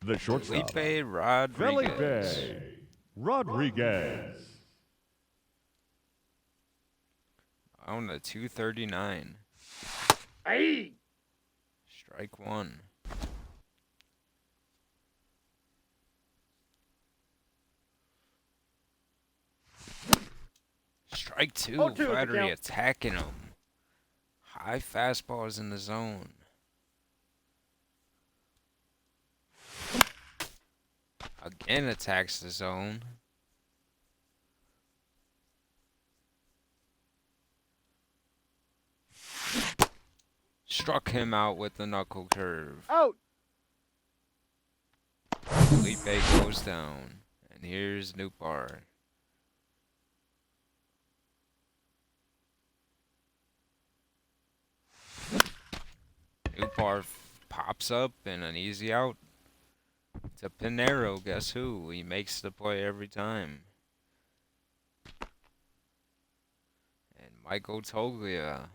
[SPEAKER 2] the shortstop,
[SPEAKER 1] Felipe Rodriguez.
[SPEAKER 2] Felipe Rodriguez.
[SPEAKER 1] On the 239.
[SPEAKER 4] Hey.
[SPEAKER 1] Strike 1. Strike 2.
[SPEAKER 4] 0-2 is the
[SPEAKER 1] Flattery
[SPEAKER 4] count.
[SPEAKER 1] attacking him. High fastball is in the zone. Again attacks the zone. Struck him out with the knuckle curve.
[SPEAKER 4] Out.
[SPEAKER 1] Felipe goes down. And here's Newbar. Newbar pops up and an easy out to Pinero. Guess who? He makes the play every time. And Michael Toglia.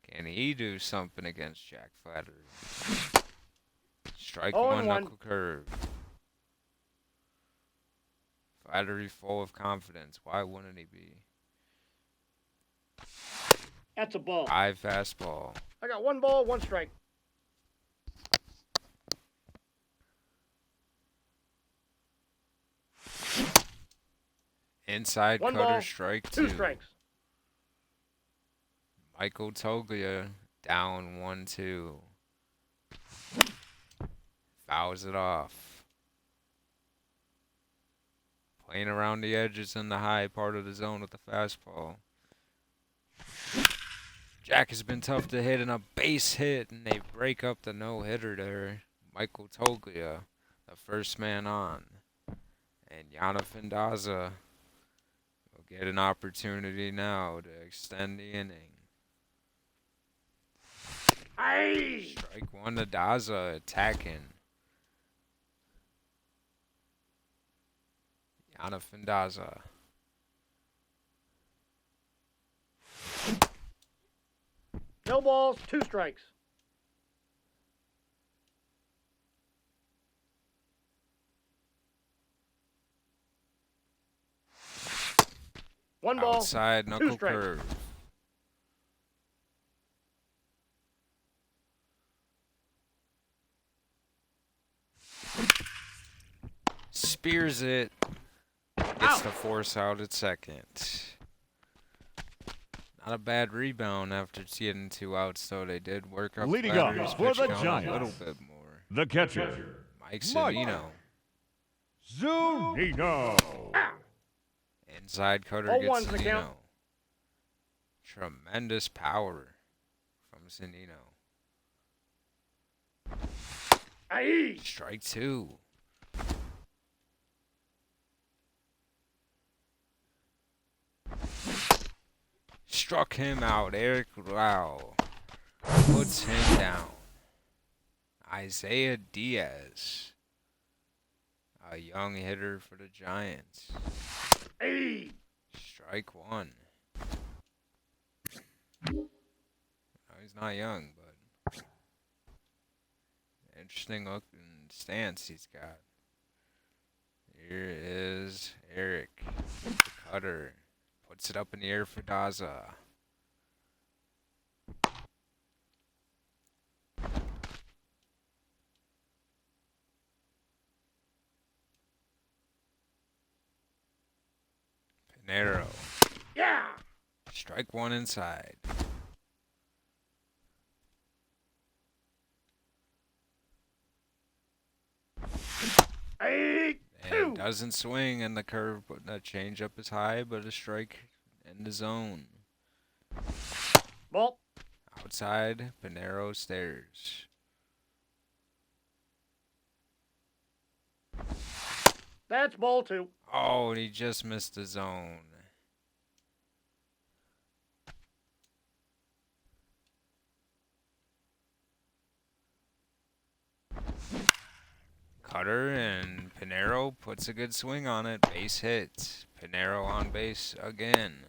[SPEAKER 1] Can he do something against Jack Flattery? Strike 1,
[SPEAKER 4] 0-1.
[SPEAKER 1] knuckle curve. Flattery full of confidence. Why wouldn't he be?
[SPEAKER 4] That's a ball.
[SPEAKER 1] High fastball.
[SPEAKER 4] I got 1 ball, 1 strike.
[SPEAKER 1] Inside
[SPEAKER 4] 1
[SPEAKER 1] cutter,
[SPEAKER 4] ball,
[SPEAKER 1] strike
[SPEAKER 4] 2
[SPEAKER 1] 2.
[SPEAKER 4] strikes.
[SPEAKER 1] Michael Toglia down 1-2. Fouls it off. Playing around the edges in the high part of the zone with the fastball. Jack has been tough to hit, and a base hit, and they break up the no-hitter there. Michael Toglia, the first man on. And Yana Findaza will get an opportunity now to extend the inning.
[SPEAKER 4] Aye.
[SPEAKER 1] Strike 1 to Daza attacking. Yana Findaza.
[SPEAKER 4] No balls, 2 strikes. One ball,
[SPEAKER 1] Outside
[SPEAKER 4] 2
[SPEAKER 1] knuckle
[SPEAKER 4] strikes.
[SPEAKER 1] curve. Spears it. Gets
[SPEAKER 4] Out.
[SPEAKER 1] the force out at second. Not a bad rebound after getting 2 outs, though. They did work up
[SPEAKER 2] Leading up
[SPEAKER 1] Flattery's
[SPEAKER 2] for
[SPEAKER 1] pitch
[SPEAKER 2] the
[SPEAKER 1] count
[SPEAKER 2] Giants.
[SPEAKER 1] a little bit more.
[SPEAKER 2] The catcher,
[SPEAKER 1] Mike
[SPEAKER 2] Mike.
[SPEAKER 1] Zunino.
[SPEAKER 2] Zunino.
[SPEAKER 1] Inside cutter
[SPEAKER 4] 0-1's
[SPEAKER 1] gets
[SPEAKER 4] the
[SPEAKER 1] Zunino.
[SPEAKER 4] count.
[SPEAKER 1] Tremendous power from Zunino.
[SPEAKER 4] Aye.
[SPEAKER 1] Strike 2. Struck him out. Eric Lau puts him down. Isaiah Diaz, a young hitter for the Giants.
[SPEAKER 4] Aye.
[SPEAKER 1] Strike 1. No, he's not young, but interesting looking stance he's got. Here is Eric, the cutter. Puts it up in the air for Daza. Pinero.
[SPEAKER 4] Yeah.
[SPEAKER 1] Strike 1 inside.
[SPEAKER 4] Aye.
[SPEAKER 1] And
[SPEAKER 4] 2.
[SPEAKER 1] doesn't swing, and the curve, but that changeup is high, but a strike in the zone.
[SPEAKER 4] Ball.
[SPEAKER 1] Outside, Pinero stares.
[SPEAKER 4] That's ball 2.
[SPEAKER 1] Oh, and he just missed the zone. Cutter, and Pinero puts a good swing on it. Base hit. Pinero on base again.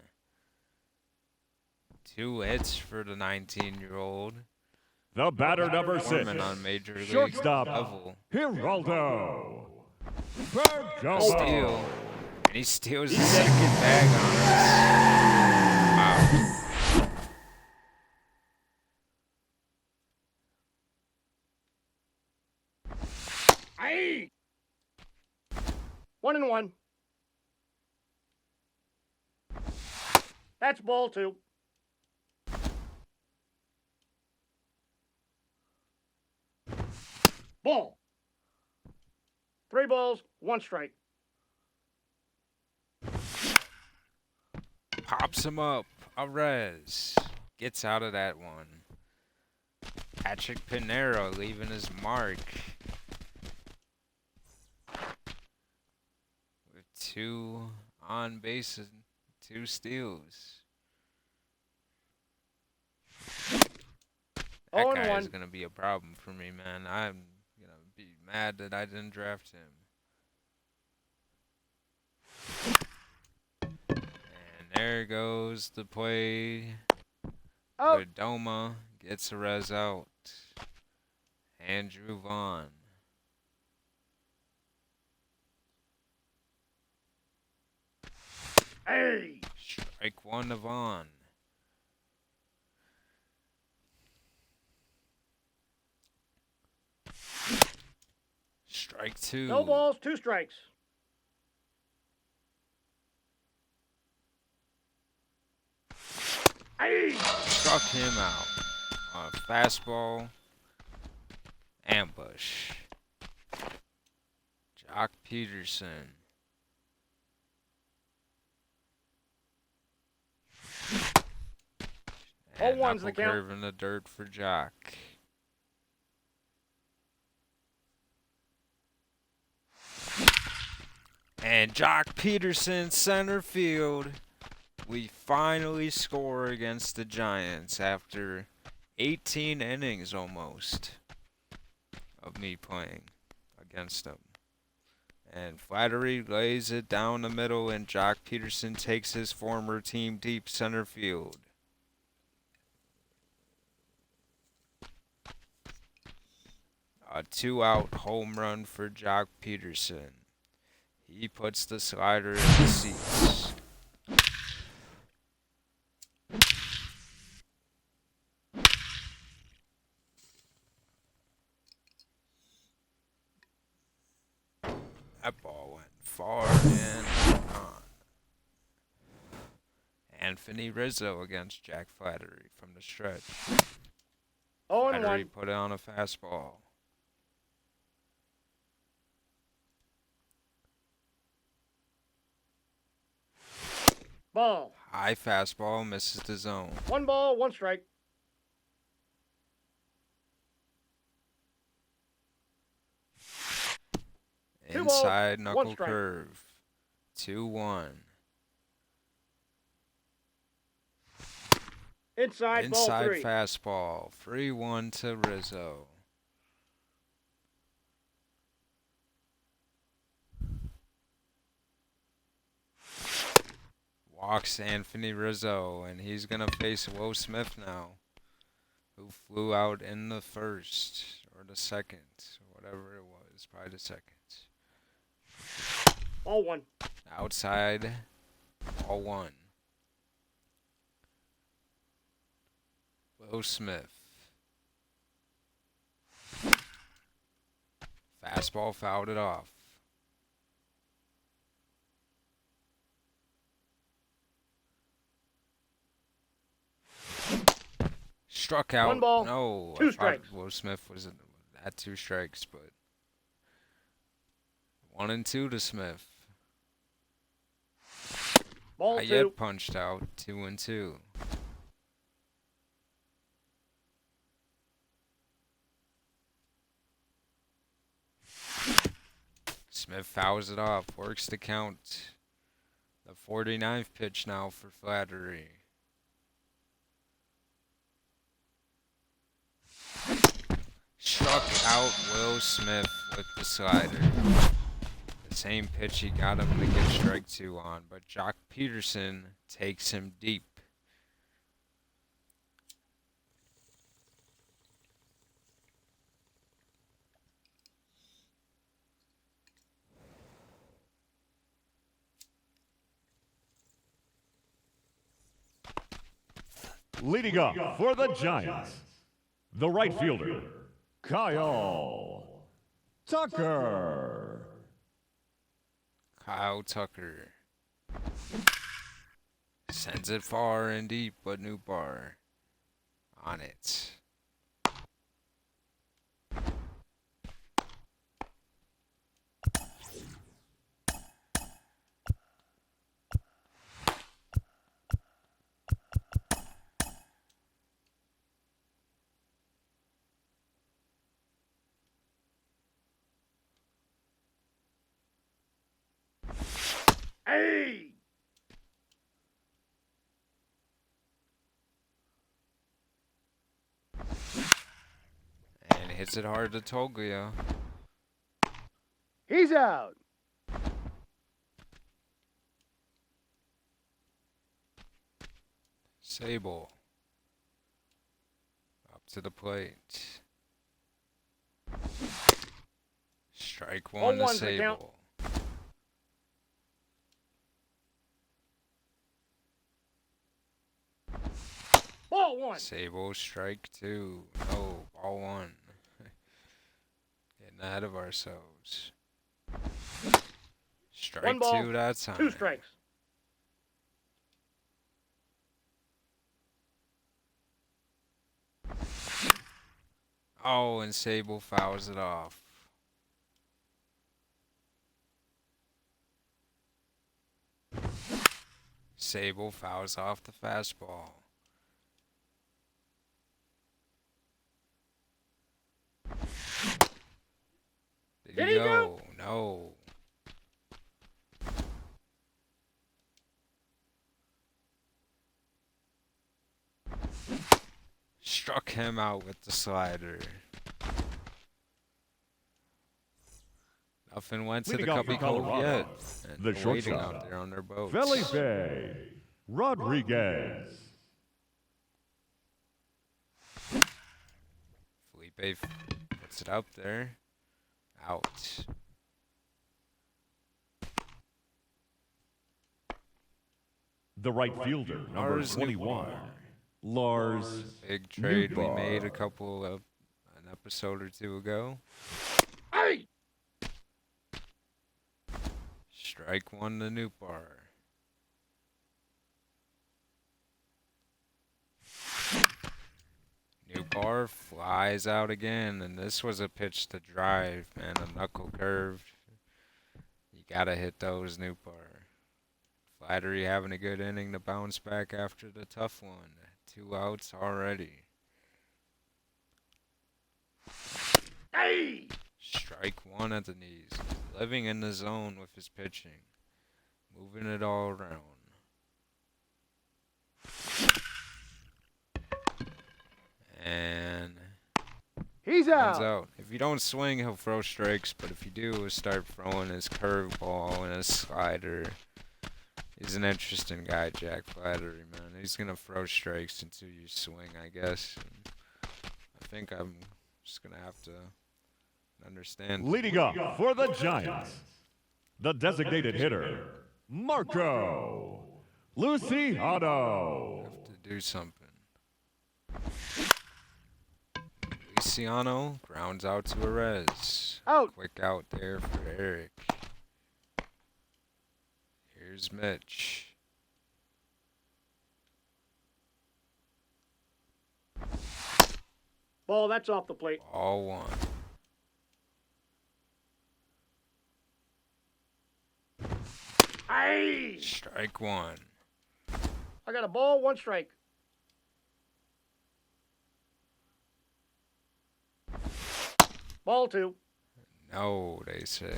[SPEAKER 1] 2 hits for the 19-year-old.
[SPEAKER 2] The batter number 6.
[SPEAKER 1] Foreman on major league
[SPEAKER 2] Shortstop,
[SPEAKER 1] level.
[SPEAKER 2] Geraldo.
[SPEAKER 1] Steal.
[SPEAKER 2] Perdomo.
[SPEAKER 1] And he steals the second bag on us. Wow.
[SPEAKER 4] Aye. 1-1. That's ball 2. Ball. 3 balls, 1 strike.
[SPEAKER 1] Pops him up. Arez gets out of that one. Patrick Pinero leaving his mark with 2 on base and 2 steals. That
[SPEAKER 4] 0
[SPEAKER 1] guy
[SPEAKER 4] and
[SPEAKER 1] is
[SPEAKER 4] 1.
[SPEAKER 1] gonna be a problem for me, man. I'm gonna be mad that I didn't draft him. And there goes the play.
[SPEAKER 4] Out.
[SPEAKER 1] Doma gets a res out. Andrew Vaughn.
[SPEAKER 4] Hey.
[SPEAKER 1] Strike 1 to Vaughn. Strike 2.
[SPEAKER 4] No balls, 2 strikes. Hey.
[SPEAKER 1] Struck him out on a fastball. Ambush. Jock Peterson. And
[SPEAKER 4] 0-1's the
[SPEAKER 1] knuckle
[SPEAKER 4] count.
[SPEAKER 1] curve in the dirt for Jock. And Jock Peterson, center field. We finally score against the Giants after 18 innings almost of me playing against them. And Flattery lays it down the middle, and Jock Peterson takes his former team deep center field. A 2-out home run for Jock Peterson. He puts the slider in the seats. That ball went far and on. Anthony Rizzo against Jack Flattery from the stretch.
[SPEAKER 4] 0 and
[SPEAKER 1] Flattery
[SPEAKER 4] 1.
[SPEAKER 1] put it on a fastball.
[SPEAKER 4] Ball.
[SPEAKER 1] High fastball misses the zone.
[SPEAKER 4] 1 ball, 1 strike. Two balls,
[SPEAKER 1] Inside
[SPEAKER 4] one
[SPEAKER 1] knuckle
[SPEAKER 4] strike.
[SPEAKER 1] curve. 2-1.
[SPEAKER 4] Inside, ball
[SPEAKER 1] Inside
[SPEAKER 4] 3.
[SPEAKER 1] fastball. 3-1 to Rizzo. Walks Anthony Rizzo, and he's going to face Will Smith now, who flew out in the first, or the second, whatever it was, probably the second.
[SPEAKER 4] Ball 1.
[SPEAKER 1] Outside, ball 1. Will Smith. Fastball fouled it off. Struck out.
[SPEAKER 4] 1 ball,
[SPEAKER 1] No,
[SPEAKER 4] 2
[SPEAKER 1] I thought
[SPEAKER 4] strikes.
[SPEAKER 1] Will Smith was at 2 strikes, but 1 and 2 to Smith.
[SPEAKER 4] Ball
[SPEAKER 1] Not
[SPEAKER 4] 2.
[SPEAKER 1] yet punched out. 2 and 2. Smith fouls it off. Works the count. The 49th pitch now for Flattery. Struck out Will Smith with the slider. The same pitch he got him to get strike 2 on, but Jock Peterson takes him deep.
[SPEAKER 2] Leading up for the Giants, the right fielder, Kyle Tucker.
[SPEAKER 1] Kyle Tucker sends it far and deep, but Newbar on it. hits it hard to Toglia.
[SPEAKER 4] He's out.
[SPEAKER 1] Sable. Up to the plate. Strike one to
[SPEAKER 4] 0-1's the count.
[SPEAKER 1] Sable.
[SPEAKER 4] Ball one.
[SPEAKER 1] Sable, strike two. No, ball one. Getting ahead of ourselves. Strike
[SPEAKER 4] One ball,
[SPEAKER 1] two that time.
[SPEAKER 4] 2 strikes.
[SPEAKER 1] Oh, and Sable fouls it off. Sable fouls off the fastball.
[SPEAKER 4] Did he go?
[SPEAKER 1] No. Struck him out with the slider. Nothing went to the
[SPEAKER 2] Leading off
[SPEAKER 1] Cubby
[SPEAKER 2] for
[SPEAKER 1] Cove
[SPEAKER 2] Colorado,
[SPEAKER 1] yet. And
[SPEAKER 2] the
[SPEAKER 1] they're waiting
[SPEAKER 2] shortstop,
[SPEAKER 1] out there on their boats.
[SPEAKER 2] Felipe Rodriguez.
[SPEAKER 1] Felipe puts it up there. Out.
[SPEAKER 2] The right fielder, number
[SPEAKER 1] Lars
[SPEAKER 2] 21,
[SPEAKER 1] Newbar.
[SPEAKER 2] Lars
[SPEAKER 1] Big trade we
[SPEAKER 2] Newbar.
[SPEAKER 1] made an episode or two ago.
[SPEAKER 4] Hey!
[SPEAKER 1] Strike one to Newbar. Newbar flies out again, and this was a pitch to drive, man, a knuckle curve. You gotta hit those, Newbar. Flattery having a good inning to bounce back after the tough one. 2 outs already.
[SPEAKER 4] Hey!
[SPEAKER 1] Strike one at the knees. Living in the zone with his pitching. Moving it all around. And
[SPEAKER 4] He's
[SPEAKER 1] one's
[SPEAKER 4] out.
[SPEAKER 1] out. If you don't swing, he'll throw strikes. But if you do, he'll start throwing his curveball and his slider. He's an interesting guy, Jack Flattery, man. He's going to throw strikes until you swing, I guess. And I think I'm just going to have to understand.
[SPEAKER 2] Leading off for the Giants, the designated hitter, Marco Luciano.
[SPEAKER 1] Have to do something. Luciano grounds out to a res.
[SPEAKER 4] Out.
[SPEAKER 1] Quick out there for Eric. Here's Mitch.
[SPEAKER 4] Ball, that's off the plate.
[SPEAKER 1] All one.
[SPEAKER 4] Hey!
[SPEAKER 1] Strike one.
[SPEAKER 4] I got a ball, 1 strike. Ball 2.
[SPEAKER 1] No, they say.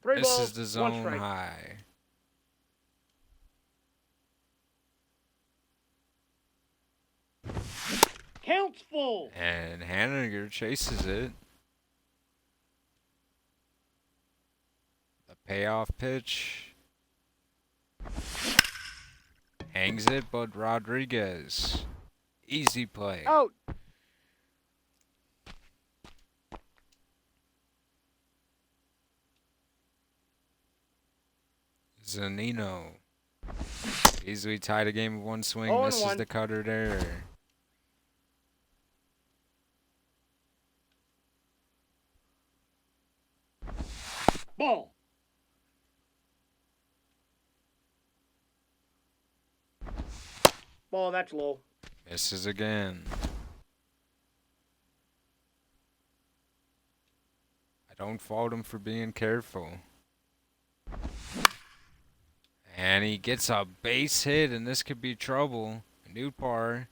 [SPEAKER 4] Three
[SPEAKER 1] This
[SPEAKER 4] balls,
[SPEAKER 1] is the
[SPEAKER 4] 1
[SPEAKER 1] zone
[SPEAKER 4] strike.
[SPEAKER 1] high.
[SPEAKER 4] Counts full.
[SPEAKER 1] And Haniger chases it. The payoff pitch. Hangs it, but Rodriguez. Easy play.
[SPEAKER 4] Out.
[SPEAKER 1] Zanino. Easily tied a game with 1 swing.
[SPEAKER 4] 0-1.
[SPEAKER 1] Misses the cutter there.
[SPEAKER 4] Ball. Ball, that's low.
[SPEAKER 1] Misses again. I don't fault him for being careful. And he gets a base hit, and this could be trouble. Newpar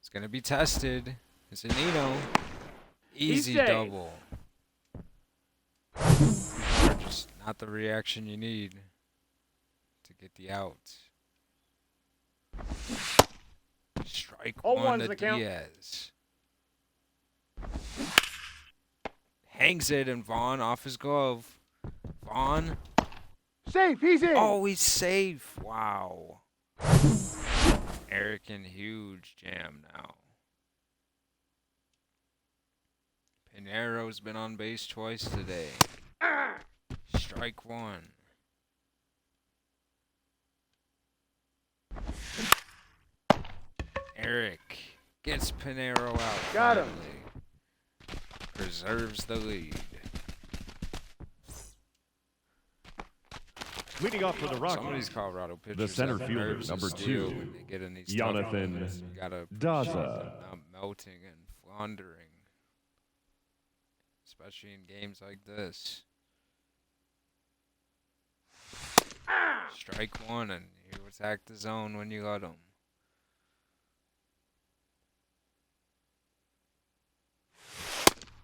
[SPEAKER 1] is going to be tested. It's a Nino. Easy
[SPEAKER 4] safe.
[SPEAKER 1] double. Just not the reaction you need to get the out. Strike
[SPEAKER 4] Oh,
[SPEAKER 1] one
[SPEAKER 4] one's
[SPEAKER 1] to
[SPEAKER 4] the count.
[SPEAKER 1] Diaz. Hangs it and Vaughn off his glove. Vaughn.
[SPEAKER 4] Safe, he's in.
[SPEAKER 1] Oh, he's safe. Wow. Eric in huge jam now. Pinero's been on base twice today. Strike one. Eric gets Pinero out.
[SPEAKER 4] Got him.
[SPEAKER 1] Finally. Preserves the lead.
[SPEAKER 2] Leading off for the
[SPEAKER 1] Some of these
[SPEAKER 2] Rockies,
[SPEAKER 1] Colorado pitchers
[SPEAKER 2] the center
[SPEAKER 1] have
[SPEAKER 2] fielder,
[SPEAKER 1] nerves of
[SPEAKER 2] number
[SPEAKER 1] steel
[SPEAKER 2] 2,
[SPEAKER 1] when they get in these tough
[SPEAKER 2] Jonathan
[SPEAKER 1] moments. You gotta
[SPEAKER 2] Daza.
[SPEAKER 1] appreciate them not melting and floundering, especially in games like this. Strike one, and you attack the zone when you let them.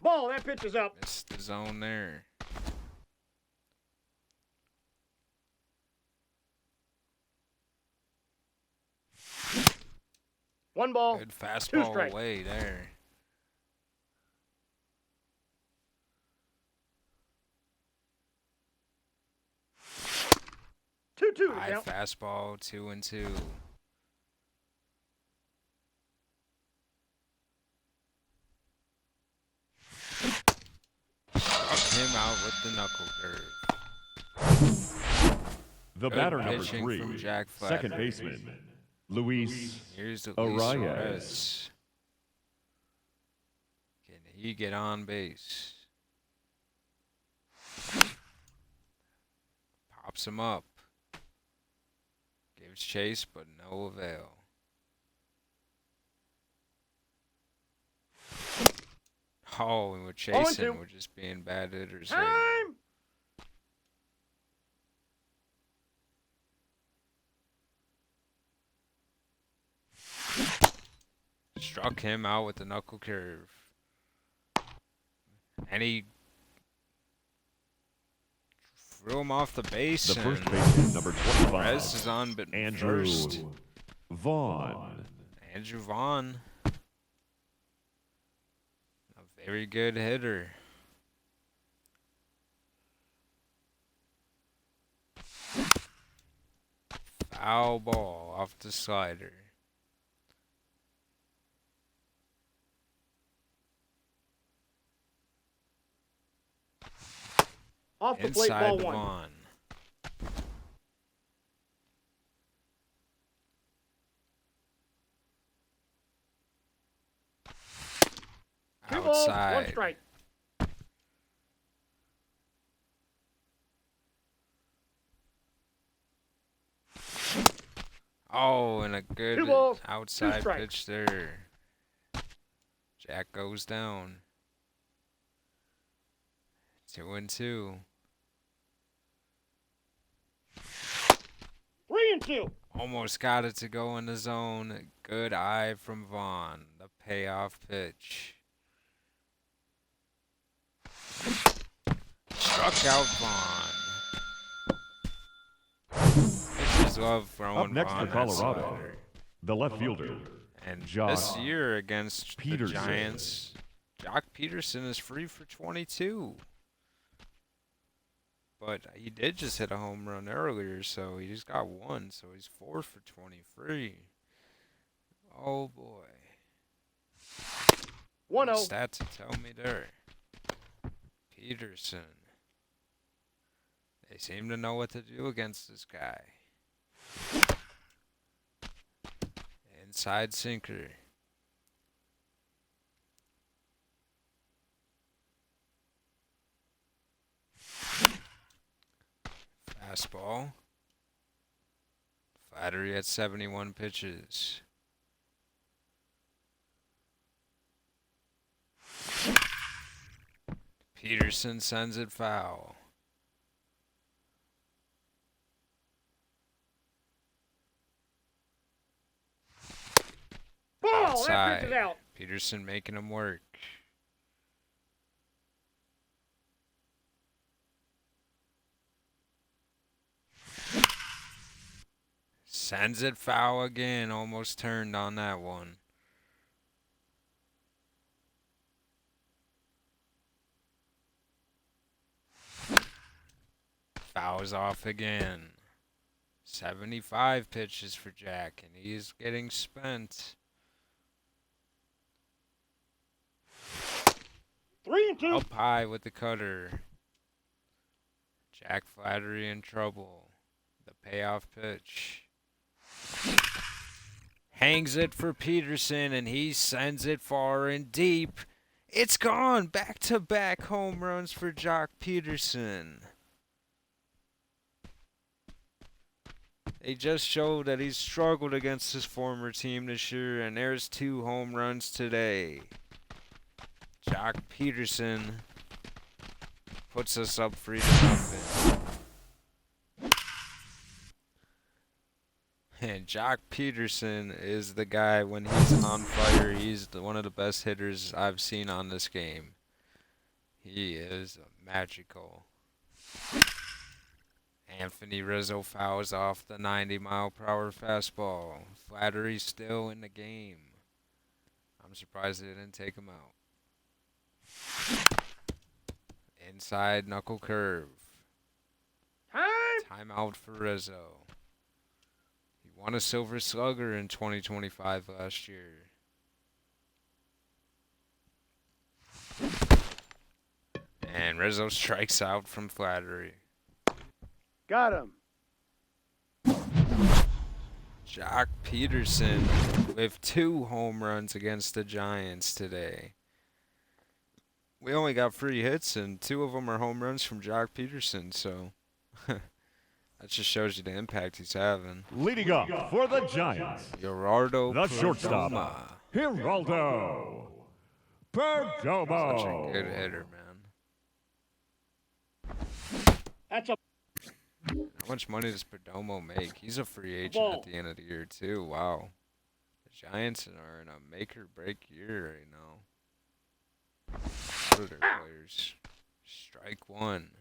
[SPEAKER 4] Ball, that pitch is up.
[SPEAKER 1] Missed the zone there.
[SPEAKER 4] One ball.
[SPEAKER 1] Good fastball
[SPEAKER 4] strikes.
[SPEAKER 1] away there.
[SPEAKER 4] Two to
[SPEAKER 1] High
[SPEAKER 4] count.
[SPEAKER 1] fastball, 2-2. Struck him out with the knuckle curve.
[SPEAKER 2] The
[SPEAKER 1] Good
[SPEAKER 2] batter number
[SPEAKER 1] pitching
[SPEAKER 2] 3,
[SPEAKER 1] from Jack
[SPEAKER 2] second
[SPEAKER 1] Flaherty.
[SPEAKER 2] baseman, Luis
[SPEAKER 1] Here's the
[SPEAKER 2] Arias.
[SPEAKER 1] Can he get on base? Pops him up. Gives chase, but no avail. Oh, and we're chasing.
[SPEAKER 4] 0-2.
[SPEAKER 1] We're just being bad hitters right now.
[SPEAKER 4] Time.
[SPEAKER 1] Struck him out with the knuckle curve. And he threw him off the base.
[SPEAKER 2] The first
[SPEAKER 1] and
[SPEAKER 2] baseman, number
[SPEAKER 1] Perez is
[SPEAKER 2] 25,
[SPEAKER 1] on but
[SPEAKER 2] Andrew
[SPEAKER 1] first.
[SPEAKER 2] Vaughn.
[SPEAKER 1] Andrew Vaughn. A very good hitter. Foul ball off the slider.
[SPEAKER 4] Off the plate, ball
[SPEAKER 1] Inside
[SPEAKER 4] one.
[SPEAKER 1] Vaughn.
[SPEAKER 4] Two balls, one
[SPEAKER 1] Outside.
[SPEAKER 4] strike.
[SPEAKER 1] Oh, and a good
[SPEAKER 4] Two balls,
[SPEAKER 1] outside
[SPEAKER 4] strikes.
[SPEAKER 1] pitch there. Jack goes down. 2-2.
[SPEAKER 4] 3-2.
[SPEAKER 1] Almost got it to go in the zone. Good eye from Vaughn. The payoff pitch. Struck out Vaughn. Pitchers love throwing
[SPEAKER 2] Up next
[SPEAKER 1] Vaughn
[SPEAKER 2] for
[SPEAKER 1] that
[SPEAKER 2] Colorado,
[SPEAKER 1] slider.
[SPEAKER 2] the left fielder,
[SPEAKER 1] And
[SPEAKER 2] Jock
[SPEAKER 1] this year against
[SPEAKER 2] Peterson.
[SPEAKER 1] the Giants, Jock Peterson is free for 22. But he did just hit a home run earlier, so he just got one, so he's 4 for 23. Oh boy.
[SPEAKER 4] 1-0.
[SPEAKER 1] Stats to tell me there. Peterson. They seem to know what to do against this guy. Inside sinker. Fastball. Flattery at 71 pitches. Peterson sends it foul.
[SPEAKER 4] Ball, that
[SPEAKER 1] Outside.
[SPEAKER 4] pitch is out.
[SPEAKER 1] Peterson making him work. Sends it foul again. Almost turned on that one. Fouls off again. 75 pitches for Jack, and he's getting spent.
[SPEAKER 4] 3-2.
[SPEAKER 1] Up high with the cutter. Jack Flattery in trouble. The payoff pitch. Hangs it for Peterson, and he sends it far and deep. It's gone. Back-to-back home runs for Jock Peterson. They just showed that he's struggled against his former team this year, and there's 2 home runs today. Jock Peterson puts us up 3-0. And Jock Peterson is the guy when he's on fire. He's one of the best hitters I've seen on this game. He is magical. Anthony Rizzo fouls off the 90-mile-per-hour fastball. Flattery's still in the game. I'm surprised they didn't take him out. Inside knuckle curve. Timeout for Rizzo. He won a Silver Slugger in 2025 last year. And Rizzo strikes out from Flattery.
[SPEAKER 4] Got him.
[SPEAKER 1] Jock Peterson with 2 home runs against the Giants today. We only got 3 hits, and 2 of them are home runs from Jock Peterson, so that just shows you the impact he's having.
[SPEAKER 2] Leading up for the Giants,
[SPEAKER 1] Gerardo
[SPEAKER 2] the
[SPEAKER 1] Perdomo.
[SPEAKER 2] shortstop, Geraldo Perdomo.
[SPEAKER 1] Such a good hitter, man.
[SPEAKER 4] That's a
[SPEAKER 1] How much money does Perdomo make? He's a free agent
[SPEAKER 4] Ball.
[SPEAKER 1] at the end of the year, too. Wow. The Giants are in a make-or-break year right now. What are their players? Strike 1.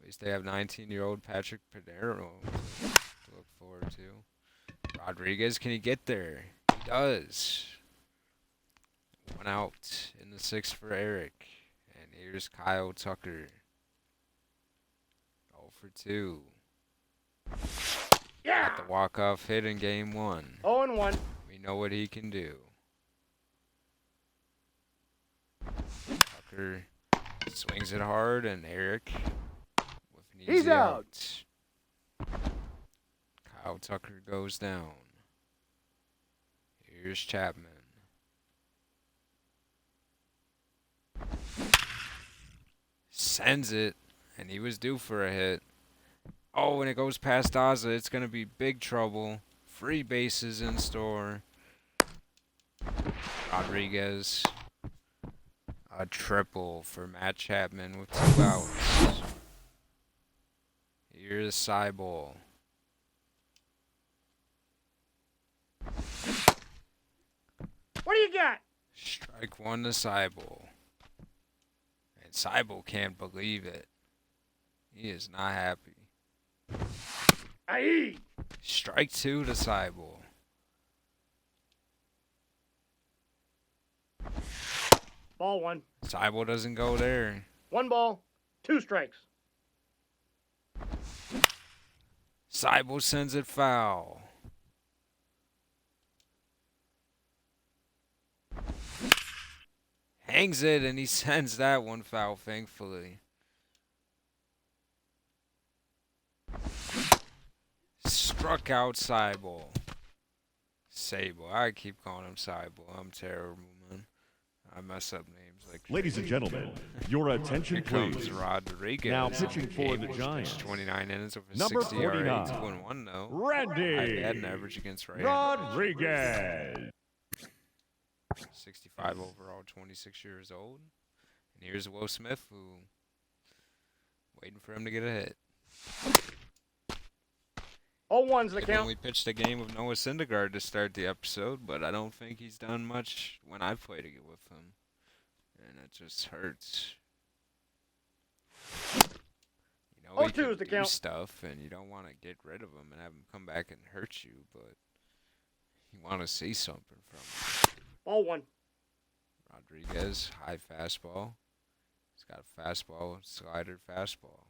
[SPEAKER 1] At least they have 19-year-old Patrick Pedero to look forward to. Rodriguez, can he get there? He does. 1 out in the 6th for Eric. And here's Kyle Tucker. 0 for 2.
[SPEAKER 4] yeah.
[SPEAKER 1] Got the walk-off hit in game 1.
[SPEAKER 4] 0-1.
[SPEAKER 1] We know what he can do. Tucker swings it hard, and Eric with an easy
[SPEAKER 4] He's out.
[SPEAKER 1] Kyle Tucker goes down. Here's Chapman. Sends it, and he was due for a hit. Oh, and it goes past Daza. It's going to be big trouble. Free bases in store. Rodriguez. A triple for Matt Chapman with 2 outs. Here's Seibel.
[SPEAKER 4] What do you got?
[SPEAKER 1] Strike 1 to Seibel. And Seibel can't believe it. He is not happy.
[SPEAKER 4] Aye.
[SPEAKER 1] Strike 2 to Seibel.
[SPEAKER 4] Ball 1.
[SPEAKER 1] Seibel doesn't go there.
[SPEAKER 4] 1 ball, 2 strikes.
[SPEAKER 1] Seibel sends it foul. Hangs it, and he sends that one foul, thankfully. Struck out Seibel. Sable. I keep calling him Seibel. I'm terrible, man. I mess up names like
[SPEAKER 2] Ladies and gentlemen, your attention
[SPEAKER 1] Here comes
[SPEAKER 2] please.
[SPEAKER 1] Rodriguez.
[SPEAKER 2] Now pitching for
[SPEAKER 1] Game
[SPEAKER 2] the
[SPEAKER 1] pitched
[SPEAKER 2] Giants.
[SPEAKER 1] 29 innings with a
[SPEAKER 2] Number
[SPEAKER 1] 60 ERA,
[SPEAKER 2] 49,
[SPEAKER 1] 2-1 though.
[SPEAKER 2] Randy
[SPEAKER 1] I had an average against right-handers.
[SPEAKER 2] Rodriguez.
[SPEAKER 1] 65 overall, 26 years old. And here's Will Smith, who waiting for him to get a hit.
[SPEAKER 4] 0-1's the
[SPEAKER 1] They've
[SPEAKER 4] count.
[SPEAKER 1] only pitched a game with Noah Syndergaard to start the episode, but I don't think he's done much when I've played it with him. And it just hurts. You know he
[SPEAKER 4] 0-2
[SPEAKER 1] can
[SPEAKER 4] is the
[SPEAKER 1] do
[SPEAKER 4] count.
[SPEAKER 1] stuff, and you don't want to get rid of him and have him come back and hurt you, but you want to see something from him.
[SPEAKER 4] Ball 1.
[SPEAKER 1] Rodriguez, high fastball. He's got a fastball, slider, fastball.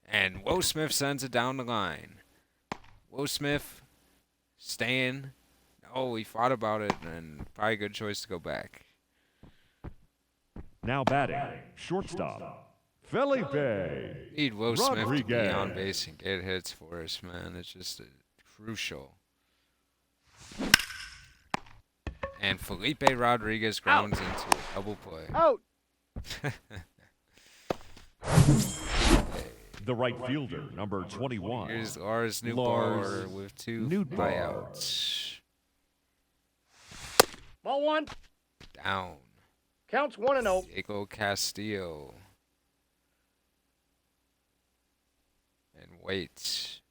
[SPEAKER 1] And Will Smith sends it down the line. Will Smith staying. Oh, he thought about it, and probably a good choice to go back.
[SPEAKER 2] Now batting, shortstop, Felipe
[SPEAKER 1] Need Will Smith to be on
[SPEAKER 2] Rodriguez.
[SPEAKER 1] base and get hits for us, man. It's just crucial. And Felipe Rodriguez grounds into a double play.
[SPEAKER 4] Out.
[SPEAKER 2] The right fielder, number 21.
[SPEAKER 1] Here's Lars Newbar
[SPEAKER 2] Lars
[SPEAKER 1] with 2
[SPEAKER 2] Newbar.
[SPEAKER 1] buyouts.
[SPEAKER 4] Ball 1.
[SPEAKER 1] Down.
[SPEAKER 4] Counts 1-0.
[SPEAKER 1] Diego Castillo. And waits.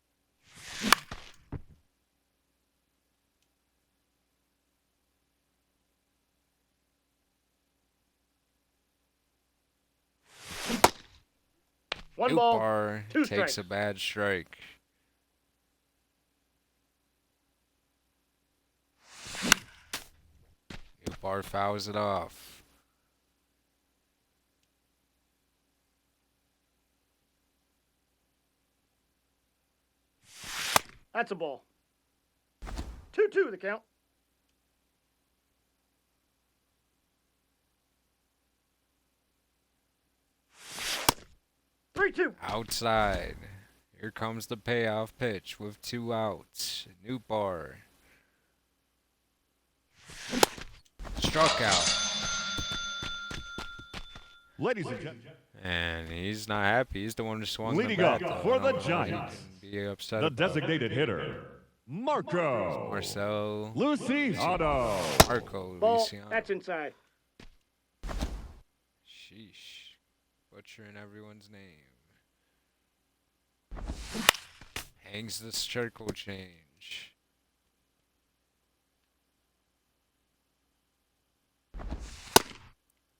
[SPEAKER 4] One ball.
[SPEAKER 1] Newbar
[SPEAKER 4] 2
[SPEAKER 1] takes
[SPEAKER 4] strikes.
[SPEAKER 1] a bad strike. Newbar fouls it off.
[SPEAKER 4] That's a ball. 2-2 the count. Three-two.
[SPEAKER 1] Outside. Here comes the payoff pitch with 2 outs. Newbar. Struck out.
[SPEAKER 2] Ladies and gentlemen,
[SPEAKER 1] And he's not happy. He's the one who swung
[SPEAKER 2] leading
[SPEAKER 1] the bat.
[SPEAKER 2] up
[SPEAKER 1] though.
[SPEAKER 2] for
[SPEAKER 1] I
[SPEAKER 2] the
[SPEAKER 1] don't know what he
[SPEAKER 2] Giants,
[SPEAKER 1] can be upset
[SPEAKER 2] the
[SPEAKER 1] about.
[SPEAKER 2] designated hitter, Marco
[SPEAKER 1] Marcel
[SPEAKER 2] Luciano.
[SPEAKER 1] Marco
[SPEAKER 4] Ball.
[SPEAKER 1] Luciano.
[SPEAKER 4] That's inside.
[SPEAKER 1] Sheesh. Butchering everyone's name. Hangs the circle change.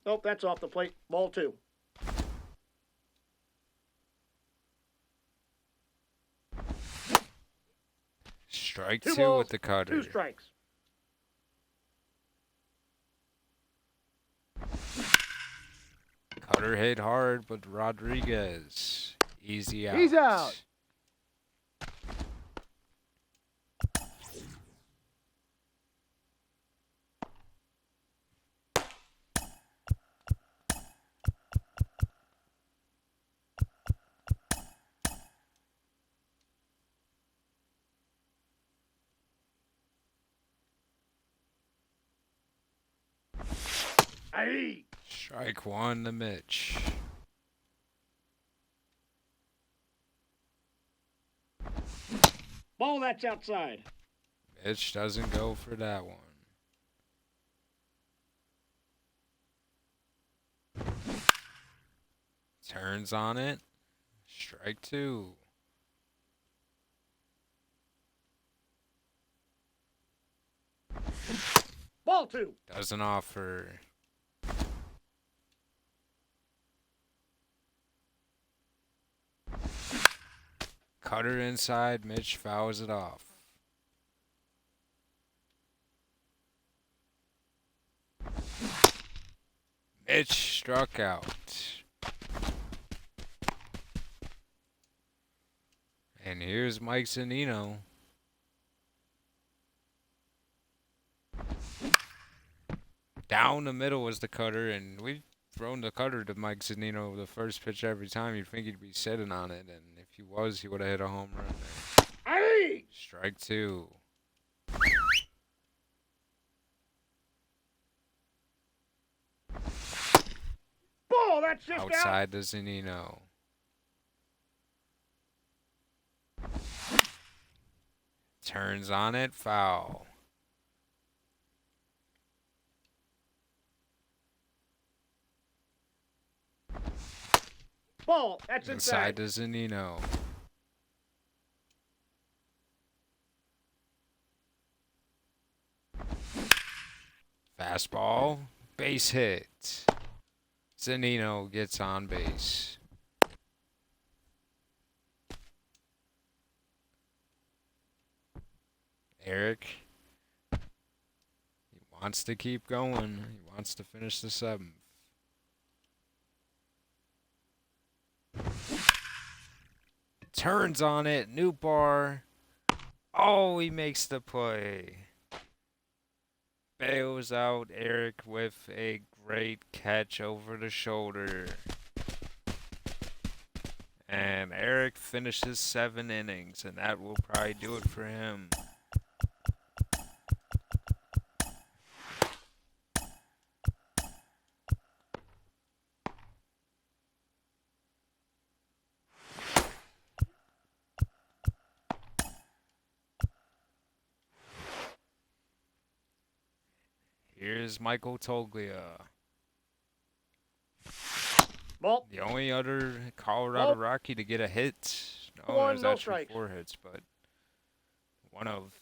[SPEAKER 4] Nope, that's off the plate. Ball 2.
[SPEAKER 1] Strike
[SPEAKER 4] 2
[SPEAKER 1] 2
[SPEAKER 4] balls,
[SPEAKER 1] with the cutter.
[SPEAKER 4] 2 strikes.
[SPEAKER 1] Cutter hit hard, but Rodriguez. Easy out.
[SPEAKER 4] He's out. Aye.
[SPEAKER 1] Strike 1 to Mitch.
[SPEAKER 4] Ball, that's outside.
[SPEAKER 1] Mitch doesn't go for that one. Turns on it. Strike 2.
[SPEAKER 4] Ball 2.
[SPEAKER 1] Doesn't offer. Cutter inside. Mitch fouls it off. Mitch struck out. And here's Mike Zunino. Down the middle was the cutter, and we've thrown the cutter to Mike Zunino the first pitch every time. You'd think he'd be sitting on it, and if he was, he would have hit a home run there.
[SPEAKER 4] Aye.
[SPEAKER 1] Strike 2.
[SPEAKER 4] Ball, that's just out.
[SPEAKER 1] Outside to Zunino. Turns on it, foul.
[SPEAKER 4] Ball, that's
[SPEAKER 1] Inside
[SPEAKER 4] inside.
[SPEAKER 1] to Zunino. Fastball, base hit. Zanino gets on base. Eric. He wants to keep going. He wants to finish the 7th. Turns on it. New bar. Oh, he makes the play. Bails out Eric with a great catch over the shoulder. And Eric finishes 7 innings, and that will probably do it for him. Here's Michael Toglia.
[SPEAKER 4] Ball.
[SPEAKER 1] The only other Colorado Rocky to get a hit. No,
[SPEAKER 4] One,
[SPEAKER 1] there's
[SPEAKER 4] no
[SPEAKER 1] actually
[SPEAKER 4] strikes.
[SPEAKER 1] 4 hits, but one of.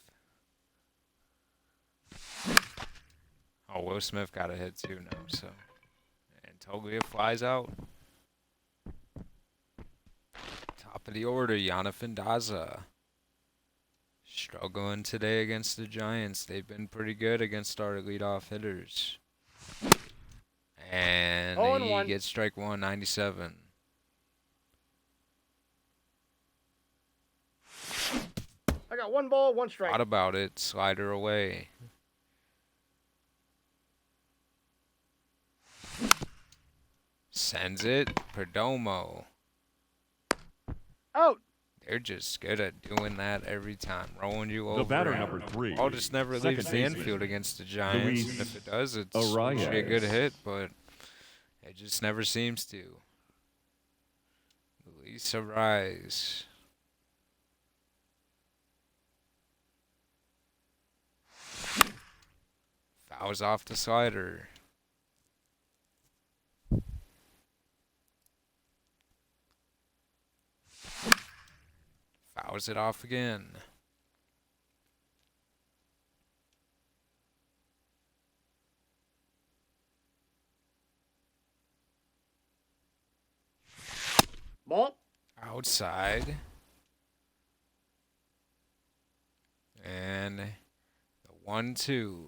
[SPEAKER 1] Oh, Will Smith got a hit too now, so. And Toglia flies out. Top of the order, Jonathan Daza. Struggling today against the Giants. They've been pretty good against our leadoff hitters. And
[SPEAKER 4] 0-1.
[SPEAKER 1] he gets strike 1, 97.
[SPEAKER 4] I got 1 ball, 1 strike.
[SPEAKER 1] Thought about it. Slider away. Sends it. Perdomo.
[SPEAKER 4] Out.
[SPEAKER 1] They're just good at doing that every time. Rolling you over.
[SPEAKER 2] The batter number 3.
[SPEAKER 1] Ball just never
[SPEAKER 2] second
[SPEAKER 1] leaves the
[SPEAKER 2] baseman,
[SPEAKER 1] infield against the Giants.
[SPEAKER 2] Luis
[SPEAKER 1] And if it does, it's
[SPEAKER 2] Arias.
[SPEAKER 1] usually a good hit, but it just never seems to. Luis Arias. Fouls off the slider. Fouls it off again.
[SPEAKER 4] Ball.
[SPEAKER 1] Outside. And the 1-2.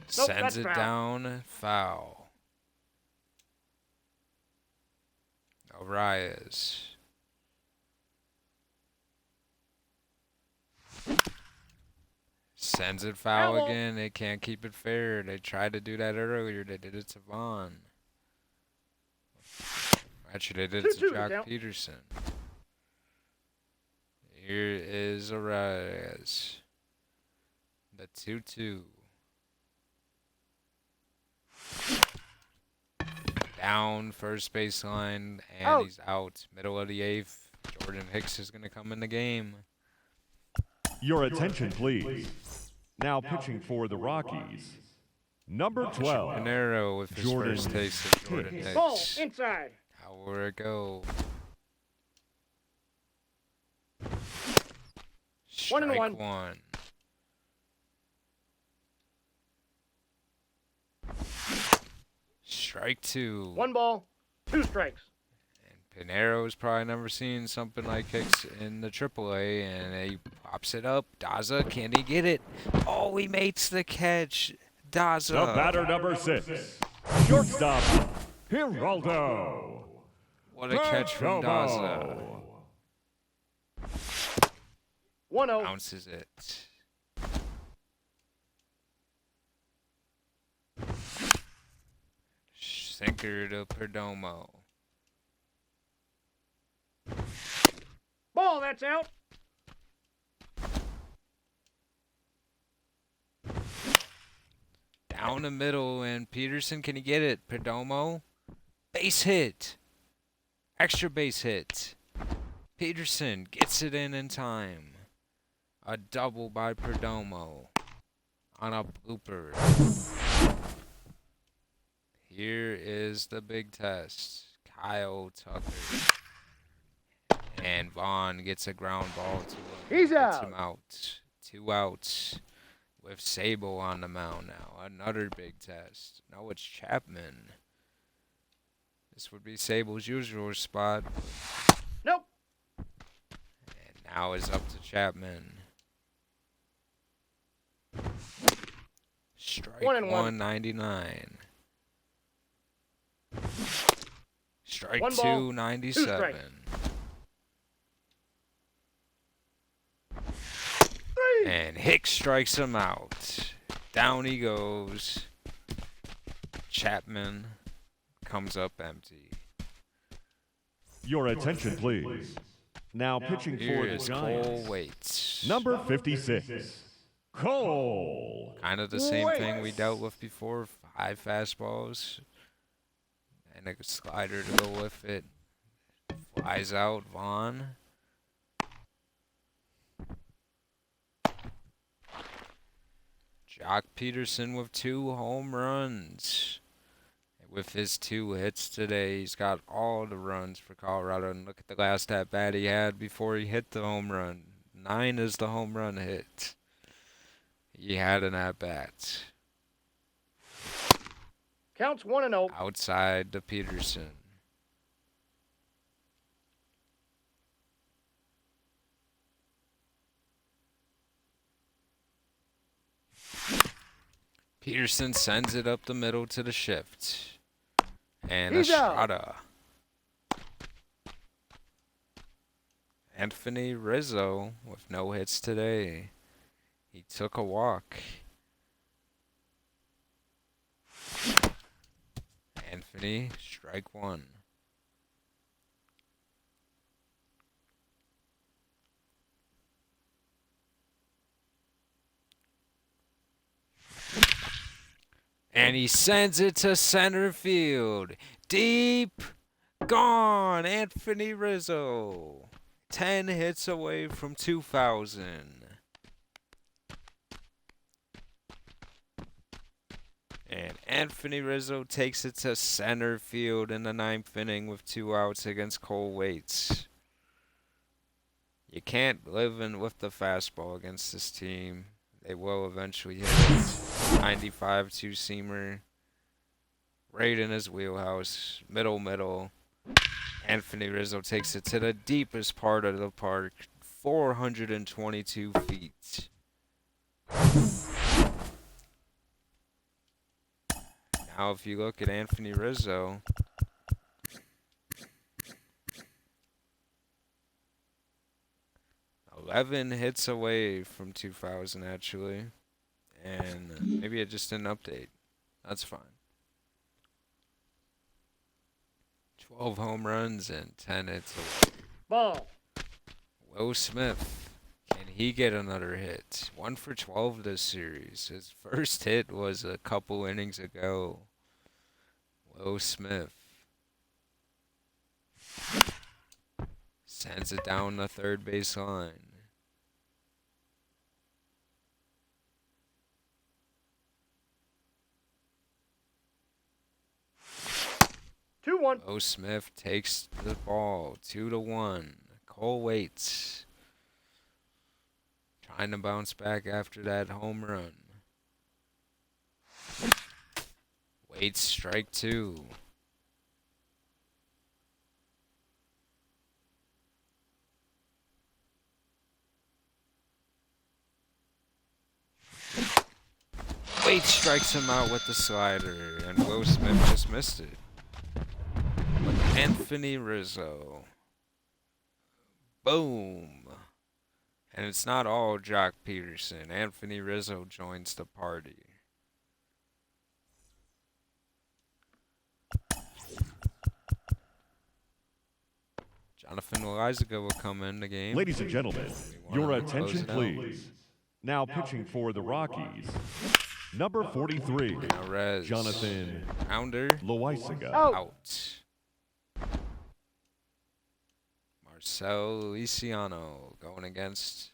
[SPEAKER 1] Sends
[SPEAKER 4] that's
[SPEAKER 1] it
[SPEAKER 4] foul.
[SPEAKER 1] down. Foul. Arias. Sends it foul
[SPEAKER 4] Foul.
[SPEAKER 1] again. They can't keep it fair. They tried to do that earlier. They did it to Vaughn. Actually, they did it to
[SPEAKER 4] 2-2
[SPEAKER 1] Jock
[SPEAKER 4] count.
[SPEAKER 1] Peterson. Here is Arias. The 2-2. Down first baseline, and
[SPEAKER 4] Out.
[SPEAKER 1] he's out. Middle of the 8th. Jordan Hicks is going to come in the game.
[SPEAKER 2] Your attention, please. Now pitching for the Rockies. Number 12.
[SPEAKER 1] Pinero with his
[SPEAKER 2] Jordan
[SPEAKER 1] first taste of Jordan
[SPEAKER 2] Hicks.
[SPEAKER 4] Ball.
[SPEAKER 1] Hicks.
[SPEAKER 4] Inside.
[SPEAKER 1] How will it go?
[SPEAKER 4] 1-1.
[SPEAKER 1] Strike 1. Strike 2.
[SPEAKER 4] 1 ball, 2 strikes.
[SPEAKER 1] And Pinero's probably never seen something like Hicks in the AAA, and he pops it up. Daza, can he get it? Oh, he makes the catch. Daza.
[SPEAKER 2] The batter number 6. Shortstop, Geraldo.
[SPEAKER 1] What a catch from Daza.
[SPEAKER 4] 1-0.
[SPEAKER 1] Bounces it. Sinker to Perdomo.
[SPEAKER 4] Ball, that's out.
[SPEAKER 1] Down the middle, and Peterson, can he get it? Perdomo. Base hit. Extra base hit. Peterson gets it in time. A double by Perdomo on a blooper. Here is the big test. Kyle Tucker. And Vaughn gets a ground ball to him.
[SPEAKER 4] He's
[SPEAKER 1] Gets
[SPEAKER 4] out.
[SPEAKER 1] him out. 2 outs. with Sable on the mound now. Another big test. No, it's Chapman. This would be Sable's usual spot.
[SPEAKER 4] Nope.
[SPEAKER 1] And now it's up to Chapman. Strike 199. Strike
[SPEAKER 4] One ball,
[SPEAKER 1] 2, 97.
[SPEAKER 4] strikes. 3.
[SPEAKER 1] And Hicks strikes him out. Down he goes. Chapman comes up empty.
[SPEAKER 2] Your attention, please. Now pitching for
[SPEAKER 1] Here
[SPEAKER 2] the
[SPEAKER 1] is Cole
[SPEAKER 2] Giants.
[SPEAKER 1] Waits.
[SPEAKER 2] Number 56, Cole.
[SPEAKER 1] Kind of the same thing we dealt with before. High fastballs. And a slider to go with it. Flies out, Vaughn. Jock Peterson with 2 home runs. With his 2 hits today, he's got all the runs for Colorado. And look at the last at-bat he had before he hit the home run. 9 is the home run hit. He had an at-bat.
[SPEAKER 4] Counts 1-0.
[SPEAKER 1] Outside to Peterson. Peterson sends it up the middle to the shift. And
[SPEAKER 4] He's out.
[SPEAKER 1] Estrada. Anthony Rizzo with no hits today. He took a walk. Anthony, strike 1. And he sends it to center field. Deep. Gone. Anthony Rizzo. 10 hits away from 2,000. And Anthony Rizzo takes it to center field in the 9th inning with 2 outs against Cole Waits. You can't live in with the fastball against this team. They will eventually hit it. 95 two-seamer. Right in his wheelhouse. Middle. Anthony Rizzo takes it to the deepest part of the park. 422 feet. Now if you look at Anthony Rizzo, $11 hits away from 2,000 actually, and maybe it just didn't update. That's fine. 12 home runs and 10 hits away.
[SPEAKER 4] Ball.
[SPEAKER 1] Will Smith, can he get another hit? 1 for 12 this series. His first hit was a couple innings ago. Will Smith sends it down the third base line.
[SPEAKER 4] Two one.
[SPEAKER 1] Will Smith takes the ball 2-1. Cole Waits trying to bounce back after that home run. Waits strike 2. Waits strikes him out with the slider, and Will Smith just missed it. But Anthony Rizzo. Boom. And it's not all Jock Peterson. Anthony Rizzo joins the party. Jonathan Elizaga will come in the game.
[SPEAKER 2] Ladies and gentlemen,
[SPEAKER 1] We
[SPEAKER 2] your
[SPEAKER 1] wanna close
[SPEAKER 2] attention,
[SPEAKER 1] it out.
[SPEAKER 2] please. Now pitching for the Rockies, number 43,
[SPEAKER 1] Now Rez.
[SPEAKER 2] Jonathan
[SPEAKER 1] Pounder.
[SPEAKER 2] Loisaga.
[SPEAKER 4] Out.
[SPEAKER 1] Out. Marcel Lisiano going against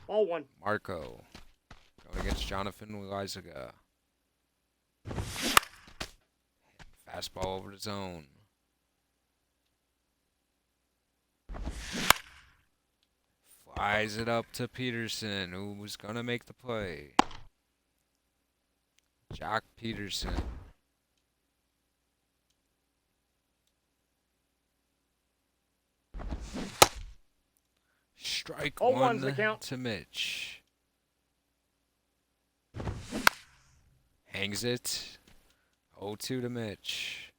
[SPEAKER 4] Ball 1.
[SPEAKER 1] Marco. Going against Jonathan Elizaga. Fastball over the zone. Flies it up to Peterson, who was gonna make the play. Jock Peterson. Strike
[SPEAKER 4] 0-1's the
[SPEAKER 1] one
[SPEAKER 4] count.
[SPEAKER 1] to Mitch. Hangs it. 0-2 to Mitch.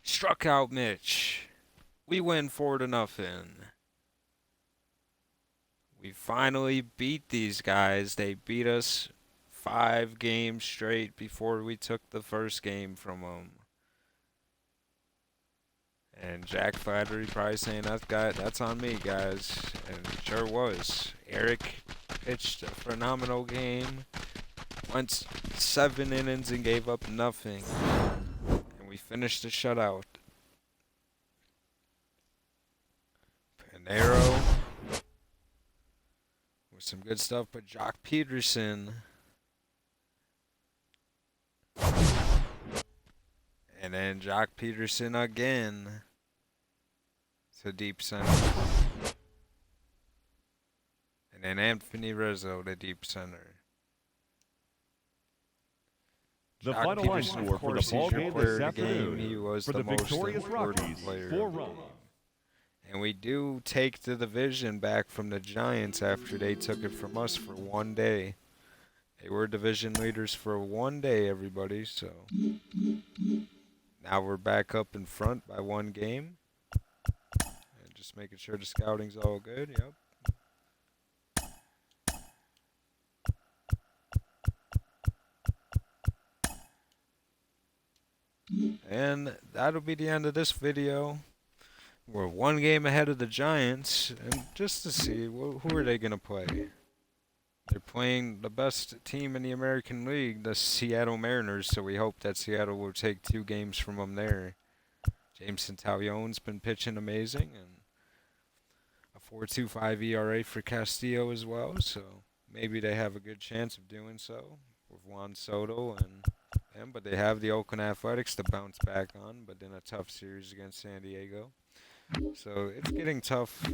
[SPEAKER 1] Struck out Mitch. We win 4-0. We finally beat these guys. They beat us 5 games straight before we took the first game from them. And Jack Flattery probably saying that's on me, guys. And it sure was. Eric pitched a phenomenal game. Went 7 innings and gave up nothing. And we finished the shutout. Panero with some good stuff, but Jock Peterson. And then Jock Peterson again to deep center. And then Anthony Rizzo to deep center.
[SPEAKER 2] The
[SPEAKER 1] Jock
[SPEAKER 2] final line
[SPEAKER 1] Peterson,
[SPEAKER 2] score
[SPEAKER 1] of
[SPEAKER 2] for the
[SPEAKER 1] course,
[SPEAKER 2] ball
[SPEAKER 1] he's
[SPEAKER 2] game
[SPEAKER 1] your
[SPEAKER 2] this
[SPEAKER 1] player of the game.
[SPEAKER 2] afternoon.
[SPEAKER 1] He was
[SPEAKER 2] For
[SPEAKER 1] the
[SPEAKER 2] the
[SPEAKER 1] most
[SPEAKER 2] victorious
[SPEAKER 1] important
[SPEAKER 2] Rockies,
[SPEAKER 1] player
[SPEAKER 2] 4
[SPEAKER 1] of the
[SPEAKER 2] runs.
[SPEAKER 1] game. And we do take the division back from the Giants after they took it from us for 1 day. They were division leaders for 1 day, everybody, so now we're back up in front by 1 game. And just making sure the scouting's all good, yep. And that'll be the end of this video. We're 1 game ahead of the Giants, and just to see, who are they going to play? They're playing the best team in the American League, the Seattle Mariners, so we hope that Seattle will take 2 games from them there. Jameson Taillon's been pitching amazing, and a 4.25 ERA for Castillo as well, so maybe they have a good chance of doing so with Juan Soto and them, but they have the Oakland Athletics to bounce back on, but then a tough series against San Diego. So it's getting tough.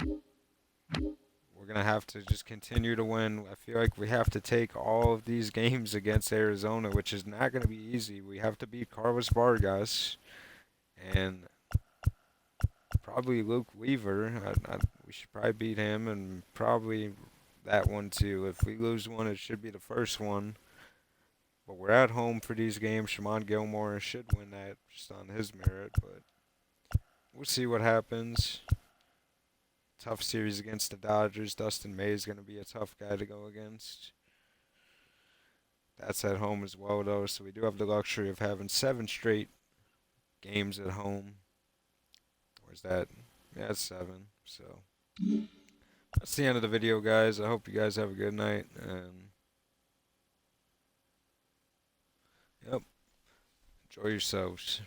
[SPEAKER 1] We're going to have to just continue to win. I feel like we have to take all of these games against Arizona, which is not going to be easy. We have to beat Carlos Vargas and probably Luke Weaver. We should probably beat him, and probably that one too. If we lose one, it should be the first one. But we're at home for these games. Shimon Gilmore should win that just on his merit, but we'll see what happens. Tough series against the Dodgers. Dustin May is going to be a tough guy to go against. That's at home as well, though, so we do have the luxury of having 7 straight games at home. Where's that? Yeah, it's 7. So that's the end of the video, guys. I hope you guys have a good night. And yep, enjoy yourselves.